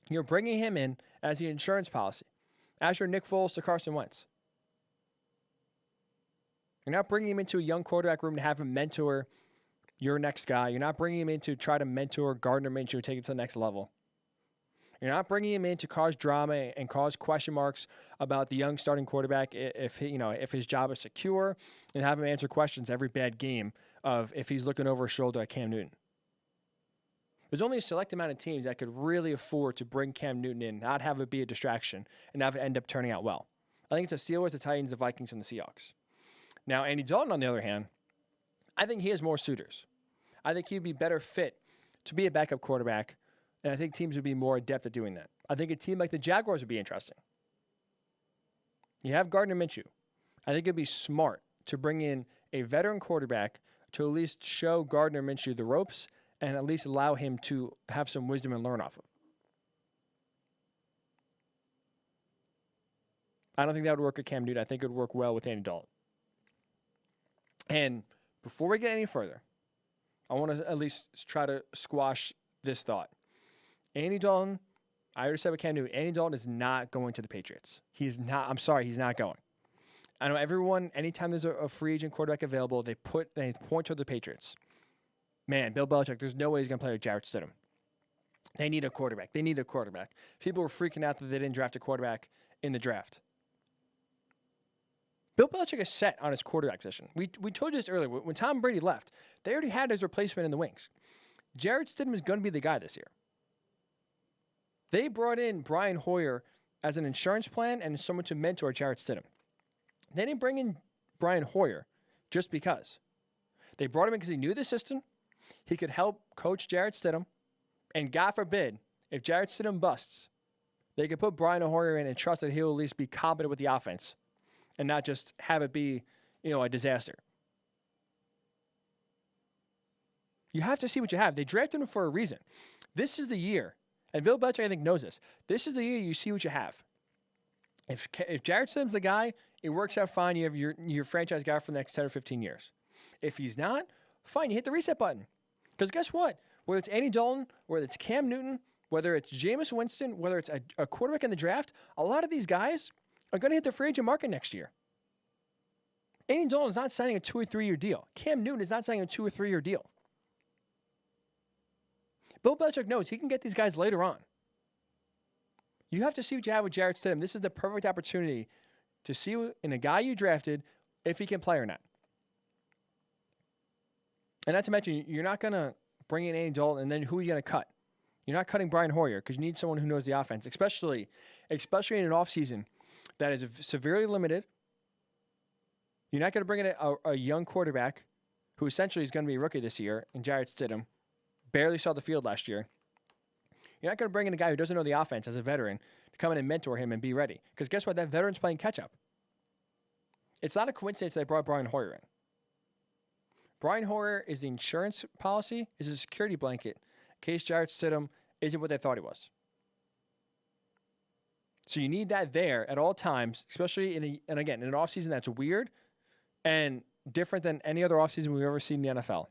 You're bringing him in as the insurance policy, as your Nick Foles to Carson Wentz. You're not bringing him into a young quarterback room to have him mentor your next guy. You're not bringing him in to try to mentor Gardner Minshew, take him to the next level. You're not bringing him in to cause drama and cause question marks about the young starting quarterback if his job is secure, and have him answer questions every bad game of if he's looking over his shoulder at Cam Newton. There's only a select amount of teams that could really afford to bring Cam Newton in, not have it be a distraction, and have it end up turning out well. I think it's the Steelers, the Titans, the Vikings, and the Seahawks. Now, Andy Dalton, on the other hand, I think he has more suitors. I think he'd be better fit to be a backup quarterback, and I think teams would be more adept at doing that. I think a team like the Jaguars would be interesting. You have Gardner Minshew. I think it'd be smart to bring in a veteran quarterback to at least show Gardner Minshew the ropes and at least allow him to have some wisdom and learn off of. I don't think that would work with Cam Newton. I think it would work well with Andy Dalton. And before we get any further, I want to at least try to squash this thought. Andy Dalton, I already said with Cam Newton, Andy Dalton is not going to the Patriots. He's not. I'm sorry, he's not going. I know everyone, anytime there's a free agent quarterback available, they point toward the Patriots. Man, Bill Belichick, there's no way he's going to play with Jarrett Stidham. They need a quarterback. They need a quarterback. People were freaking out that they didn't draft a quarterback in the draft. Bill Belichick is set on his quarterback position. We told you this earlier. When Tom Brady left, they already had his replacement in the wings. Jarrett Stidham is going to be the guy this year. They brought in Brian Hoyer as an insurance plan and someone to mentor Jarrett Stidham. They didn't bring in Brian Hoyer just because. They brought him in because he knew the system. He could help coach Jarrett Stidham. And God forbid, if Jarrett Stidham busts, they could put Brian Hoyer in and trust that he'll at least be competent with the offense and not just have it be, a disaster. You have to see what you have. They drafted him for a reason. This is the year, and Bill Belichick, I think, knows this. This is the year you see what you have. If Jarrett Stidham's the guy, it works out fine. You have your franchise guy for the next 10 or 15 years. If he's not, fine, you hit the reset button. Because guess what? Whether it's Andy Dalton, whether it's Cam Newton, whether it's Jameis Winston, whether it's a quarterback in the draft, a lot of these guys are going to hit the free agent market next year. Andy Dalton is not signing a 2 or 3 year deal. Cam Newton is not signing a 2 or 3 year deal. Bill Belichick knows he can get these guys later on. You have to see what you have with Jarrett Stidham. This is the perfect opportunity to see in a guy you drafted if he can play or not. And not to mention, you're not going to bring in Andy Dalton and then who are you going to cut? You're not cutting Brian Hoyer because you need someone who knows the offense, especially in an offseason that is severely limited. You're not going to bring in a young quarterback who essentially is going to be a rookie this year, and Jarrett Stidham, barely saw the field last year. You're not going to bring in a guy who doesn't know the offense as a veteran to come in and mentor him and be ready. Because guess what? That veteran's playing catch-up. It's not a coincidence they brought Brian Hoyer in. Brian Hoyer is the insurance policy, is a security blanket in case Jarrett Stidham isn't what they thought he was. So you need that there at all times, especially in an offseason that's weird and different than any other offseason we've ever seen in the NFL.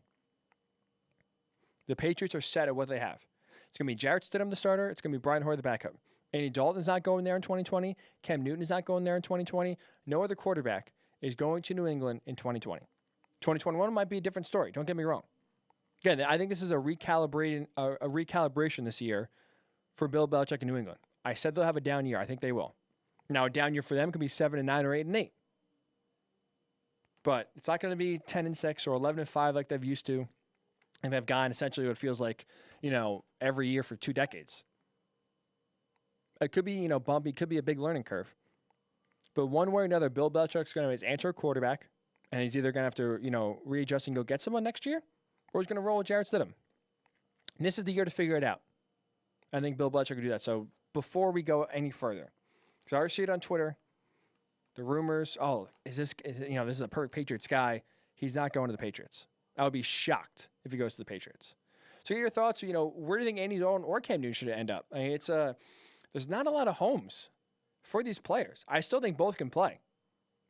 The Patriots are set at what they have. It's going to be Jarrett Stidham, the starter. It's going to be Brian Hoyer, the backup. Andy Dalton's not going there in 2020. Cam Newton is not going there in 2020. No other quarterback is going to New England in 2020. 2021 might be a different story. Don't get me wrong. Again, I think this is a recalibration this year for Bill Belichick in New England. I said they'll have a down year. I think they will. Now, a down year for them could be 7-9 or 8-8. But it's not going to be 10-6 or 11-5 like they've used to. And they've gone essentially what feels like, every year for 2 decades. It could be, bumpy. It could be a big learning curve. But one way or another, Bill Belichick's going to answer a quarterback, and he's either going to have to, readjust and go get someone next year, or he's going to roll with Jarrett Stidham. And this is the year to figure it out. I think Bill Belichick will do that. So before we go any further, because I already see it on Twitter, the rumors, this is a perfect Patriots guy. He's not going to the Patriots. I would be shocked if he goes to the Patriots. So get your thoughts, where do you think Andy Dalton or Cam Newton should end up? I mean, there's not a lot of homes for these players. I still think both can play.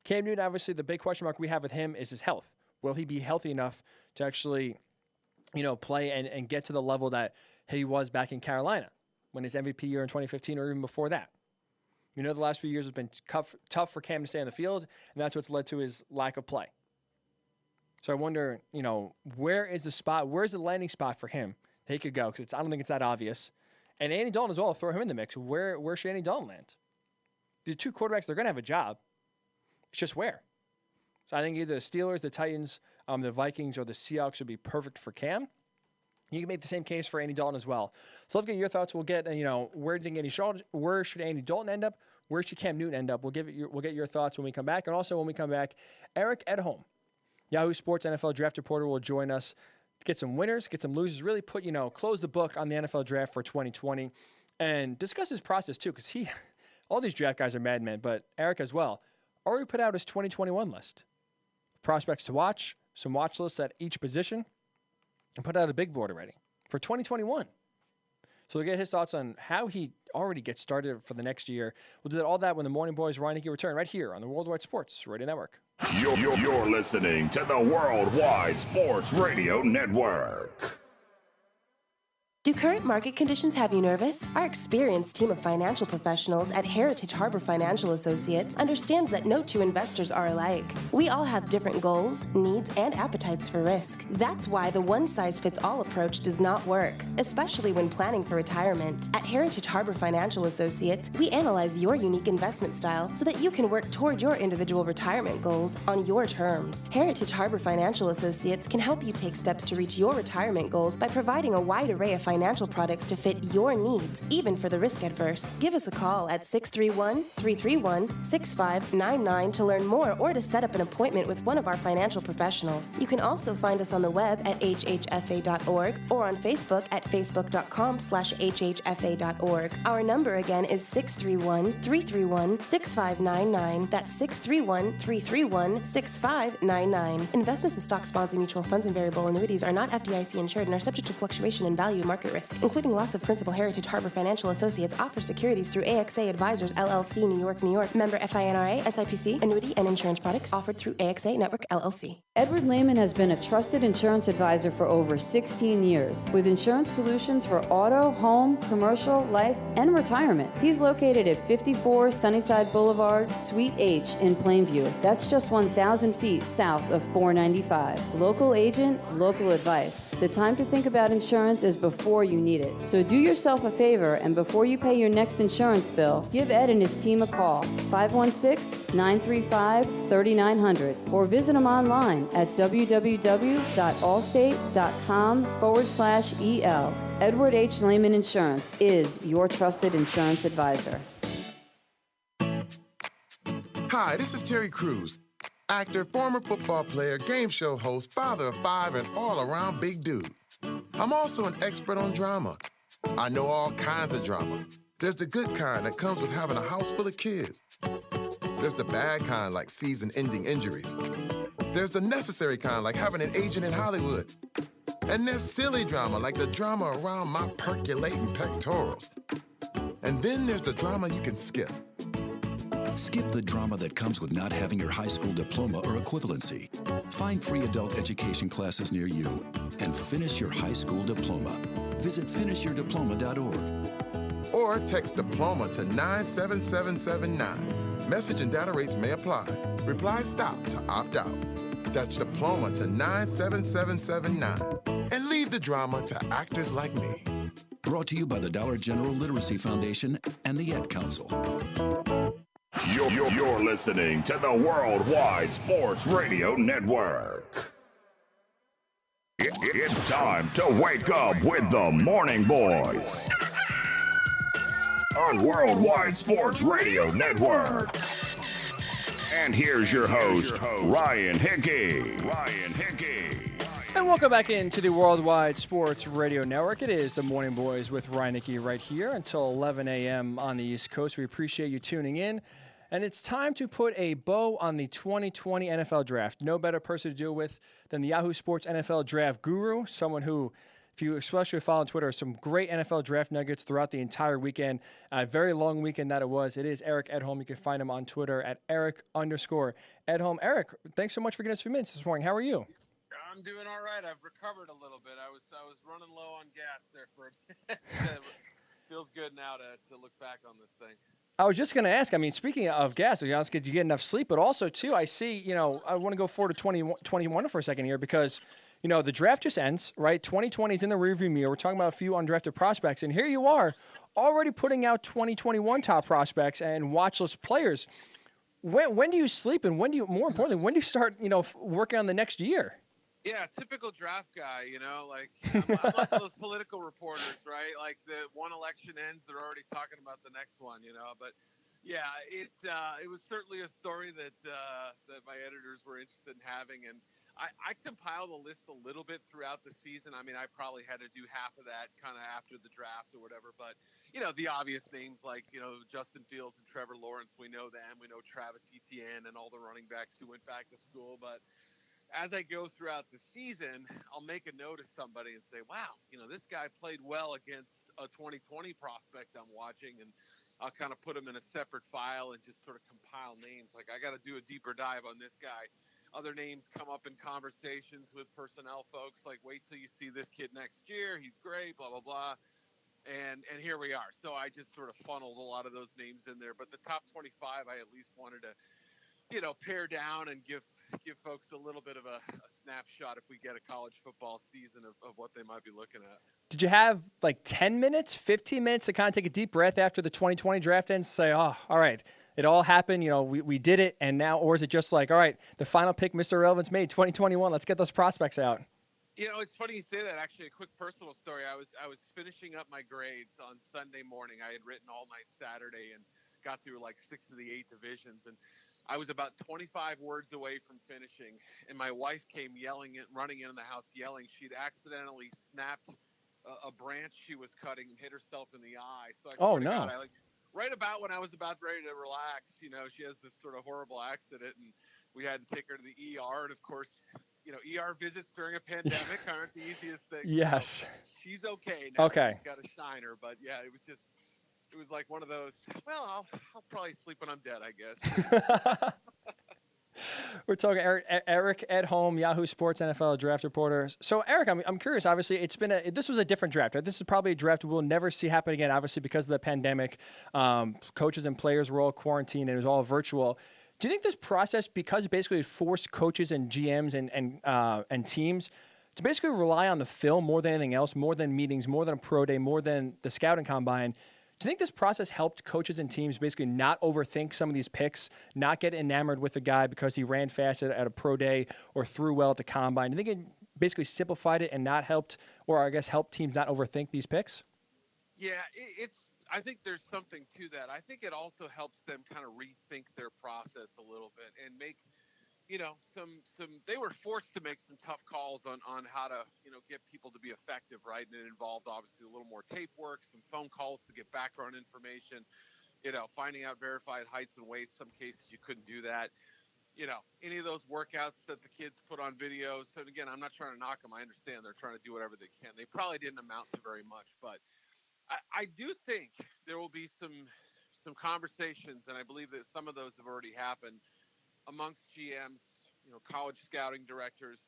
Cam Newton, obviously, the big question mark we have with him is his health. Will he be healthy enough to actually, play and get to the level that he was back in Carolina when his MVP year in 2015 or even before that? The last few years has been tough for Cam to stay on the field, and that's what's led to his lack of play. So I wonder, where is the spot? Where's the landing spot for him that he could go? Because I don't think it's that obvious. And Andy Dalton as well, throw him in the mix. Where should Andy Dalton land? These 2 quarterbacks, they're going to have a job. It's just where. So I think either the Steelers, the Titans, the Vikings, or the Seahawks would be perfect for Cam. You can make the same case for Andy Dalton as well. So let's get your thoughts. We'll get, where do you think where should Andy Dalton end up? Where should Cam Newton end up? We'll get your thoughts when we come back. And also when we come back, Eric Edholm, Yahoo Sports NFL Draft reporter, will join us to get some winners, get some losers, really put, close the book on the NFL Draft for 2020 and discuss his process too, because all these draft guys are madmen, but Eric as well, already put out his 2021 list. Prospects to watch, some watch lists at each position, and put out a big board already for 2021. So we'll get his thoughts on how he already gets started for the next year. We'll do all that when the Morning Boys Ryan Hickey return right here on the Worldwide Sports Radio Network. You're listening to the Worldwide Sports Radio Network. Do current market conditions have you nervous? Our experienced team of financial professionals at Heritage Harbor Financial Associates understands that no 2 investors are alike. We all have different goals, needs, and appetites for risk. That's why the one-size-fits-all approach does not work, especially when planning for retirement. At Heritage Harbor Financial Associates, we analyze your unique investment style so that you can work toward your individual retirement goals on your terms. Heritage Harbor Financial Associates can help you take steps to reach your retirement goals by providing a wide array of financial products to fit your needs, even for the risk adverse. Give us a call at 631-331-6599 to learn more or to set up an appointment with one of our financial professionals. You can also find us on the web at hhfa.org or on Facebook at facebook.com/hhfa.org. Our number again is 631-331-6599. That's 631-331-6599. Investments in stock, bonds, and mutual funds and variable annuities are not FDIC insured and are subject to fluctuation in value and market risk, including loss of principal. Heritage Harbor Financial Associates offers securities through AXA Advisors, LLC, New York, New York. Member FINRA, SIPC. Annuity and insurance products offered through AXA Network, LLC. Edward Lehman has been a trusted insurance advisor for over 16 years with insurance solutions for auto, home, commercial, life, and retirement. He's located at 54 Sunnyside Boulevard, Suite H in Plainview. That's just 1,000 feet south of 495. Local agent, local advice. The time to think about insurance is before you need it. So do yourself a favor, and before you pay your next insurance bill, give Ed and his team a call, 516-935-3900, or visit him online at www.allstate.com/EL. Edward H. Lehman Insurance is your trusted insurance advisor. Hi, this is Terry Crews, Actor, former football player, game show host, father of 5, and all-around big dude. I'm also an expert on drama. I know all kinds of drama. There's the good kind that comes with having a house full of kids. There's the bad kind, like season-ending injuries. There's the necessary kind, like having an agent in Hollywood. And there's silly drama, like the drama around my percolating pectorals. And then there's the drama you can skip. Skip the drama that comes with not having your high school diploma or equivalency. Find free adult education classes near you and finish your high school diploma. Visit finishyourdiploma.org. Or text diploma to 97779. Message and data rates may apply. Reply STOP to opt out. That's diploma to 97779. And leave the drama to actors like me. Brought to you by the Dollar General Literacy Foundation and the Ed Council. You're listening to the Worldwide Sports Radio Network. It's time to wake up with the Morning Boys on Worldwide Sports Radio Network. And here's your host, Ryan Hickey. And welcome back into the Worldwide Sports Radio Network. It is the Morning Boys with Ryan Hickey right here until 11 a.m. on the East Coast. We appreciate you tuning in. And it's time to put a bow on the 2020 NFL Draft. No better person to do it with than the Yahoo Sports NFL Draft guru, someone who, if you especially follow on Twitter, some great NFL draft nuggets throughout the entire weekend. A very long weekend that it was. It is Eric Edholm. You can find him on Twitter at Eric_Edholm. Eric, thanks so much for getting us a few minutes this morning. How are you? I'm doing all right. I've recovered a little bit. I was running low on gas there for a bit. Feels good now to look back on this thing. I was just going to ask, I mean, speaking of gas, did you get enough sleep? But also, too, I see, I want to go forward to 2021 for a second here because, the draft just ends, right? 2020 is in the rearview mirror. We're talking about a few undrafted prospects. And here you are already putting out 2021 top prospects and watch list players. When do you sleep? And more importantly, when do you start, working on the next year? Yeah, typical draft guy, I'm like those political reporters, right? Like the one election ends, they're already talking about the next one, But yeah, it was certainly a story that my editors were interested in having, and I compiled a list a little bit throughout the season. I mean, I probably had to do half of that kind of after the draft or whatever, but the obvious names like Justin Fields and Trevor Lawrence, we know them. We know Travis Etienne and all the running backs who went back to school, but as I go throughout the season, I'll make a note of somebody and say, wow, this guy played well against a 2020 prospect I'm watching, and I'll kind of put him in a separate file and just sort of compile names. Like, I got to do a deeper dive on this guy. Other names come up in conversations with personnel folks, like, wait till you see this kid next year. He's great, blah, blah, blah. And here we are. So I just sort of funneled a lot of those names in there. But the top 25, I at least wanted to, pare down and give folks a little bit of a snapshot if we get a college football season of what they might be looking at. Did you have like 10 minutes, 15 minutes to kind of take a deep breath after the 2020 draft ends and say, oh, all right, it all happened, we did it, and now, or is it just like, all right, the final pick Mr. Irrelevant's made, 2021, let's get those prospects out? It's funny you say that. Actually, a quick personal story. I was finishing up my grades on Sunday morning. I had written all night Saturday and got through like 6 of the 8 divisions, and I was about 25 words away from finishing, and my wife came running into the house yelling. She'd accidentally snapped a branch she was cutting and hit herself in the eye. So right about when I was about ready to relax, she has this sort of horrible accident, and we had to take her to the ER. And of course, ER visits during a pandemic aren't the easiest thing. Yes. So she's okay now. Okay. She's got a shiner, but yeah, it was like one of those, well, I'll probably sleep when I'm dead, I guess. We're talking Eric Edholm, Yahoo Sports NFL Draft reporter. So, Eric, I'm curious. Obviously, this was a different draft. Right? This is probably a draft we'll never see happen again, obviously, because of the pandemic. Coaches and players were all quarantined, and it was all virtual. Do you think this process, because basically it forced coaches and GMs and teams to basically rely on the film more than anything else, more than meetings, more than a pro day, more than the scouting combine, do you think this process helped coaches and teams basically not overthink some of these picks, not get enamored with the guy because he ran fast at a pro day or threw well at the combine? Do you think it basically simplified it and not helped, or I guess helped teams not overthink these picks? Yeah, I think there's something to that. I think it also helps them kind of rethink their process a little bit and make, they were forced to make some tough calls on how to, get people to be effective, right? And it involved obviously a little more tape work, some phone calls to get background information, finding out verified heights and weights. Some cases you couldn't do that. Any of those workouts that the kids put on videos. So again, I'm not trying to knock them. I understand they're trying to do whatever they can. They probably didn't amount to very much, but I do think there will be some conversations, and I believe that some of those have already happened amongst GMs, college scouting directors,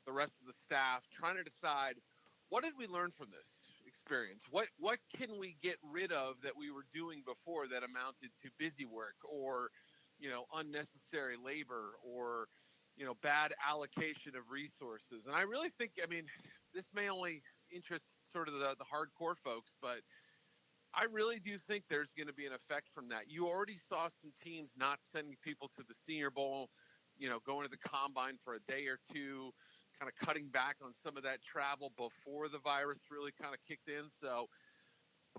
the rest of the staff, trying to decide, what did we learn from this experience? What can we get rid of that we were doing before that amounted to busy work or, unnecessary labor or, bad allocation of resources? And I really think, this may only interest sort of the hardcore folks, but I really do think there's going to be an effect from that. You already saw some teams not sending people to the Senior Bowl, going to the Combine for a day or two, kind of cutting back on some of that travel before the virus really kind of kicked in. So,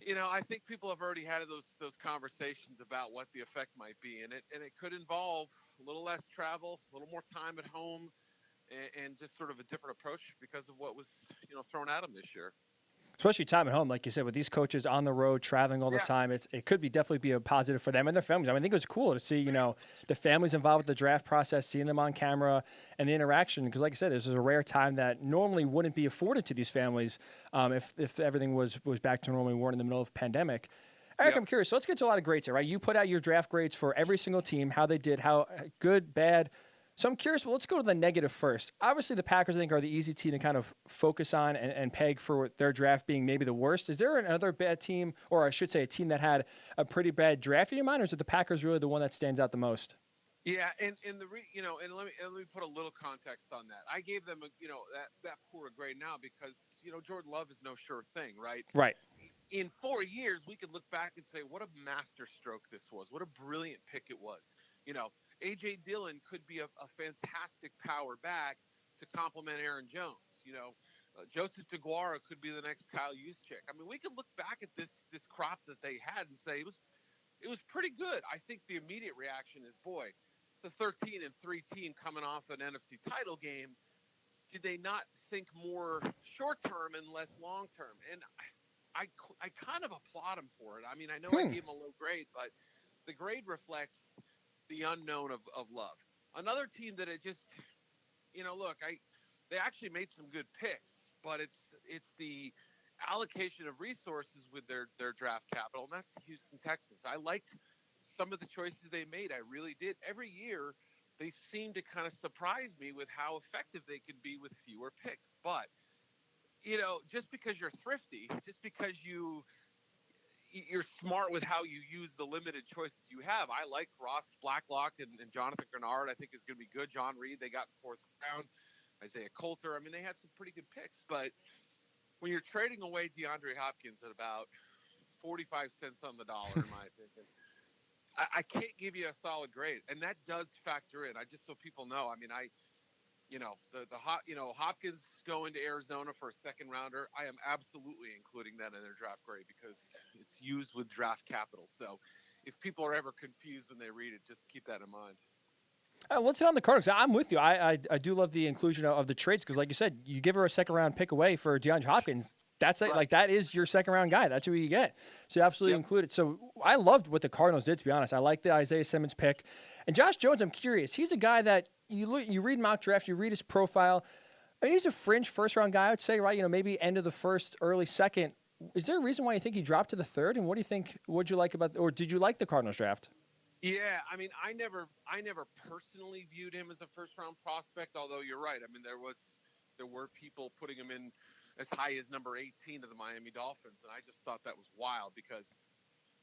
I think people have already had those conversations about what the effect might be, and it could involve a little less travel, a little more time at home, and just sort of a different approach because of what was, thrown at them this year. Especially time at home, like you said, with these coaches on the road, traveling all the time, it could definitely be a positive for them and their families. I think it was cool to see, the families involved with the draft process, seeing them on camera, and the interaction. Because, like I said, this is a rare time that normally wouldn't be afforded to these families if everything was back to normal. We weren't in the middle of a pandemic. Eric, I'm curious. So let's get to a lot of grades here, right? You put out your draft grades for every single team, how they did, how good, bad. So I'm curious, well, let's go to the negative first. Obviously, the Packers, I think, are the easy team to kind of focus on and peg for their draft being maybe the worst. Is there another bad team, or I should say a team that had a pretty bad draft in your mind, or is it the Packers really the one that stands out the most? Yeah, and let me put a little context on that. I gave them that poor a grade now because Jordan Love is no sure thing, right? Right. In 4 years, we could look back and say, what a masterstroke this was. What a brilliant pick it was. A.J. Dillon could be a fantastic power back to complement Aaron Jones. Joseph DeGuara could be the next Kyle Juszczyk. We could look back at this crop that they had and say it was pretty good. I think the immediate reaction is, boy, it's a 13-3 team coming off an NFC title game. Did they not think more short-term and less long-term? And I kind of applaud them for it. I know I gave them a low grade, but the grade reflects the unknown of Love. Another team that it just, they actually made some good picks, but it's the allocation of resources with their draft capital, and that's the Houston Texans. I liked some of the choices they made. I really did. Every year, they seem to kind of surprise me with how effective they can be with fewer picks. But, just because you're thrifty, just because you're smart with how you use the limited choices you have. I like Ross Blacklock and Jonathan Grenard. I think is going to be good. John Reed, they got in the 4th round. Isaiah Coulter. They had some pretty good picks. But when you're trading away DeAndre Hopkins at about 45 cents on the dollar, in my opinion, I can't give you a solid grade. And that does factor in. Just so people know, Hopkins going to Arizona for a second rounder, I am absolutely including that in their draft grade because it's used with draft capital. So if people are ever confused when they read it, just keep that in mind. Let's hit on the Cardinals. I'm with you. I do love the inclusion of the trades because, like you said, you give her a second-round pick away for DeAndre Hopkins. That's it. Right. Like, that is your second-round guy. That's who you get. So you absolutely include it. So I loved what the Cardinals did, to be honest. I like the Isaiah Simmons pick. And Josh Jones, I'm curious. He's a guy that you read mock drafts, you read his profile. He's a fringe first-round guy, I would say, right? Maybe end of the first, early second. Is there a reason why you think he dropped to the third? And what do you think? What'd you like about, or did you like the Cardinals draft? Yeah, I never personally viewed him as a first-round prospect. Although you're right. There were people putting him in as high as number 18 to the Miami Dolphins, and I just thought that was wild because,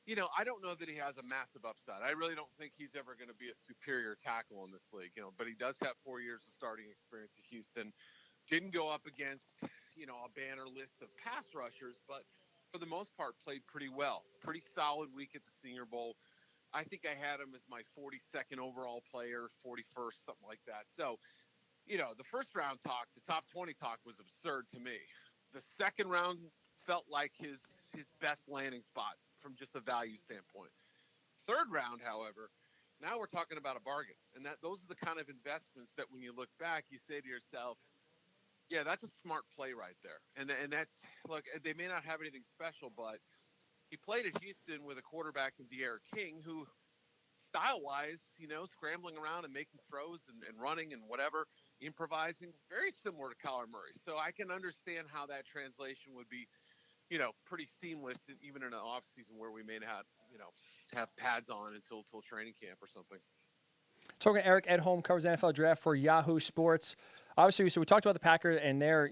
I don't know that he has a massive upside. I really don't think he's ever going to be a superior tackle in this league. But he does have 4 years of starting experience at Houston. Didn't go up against, a banner list of pass rushers, but for the most part played pretty well. Pretty solid week at the Senior Bowl. I think I had him as my 42nd overall player, 41st, something like that. So, the first round talk, the top 20 talk was absurd to me. The second round felt like his best landing spot from just a value standpoint. Third round, however, Now we're talking about a bargain. And those are the kind of investments that when you look back, you say to yourself, yeah, that's a smart play right there. And that's, look, they may not have anything special, but he played at Houston with a quarterback in De'Ara King who, style-wise, scrambling around and making throws and running and whatever, improvising, very similar to Kyler Murray. So I can understand how that translation would be, pretty seamless, even in an off-season where we may not, have pads on until training camp or something. Talking Eric Edholm, covers NFL Draft for Yahoo Sports. Obviously, so we talked about the Packers and their,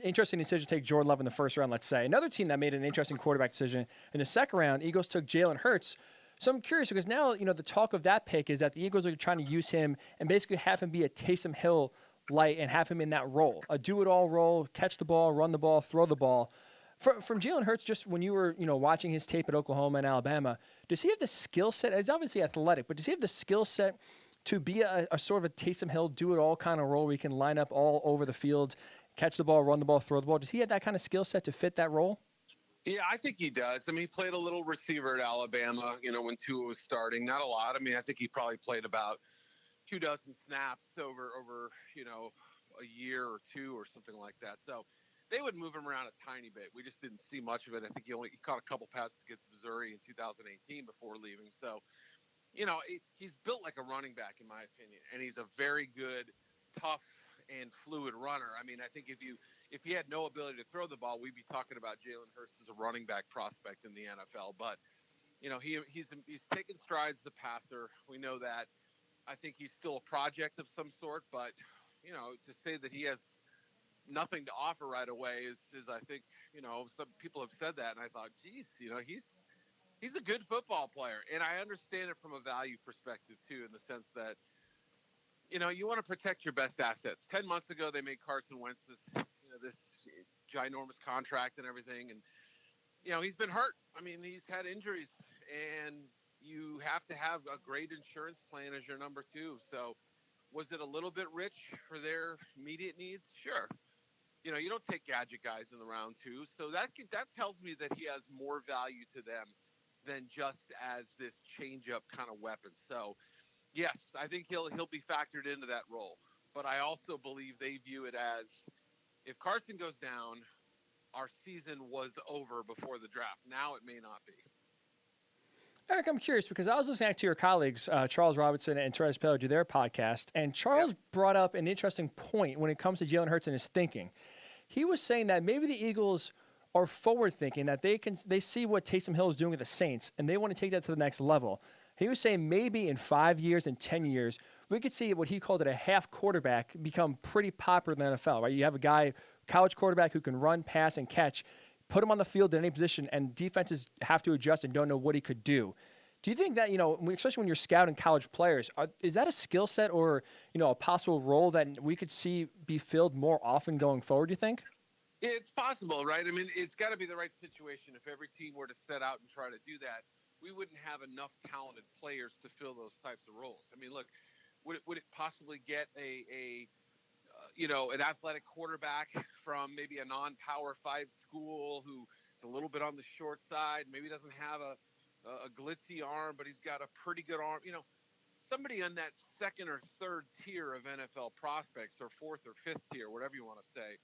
interesting decision to take Jordan Love in the first round, let's say. Another team that made an interesting quarterback decision in the second round, Eagles took Jalen Hurts. So I'm curious because now, the talk of that pick is that the Eagles are trying to use him and basically have him be a Taysom Hill light and have him in that role, a do-it-all role, catch the ball, run the ball, throw the ball. From Jalen Hurts, just when you were, watching his tape at Oklahoma and Alabama, does he have the skill set? He's obviously athletic, but does he have the skill set to be a sort of a Taysom Hill, do-it-all kind of role where he can line up all over the field, catch the ball, run the ball, throw the ball? Does he have that kind of skill set to fit that role? Yeah, I think he does. I mean, he played a little receiver at Alabama, when Tua was starting. Not a lot. I mean, I think he probably played about 24 snaps over a year or two or something like that. So they would move him around a tiny bit. We just didn't see much of it. I think he caught a couple passes against Missouri in 2018 before leaving. So, he's built like a running back, in my opinion, and he's a very good, tough, and fluid runner. I mean, I think if he had no ability to throw the ball, we'd be talking about Jalen Hurts as a running back prospect in the NFL. But, he's taken strides as a passer. We know that. I think he's still a project of some sort, but, to say that he has nothing to offer right away is I think, some people have said that, and I thought, geez, he's a good football player. And I understand it from a value perspective, too, in the sense that, you want to protect your best assets. 10 months ago, they made Carson Wentz this ginormous contract and everything. And, he's been hurt. I mean, he's had injuries. And you have to have a great insurance plan as your number two. So was it a little bit rich for their immediate needs? Sure. You don't take gadget guys in the round two. So that tells me that he has more value to them than just as this change-up kind of weapon. So, yes, I think he'll be factored into that role. But I also believe they view it as, if Carson goes down, our season was over before the draft. Now it may not be. Eric, I'm curious because I was listening to your colleagues, Charles Robinson and Terez Paylor, do their podcast, and Charles brought up an interesting point when it comes to Jalen Hurts and his thinking. He was saying that maybe the Eagles are forward-thinking, that they see what Taysom Hill is doing with the Saints, and they want to take that to the next level. He was saying maybe in 5 years and 10 years, we could see what he called it a half quarterback become pretty popular in the NFL, right? You have a guy, college quarterback, who can run, pass, and catch, put him on the field in any position, and defenses have to adjust and don't know what he could do. Do you think that, especially when you're scouting college players, is that a skill set or, a possible role that we could see be filled more often going forward, do you think? It's possible, right? I mean, it's got to be the right situation. If every team were to set out and try to do that, we wouldn't have enough talented players to fill those types of roles. I mean, look, would it possibly get an athletic quarterback from maybe a non-Power 5 school who is a little bit on the short side, maybe doesn't have a glitzy arm, but he's got a pretty good arm. Somebody on that second or third tier of NFL prospects, or fourth or fifth tier, whatever you want to say,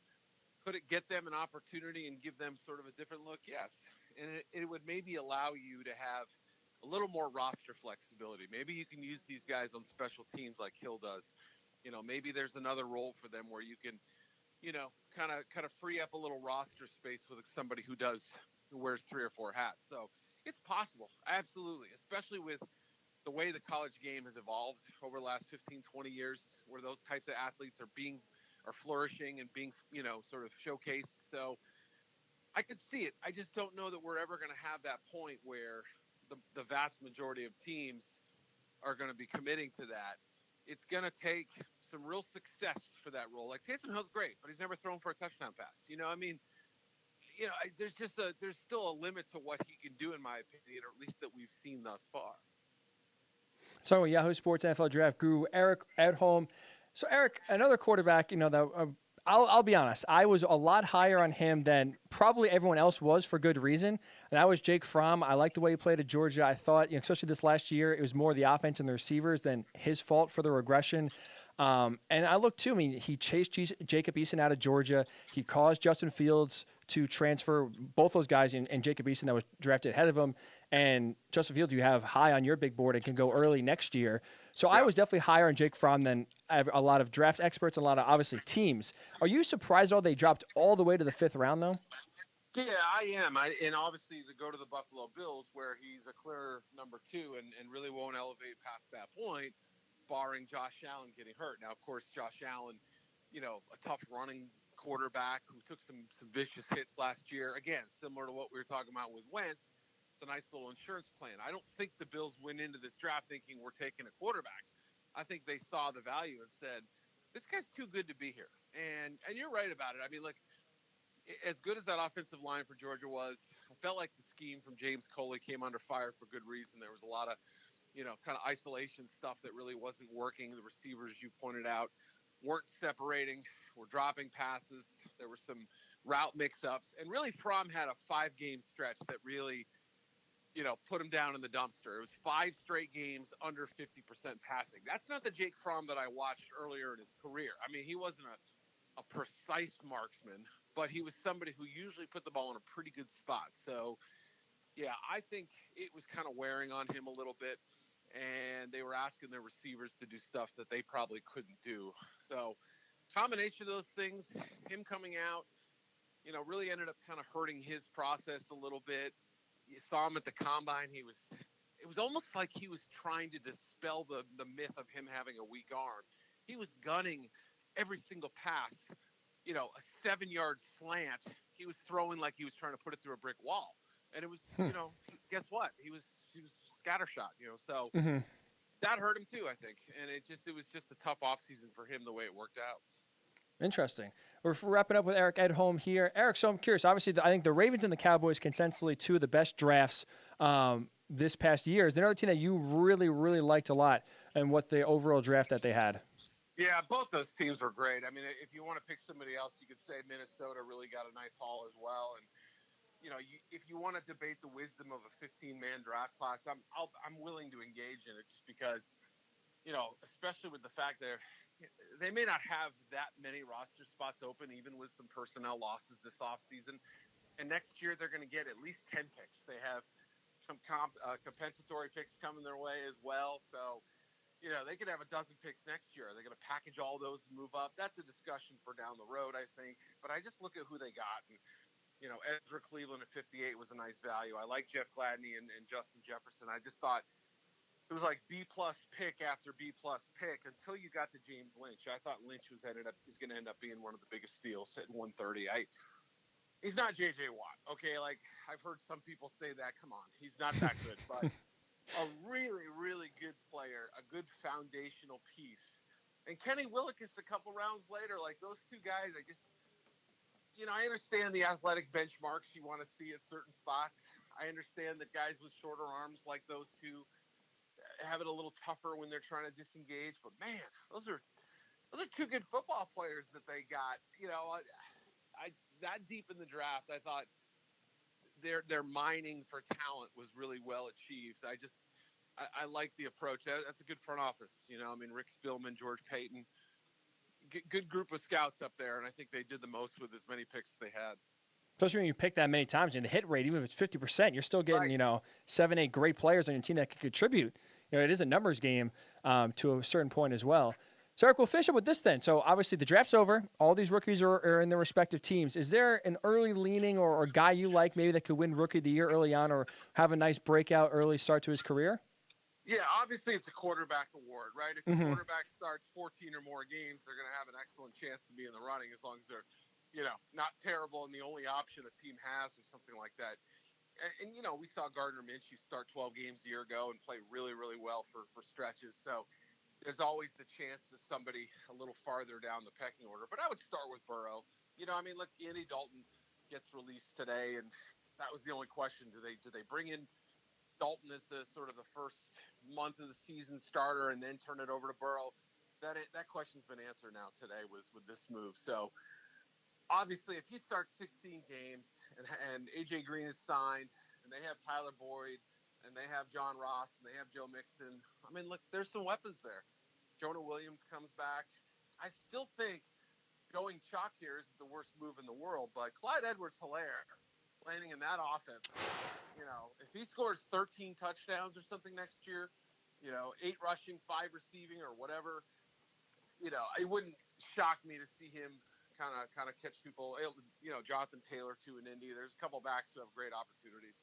could it get them an opportunity and give them sort of a different look? Yes. And it would maybe allow you to have a little more roster flexibility. Maybe you can use these guys on special teams like Hill does. Maybe there's another role for them where you can, kind of free up a little roster space with somebody who wears 3 or 4 hats. So it's possible. Absolutely. Especially with the way the college game has evolved over the last 15, 20 years, where those types of athletes are flourishing and being, sort of showcased. So I could see it. I just don't know that we're ever going to have that point where the vast majority of teams are going to be committing to that. It's going to take some real success for that role. Like Taysom Hill's great, but he's never thrown for a touchdown pass. There's still a limit to what he can do, in my opinion, or at least that we've seen thus far. So Yahoo Sports NFL Draft guru Eric Edholm. So Eric, another quarterback, that I'll be honest. I was a lot higher on him than probably everyone else was for good reason. And that was Jake Fromm. I liked the way he played at Georgia. I thought, especially this last year, it was more the offense and the receivers than his fault for the regression. And I look too. I mean, he chased Jacob Eason out of Georgia. He caused Justin Fields to transfer, both those guys, and Jacob Eason that was drafted ahead of him. And Justin Fields, you have high on your big board and can go early next year. So I was definitely higher on Jake Fromm than a lot of draft experts and a lot of, obviously, teams. Are you surprised at all they dropped all the way to the 5th round, though? Yeah, I am. And obviously to go to the Buffalo Bills, where he's a clear number 2 and really won't elevate past that point, barring Josh Allen getting hurt. Now, of course, Josh Allen, a tough running quarterback who took some vicious hits last year. Again, similar to what we were talking about with Wentz. It's a nice little insurance plan. I don't think the Bills went into this draft thinking we're taking a quarterback. I think they saw the value and said, this guy's too good to be here. And you're right about it. I mean, look, as good as that offensive line for Georgia was, I felt like the scheme from James Coley came under fire for good reason. There was a lot of, kind of isolation stuff that really wasn't working. The receivers, you pointed out, weren't separating, were dropping passes. There were some route mix-ups. And really, Fromm had a 5-game stretch that really, put him down in the dumpster. It was 5 straight games under 50% passing. That's not the Jake Fromm that I watched earlier in his career. I mean, he wasn't a precise marksman, but he was somebody who usually put the ball in a pretty good spot. So, yeah, I think it was kind of wearing on him a little bit, and they were asking their receivers to do stuff that they probably couldn't do. So, combination of those things, him coming out, really ended up kind of hurting his process a little bit. You saw him at the combine. It was almost like he was trying to dispel the myth of him having a weak arm. He was gunning every single pass, a 7-yard slant. He was throwing like he was trying to put it through a brick wall. And it was, guess what? He was scattershot, so that hurt him too, I think. And it was just a tough offseason for him the way it worked out. Interesting. We're wrapping up with Eric Edholm here. Eric, so I'm curious. Obviously, I think the Ravens and the Cowboys consensually 2 of the best drafts this past year. Is there another team that you really, really liked a lot and what the overall draft that they had? Yeah, both those teams were great. I mean, if you want to pick somebody else, you could say Minnesota really got a nice haul as well. And, if you want to debate the wisdom of a 15-man draft class, I'm willing to engage in it just because, especially with the fact that they may not have that many roster spots open, even with some personnel losses this offseason. And next year, they're going to get at least 10 picks. They have some compensatory picks coming their way as well. So, they could have a dozen picks next year. They're going to package all those and move up. That's a discussion for down the road, I think. But I just look at who they got. And, Ezra Cleveland at 58 was a nice value. I like Jeff Gladney and Justin Jefferson. I just thought it was like B-plus pick after B-plus pick until you got to James Lynch. I thought Lynch is going to end up being one of the biggest steals at 130. He's not J.J. Watt, okay? Like, I've heard some people say that. Come on, he's not that good. But a really, really good player, a good foundational piece. And Kenny Willekes a couple rounds later, like those two guys, I understand the athletic benchmarks you want to see at certain spots. I understand that guys with shorter arms like those two have it a little tougher when they're trying to disengage. But, man, those are two good football players that they got. That deep in the draft, I thought their mining for talent was really well achieved. I like the approach. That's a good front office. Rick Spielman, George Payton, good group of scouts up there, and I think they did the most with as many picks as they had. Especially when you pick that many times, and the hit rate, even if it's 50%, you're still getting, 7, 8 great players on your team that can contribute. It is a numbers game to a certain point as well. So, Eric, we'll finish up with this then. So, obviously, the draft's over. All these rookies are in their respective teams. Is there an early leaning or guy you like maybe that could win Rookie of the Year early on or have a nice breakout early start to his career? Yeah, obviously it's a quarterback award, right? If the quarterback starts 14 or more games, they're going to have an excellent chance to be in the running as long as they're, not terrible and the only option a team has or something like that. And we saw Gardner Minshew start 12 games a year ago and play really, really well for stretches. So there's always the chance that somebody a little farther down the pecking order. But I would start with Burrow. Look, Andy Dalton gets released today, and that was the only question. Do they bring in Dalton as the sort of the first month of the season starter and then turn it over to Burrow? that question's been answered now today with this move. So obviously, if you start 16 games and AJ Green is signed, and they have Tyler Boyd, and they have John Ross, and they have Joe Mixon, I mean, look, there's some weapons there. Jonah Williams comes back. I still think going chalk here isn't the worst move in the world, but Clyde Edwards-Helaire landing in that offense, if he scores 13 touchdowns or something next year, 8 rushing, 5 receiving, or whatever, it wouldn't shock me to see him kind of catch people. Jonathan Taylor too in Indy. There's a couple backs who have great opportunities.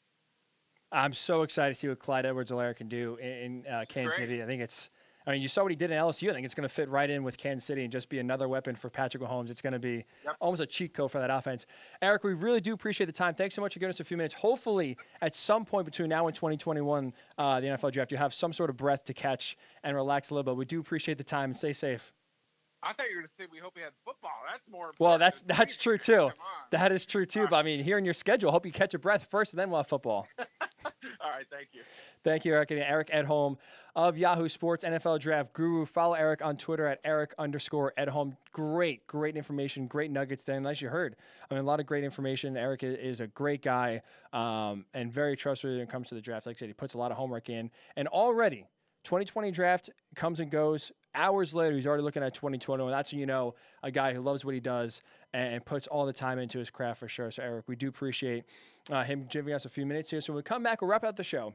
I'm so excited to see what Clyde Edwards-Helaire can do in Kansas City. I mean, you saw what he did in LSU. I think it's going to fit right in with Kansas City and just be another weapon for Patrick Mahomes. It's going to be almost a cheat code for that offense. Eric, we really do appreciate the time. Thanks so much for giving us a few minutes. Hopefully, at some point between now and 2021, the NFL draft, you have some sort of breath to catch and relax a little bit. We do appreciate the time and stay safe. I thought you were going to say we hope he had football. That's more important. Well, that's true, too. That is true, too. But, I mean, here in your schedule, hope you catch a breath first, and then we'll have football. All right, thank you. Thank you, Eric. And Eric Edholm of Yahoo Sports NFL Draft Guru. Follow Eric on Twitter at Eric_Edholm. Great information, great nuggets there. And as you heard, I mean, a lot of great information. Eric is a great guy and very trustworthy when it comes to the draft. Like I said, he puts a lot of homework in. And already, 2020 draft comes and goes. Hours later, he's already looking at 2021. That's when you know a guy who loves what he does and puts all the time into his craft for sure. So, Eric, we do appreciate him giving us a few minutes here. So, when we come back, we'll wrap out the show.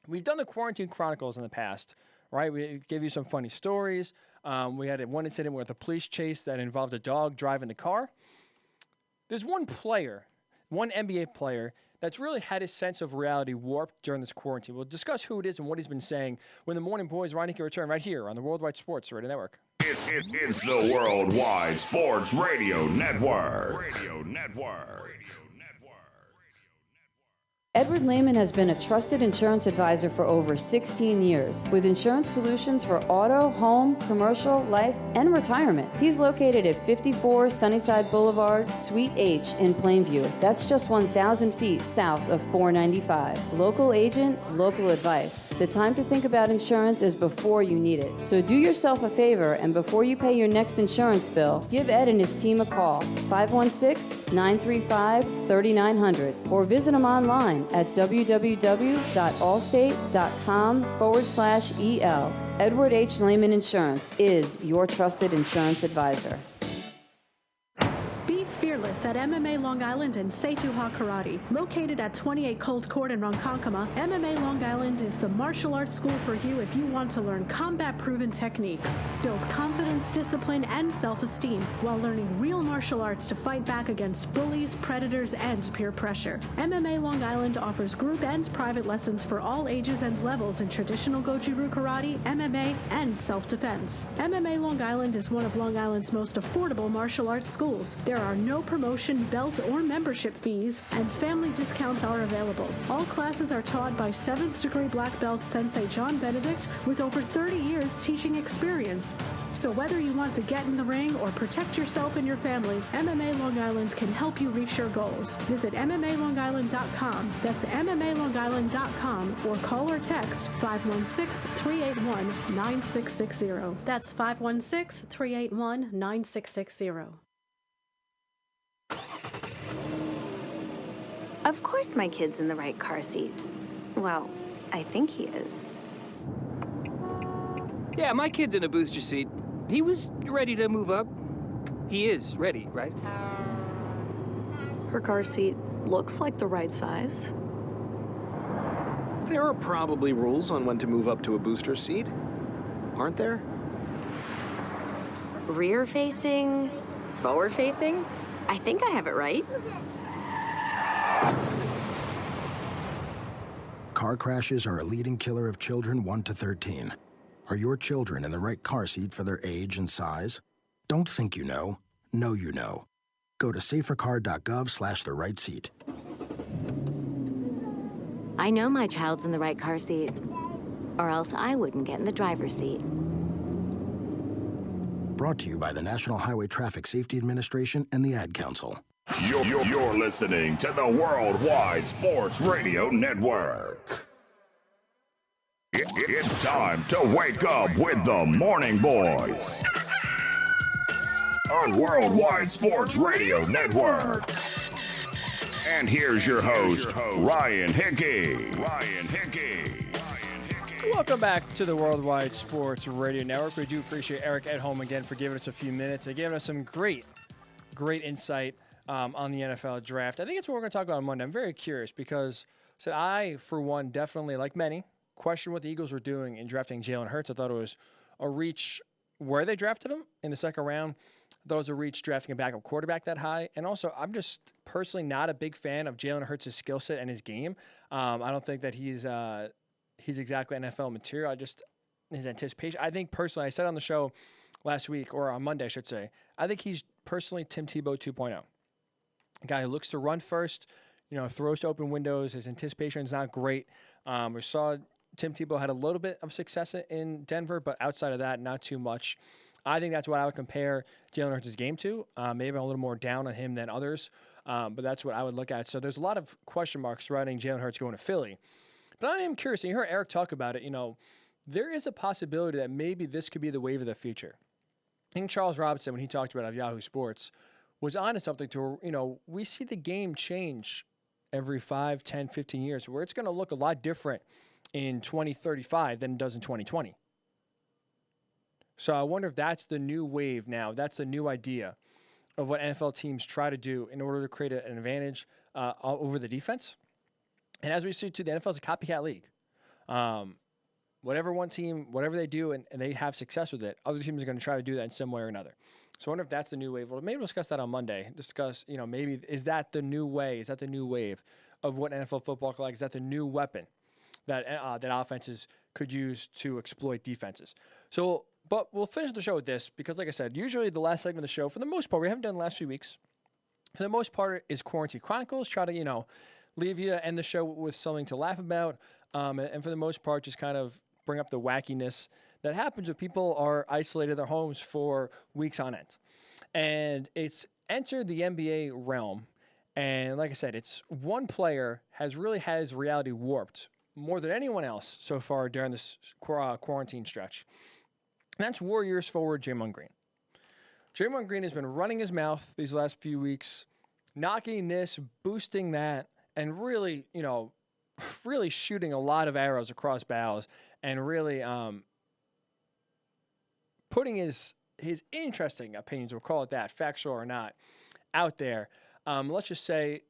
We've done the Quarantine Chronicles in the past, right? We gave you some funny stories. We had one incident with a police chase that involved a dog driving the car. There's one NBA player that's really had his sense of reality warped during this quarantine. We'll discuss who it is and what he's been saying when the Morning Boys Ryan Hickey return right here on the Worldwide Sports Radio Network. It's the Worldwide Sports Radio Network. Edward Lehman has been a trusted insurance advisor for over 16 years with insurance solutions for auto, home, commercial, life, and retirement. He's located at 54 Sunnyside Boulevard, Suite H in Plainview. That's just 1,000 feet south of 495. Local agent, local advice. The time to think about insurance is before you need it. So do yourself a favor and before you pay your next insurance bill, give Ed and his team a call, 516-935-3900, or visit him online at www.allstate.com/EL. Edward H. Lehman Insurance is your trusted insurance advisor. Be fearless at MMA Long Island and Setuha Karate. Located at 28 Cold Court in Ronkonkoma, MMA Long Island is the martial arts school for you if you want to learn combat-proven techniques, build confidence, discipline, and self-esteem while learning real martial arts to fight back against bullies, predators, and peer pressure. MMA Long Island offers group and private lessons for all ages and levels in traditional Goju-Ryu karate, MMA, and self-defense. MMA Long Island is one of Long Island's most affordable martial arts schools. There are no promotion, belt, or membership fees, and family discounts are available. All classes are taught by 7th degree black belt Sensei John Benedict with over 30 years teaching experience. So whether you want to get in the ring or protect yourself and your family, MMA Long Island can help you reach your goals. Visit MMALongIsland.com. That's MMALongIsland.com or call or text 516-381-9660. That's 516-381-9660. Of course my kid's in the right car seat. Well, I think he is. Yeah, my kid's in a booster seat. He was ready to move up. He is ready, right? Her car seat looks like the right size. There are probably rules on when to move up to a booster seat, aren't there? Rear facing, forward facing. I think I have it right. Car crashes are a leading killer of children 1 to 13. Are your children in the right car seat for their age and size? Don't think you know. Know you know. Go to safercar.gov/the-right-seat. I know my child's in the right car seat, or else I wouldn't get in the driver's seat. Brought to you by the National Highway Traffic Safety Administration and the Ad Council. You're listening to the Worldwide Sports Radio Network. It's time to wake up with the Morning Boys on Worldwide Sports Radio Network. And here's your host, Ryan Hickey. Welcome back to the Worldwide Sports Radio Network. We do appreciate Eric Edholm again for giving us a few minutes and giving us some great insight on the NFL draft. I think it's what we're going to talk about on Monday. I'm very curious because I, for one, definitely, like many, questioned what the Eagles were doing in drafting Jalen Hurts. I thought it was a reach where they drafted him in the second round. I thought it was a reach drafting a backup quarterback that high. And also, I'm just personally not a big fan of Jalen Hurts' skill set and his game. I don't think that he's exactly NFL material. His anticipation. I think personally, I said on the show last week, or on Monday, I should say, I think he's personally Tim Tebow 2.0. A guy who looks to run first, throws to open windows. His anticipation is not great. We saw Tim Tebow had a little bit of success in Denver, but outside of that, not too much. I think that's what I would compare Jalen Hurts' game to. Maybe I'm a little more down on him than others, but that's what I would look at. So there's a lot of question marks surrounding Jalen Hurts going to Philly. But I am curious, and you heard Eric talk about it, there is a possibility that maybe this could be the wave of the future. I think Charles Robinson, when he talked about it of Yahoo Sports, was onto something to, we see the game change every 5, 10, 15 years, where it's going to look a lot different in 2035 than it does in 2020. So I wonder if that's the new wave now. That's the new idea of what NFL teams try to do in order to create an advantage over the defense. And as we see, too, the NFL is a copycat league. Whatever one team, whatever they do, and they have success with it, other teams are going to try to do that in some way or another. So I wonder if that's the new wave. Well, maybe we'll discuss that on Monday. Maybe is that the new way? Is that the new wave of what NFL football is like? Is that the new weapon that offenses could use to exploit defenses? So, but we'll finish the show with this because, like I said, usually the last segment of the show, for the most part, we haven't done the last few weeks. For the most part, is Quarantine Chronicles. Try to, leave you end the show with something to laugh about. And for the most part, just kind of bring up the wackiness that happens when people are isolated in their homes for weeks on end. And it's entered the NBA realm. And like I said, it's one player has really had his reality warped more than anyone else so far during this quarantine stretch. And that's Warriors forward Draymond Green. Draymond Green has been running his mouth these last few weeks, knocking this, boosting that, and really, really shooting a lot of arrows across bows and really putting his interesting opinions, we'll call it that, factual or not, out there. Let's just say,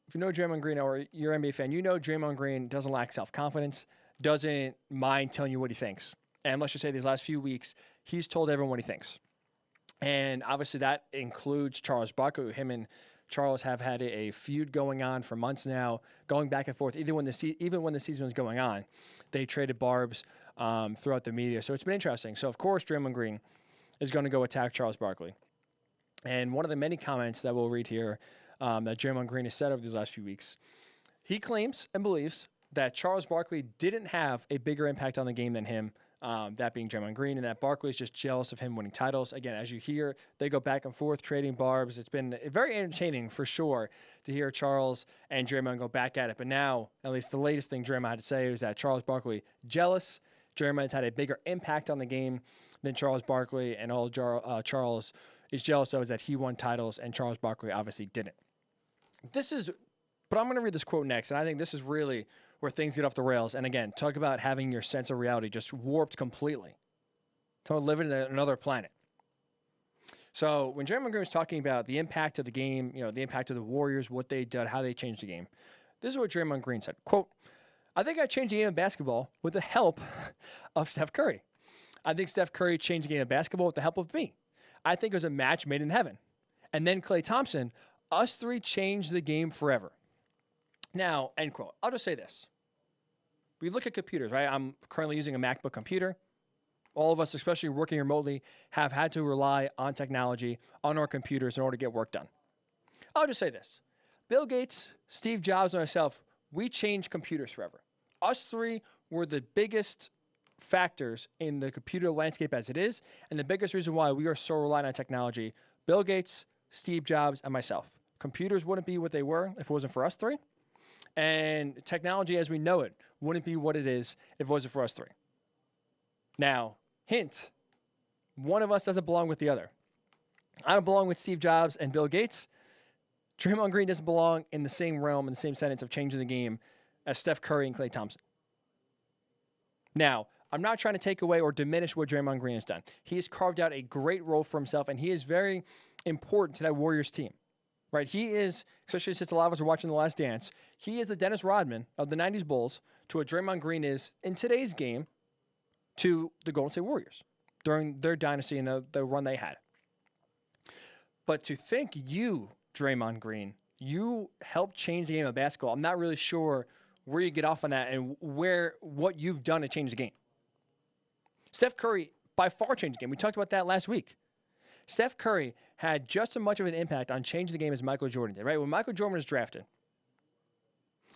if you know Draymond Green or you're an NBA fan, Draymond Green doesn't lack self-confidence, doesn't mind telling you what he thinks. And let's just say these last few weeks, he's told everyone what he thinks. And obviously that includes Charles Barkley. Him and Charles have had a feud going on for months now, going back and forth. Even when the season was going on, they traded barbs throughout the media. So it's been interesting. So, of course, Draymond Green is going to go attack Charles Barkley. And one of the many comments that we'll read here that Draymond Green has said over these last few weeks, he claims and believes that Charles Barkley didn't have a bigger impact on the game than him, that being Draymond Green, and that Barkley is just jealous of him winning titles. Again, as you hear, they go back and forth trading barbs. It's been very entertaining for sure to hear Charles and Draymond go back at it. But now, at least the latest thing Draymond had to say was that Charles Barkley jealous. Draymond's had a bigger impact on the game than Charles Barkley, and all Charles is jealous of is that he won titles and Charles Barkley obviously didn't. But I'm going to read this quote next, and I think this is really where things get off the rails. And again, talk about having your sense of reality just warped completely. Talk about living in another planet. So when Draymond Green was talking about the impact of the game, the impact of the Warriors, what they did, how they changed the game, this is what Draymond Green said, quote, "I think I changed the game of basketball with the help of Steph Curry. I think Steph Curry changed the game of basketball with the help of me. I think it was a match made in heaven. And then Klay Thompson, us three changed the game forever." Now, end quote. I'll just say this. We look at computers, right? I'm currently using a MacBook computer. All of us, especially working remotely, have had to rely on technology, on our computers in order to get work done. I'll just say this. Bill Gates, Steve Jobs, and myself, we changed computers forever. Us three were the biggest factors in the computer landscape as it is, and the biggest reason why we are so reliant on technology, Bill Gates, Steve Jobs, and myself. Computers wouldn't be what they were if it wasn't for us three. And technology as we know it wouldn't be what it is if it wasn't for us three. Now, hint, one of us doesn't belong with the other. I don't belong with Steve Jobs and Bill Gates. Draymond Green doesn't belong in the same realm, in the same sentence of changing the game as Steph Curry and Klay Thompson. Now, I'm not trying to take away or diminish what Draymond Green has done. He has carved out a great role for himself, and he is very important to that Warriors team. Right? He is, especially since a lot of us are watching The Last Dance, he is the Dennis Rodman of the 90s Bulls to what Draymond Green is in today's game to the Golden State Warriors during their dynasty and the run they had. But to think you, Draymond Green, you helped change the game of basketball, I'm not really sure where you get off on that and what you've done to change the game. Steph Curry by far changed the game. We talked about that last week. Steph Curry had just as much of an impact on changing the game as Michael Jordan did, right? When Michael Jordan was drafted,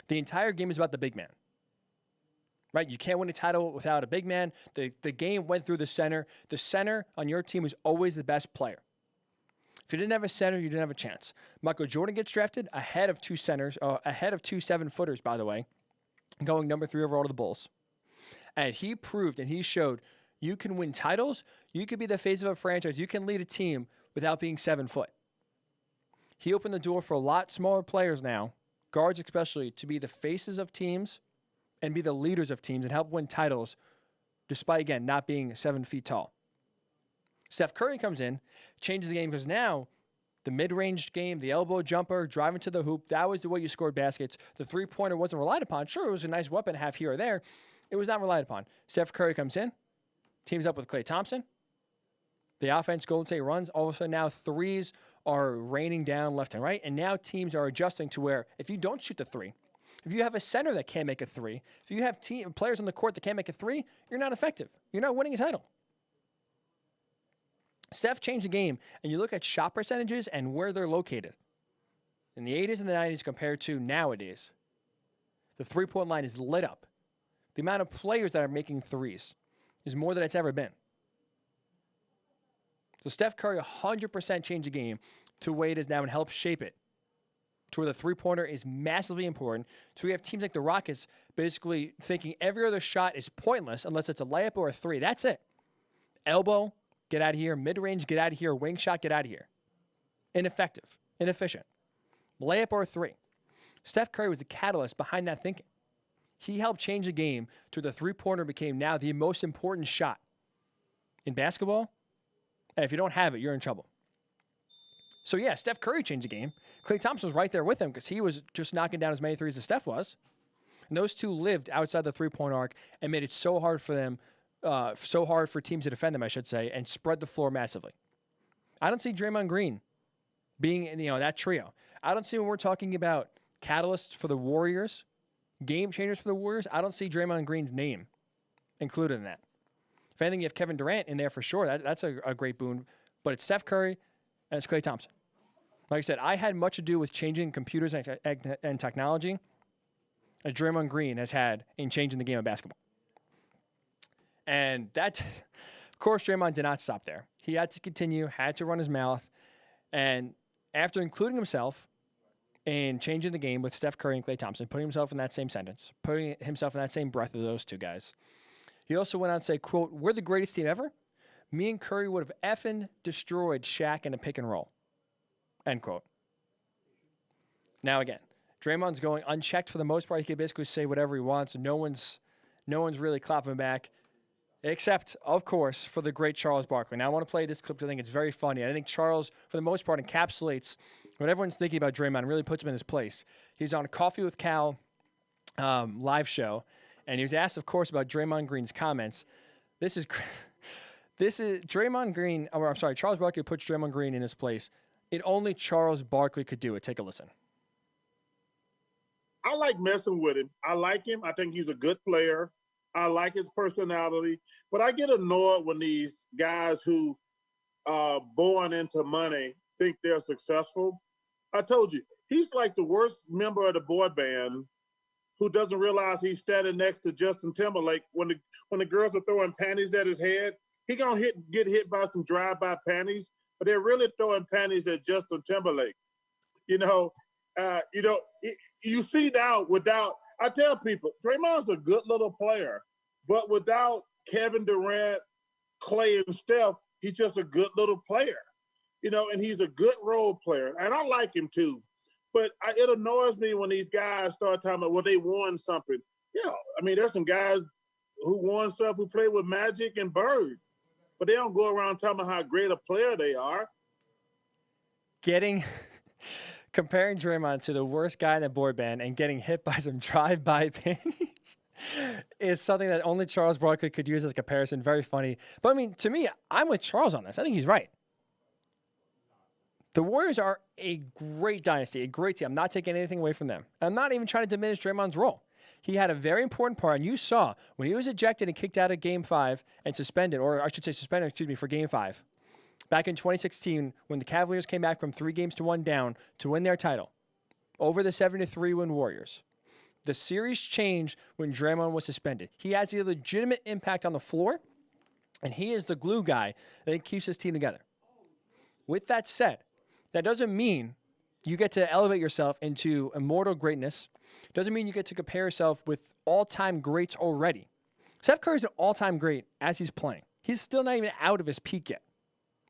the entire game is about the big man, right? You can't win a title without a big man. The game went through the center. The center on your team was always the best player. If you didn't have a center, you didn't have a chance. Michael Jordan gets drafted ahead of two centers, ahead of two 7-footers, by the way, going number 3 overall to the Bulls. And he proved and he showed you can win titles. You could be the face of a franchise. You can lead a team without being 7 foot. He opened the door for a lot smaller players now, guards especially, to be the faces of teams and be the leaders of teams and help win titles despite, again, not being 7 feet tall. Steph Curry comes in, changes the game because now the mid-range game, the elbow jumper, driving to the hoop, that was the way you scored baskets. The three-pointer wasn't relied upon. Sure, it was a nice weapon to have here or there. It was not relied upon. Steph Curry comes in, teams up with Klay Thompson. The offense, Golden State runs. All of a sudden now threes are raining down left and right, and now teams are adjusting to where if you don't shoot the three, if you have a center that can't make a three, if you have players on the court that can't make a three, you're not effective. You're not winning a title. Steph changed the game, and you look at shot percentages and where they're located. In the 80s and the 90s compared to nowadays, the three-point line is lit up. The amount of players that are making threes is more than it's ever been. So Steph Curry 100% changed the game to the way it is now and helped shape it to where the three-pointer is massively important. So we have teams like the Rockets basically thinking every other shot is pointless unless it's a layup or a three. That's it. Elbow, get out of here. Mid-range, get out of here. Wing shot, get out of here. Ineffective. Inefficient. Layup or a three. Steph Curry was the catalyst behind that thinking. He helped change the game to the three-pointer became now the most important shot in basketball. And if you don't have it, you're in trouble. So, yeah, Steph Curry changed the game. Klay Thompson was right there with him because he was just knocking down as many threes as Steph was. And those two lived outside the three-point arc and made it so hard for them, so hard for teams to defend them, I should say, and spread the floor massively. I don't see Draymond Green being, that trio. I don't see when we're talking about catalysts for the Warriors, game changers for the Warriors, I don't see Draymond Green's name included in that. If anything, you have Kevin Durant in there for sure. That's a great boon. But it's Steph Curry and it's Klay Thompson. Like I said, I had much to do with changing computers and technology as Draymond Green has had in changing the game of basketball. And that, of course, Draymond did not stop there. He had to continue, had to run his mouth. And after including himself in changing the game with Steph Curry and Klay Thompson, putting himself in that same sentence, putting himself in that same breath of those two guys, he also went on to say, quote, "We're the greatest team ever. Me and Curry would have effing destroyed Shaq in a pick and roll." End quote. Now again, Draymond's going unchecked for the most part. He can basically say whatever he wants. No one's really clapping back, except, of course, for the great Charles Barkley. Now I want to play this clip because I think it's very funny. I think Charles, for the most part, encapsulates what everyone's thinking about Draymond and really puts him in his place. He's on Coffee with Cal live show, and he was asked, of course, about Draymond Green's comments. This is Draymond Green, or I'm sorry, Charles Barkley puts Draymond Green in his place. It only Charles Barkley could do it. Take a listen. I like messing with him. I like him. I think he's a good player. I like his personality. But I get annoyed when these guys who are born into money think they're successful. I told you, he's like the worst member of the boy band who doesn't realize he's standing next to Justin Timberlake when the girls are throwing panties at his head. He gonna get hit by some drive-by panties, but they're really throwing panties at Justin Timberlake. You see now I tell people, Draymond's a good little player, but without Kevin Durant, Clay, and Steph, he's just a good little player, and he's a good role player. And I like him too. But it annoys me when these guys start talking about, well, they won something. Yeah, I mean, there's some guys who won stuff who play with Magic and Bird, but they don't go around talking about how great a player they are. Comparing Draymond to the worst guy in the boy band and getting hit by some drive-by panties is something that only Charles Barkley could use as a comparison. Very funny. But, I mean, to me, I'm with Charles on this. I think he's right. The Warriors are a great dynasty, a great team. I'm not taking anything away from them. I'm not even trying to diminish Draymond's role. He had a very important part, and you saw when he was ejected and kicked out of Game 5 and suspended, for Game 5, back in 2016 when the Cavaliers came back from 3 games to 1 down to win their title over the 7-3 Warriors. The series changed when Draymond was suspended. He has a legitimate impact on the floor, and he is the glue guy that keeps his team together. With that said, that doesn't mean you get to elevate yourself into immortal greatness. Doesn't mean you get to compare yourself with all-time greats already. Steph Curry's an all-time great as he's playing. He's still not even out of his peak yet.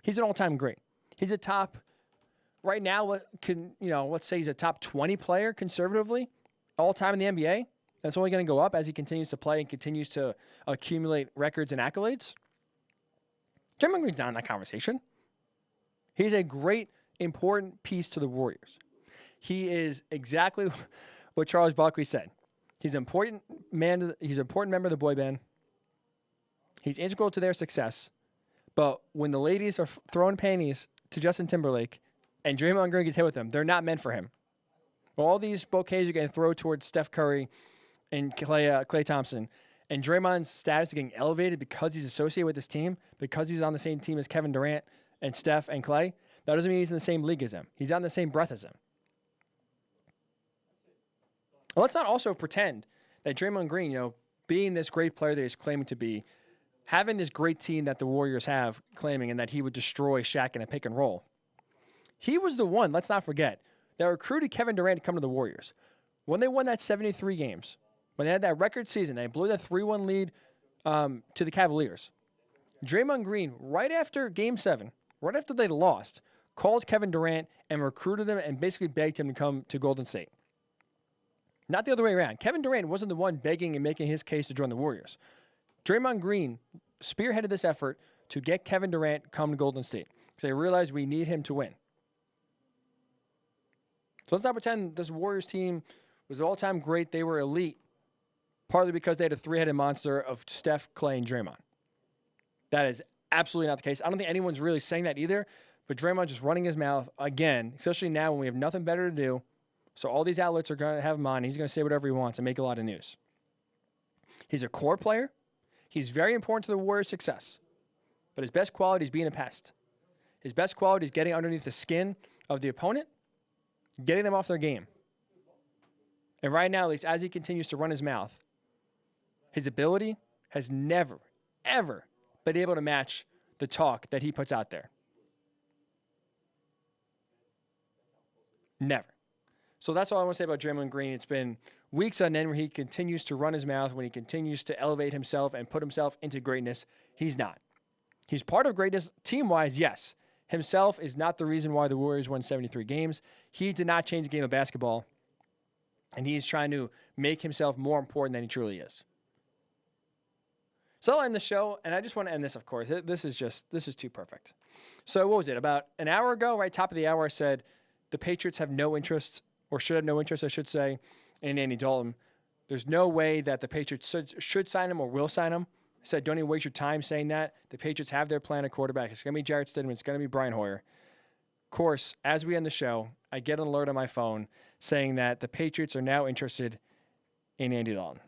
He's an all-time great. He's a top, right now, let's say he's a top 20 player conservatively, all-time in the NBA. That's only going to go up as he continues to play and continues to accumulate records and accolades. Draymond Green's not in that conversation. He's a great, important piece to the Warriors. He is exactly what Charles Barkley said. He's an important man. He's an important member of the boy band. He's integral to their success. But when the ladies are throwing panties to Justin Timberlake and Draymond Green gets hit with them, they're not meant for him. All these bouquets are getting thrown towards Steph Curry and Klay Thompson, and Draymond's status is getting elevated because he's associated with this team, because he's on the same team as Kevin Durant and Steph and Klay. That doesn't mean he's in the same league as them. He's on the same breath as them. Well, let's not also pretend that Draymond Green, being this great player that he's claiming to be, having this great team that the Warriors have claiming and that he would destroy Shaq in a pick and roll. He was the one, let's not forget, that recruited Kevin Durant to come to the Warriors. When they won that 73 games, when they had that record season, they blew that 3-1 lead to the Cavaliers. Draymond Green, right after Game 7, right after they lost, called Kevin Durant and recruited him and basically begged him to come to Golden State. Not the other way around. Kevin Durant wasn't the one begging and making his case to join the Warriors. Draymond Green spearheaded this effort to get Kevin Durant come to Golden State because they realized we need him to win. So let's not pretend this Warriors team was all-time great. They were elite, partly because they had a 3-headed monster of Steph, Klay, and Draymond. That is absolutely not the case. I don't think anyone's really saying that either, but Draymond just running his mouth again, especially now when we have nothing better to do. So all these outlets are going to have him on. He's going to say whatever he wants and make a lot of news. He's a core player. He's very important to the Warriors' success. But his best quality is being a pest. His best quality is getting underneath the skin of the opponent, getting them off their game. And right now, at least as he continues to run his mouth, his ability has never, ever been able to match the talk that he puts out there. Never. So that's all I want to say about Draymond Green. It's been weeks on end where he continues to run his mouth, when he continues to elevate himself and put himself into greatness. He's not. He's part of greatness team-wise, yes. Himself is not the reason why the Warriors won 73 games. He did not change the game of basketball, and he's trying to make himself more important than he truly is. So I'll end the show, and I just want to end this, of course. This is too perfect. So what was it? About an hour ago, right, top of the hour, I said the Patriots have no interest, or should have no interest, I should say, in Andy Dalton. There's no way that the Patriots should sign him or will sign him. I said, don't even waste your time saying that. The Patriots have their plan at quarterback. It's going to be Jarrett Stidham. It's going to be Brian Hoyer. Of course, as we end the show, I get an alert on my phone saying that the Patriots are now interested in Andy Dalton.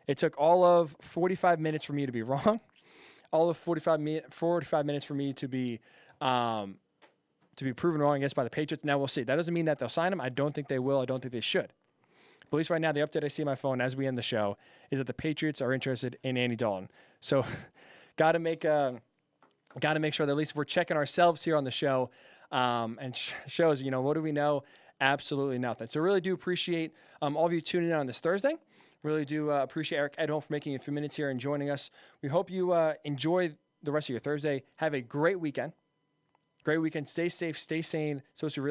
It took all of 45 minutes for me to be wrong. All of 45 minutes for me to be proven wrong, I guess, by the Patriots. Now we'll see. That doesn't mean that they'll sign him. I don't think they will. I don't think they should. But at least right now, the update I see on my phone as we end the show is that the Patriots are interested in Andy Dalton. So got to make sure that at least we're checking ourselves here on the show and shows, what do we know Absolutely nothing. So really do appreciate all of you tuning in on this Thursday. Really do appreciate Eric Edholm for making a few minutes here and joining us. We hope you enjoy the rest of your Thursday. Have a great weekend. Great weekend. Stay safe, stay sane. So it's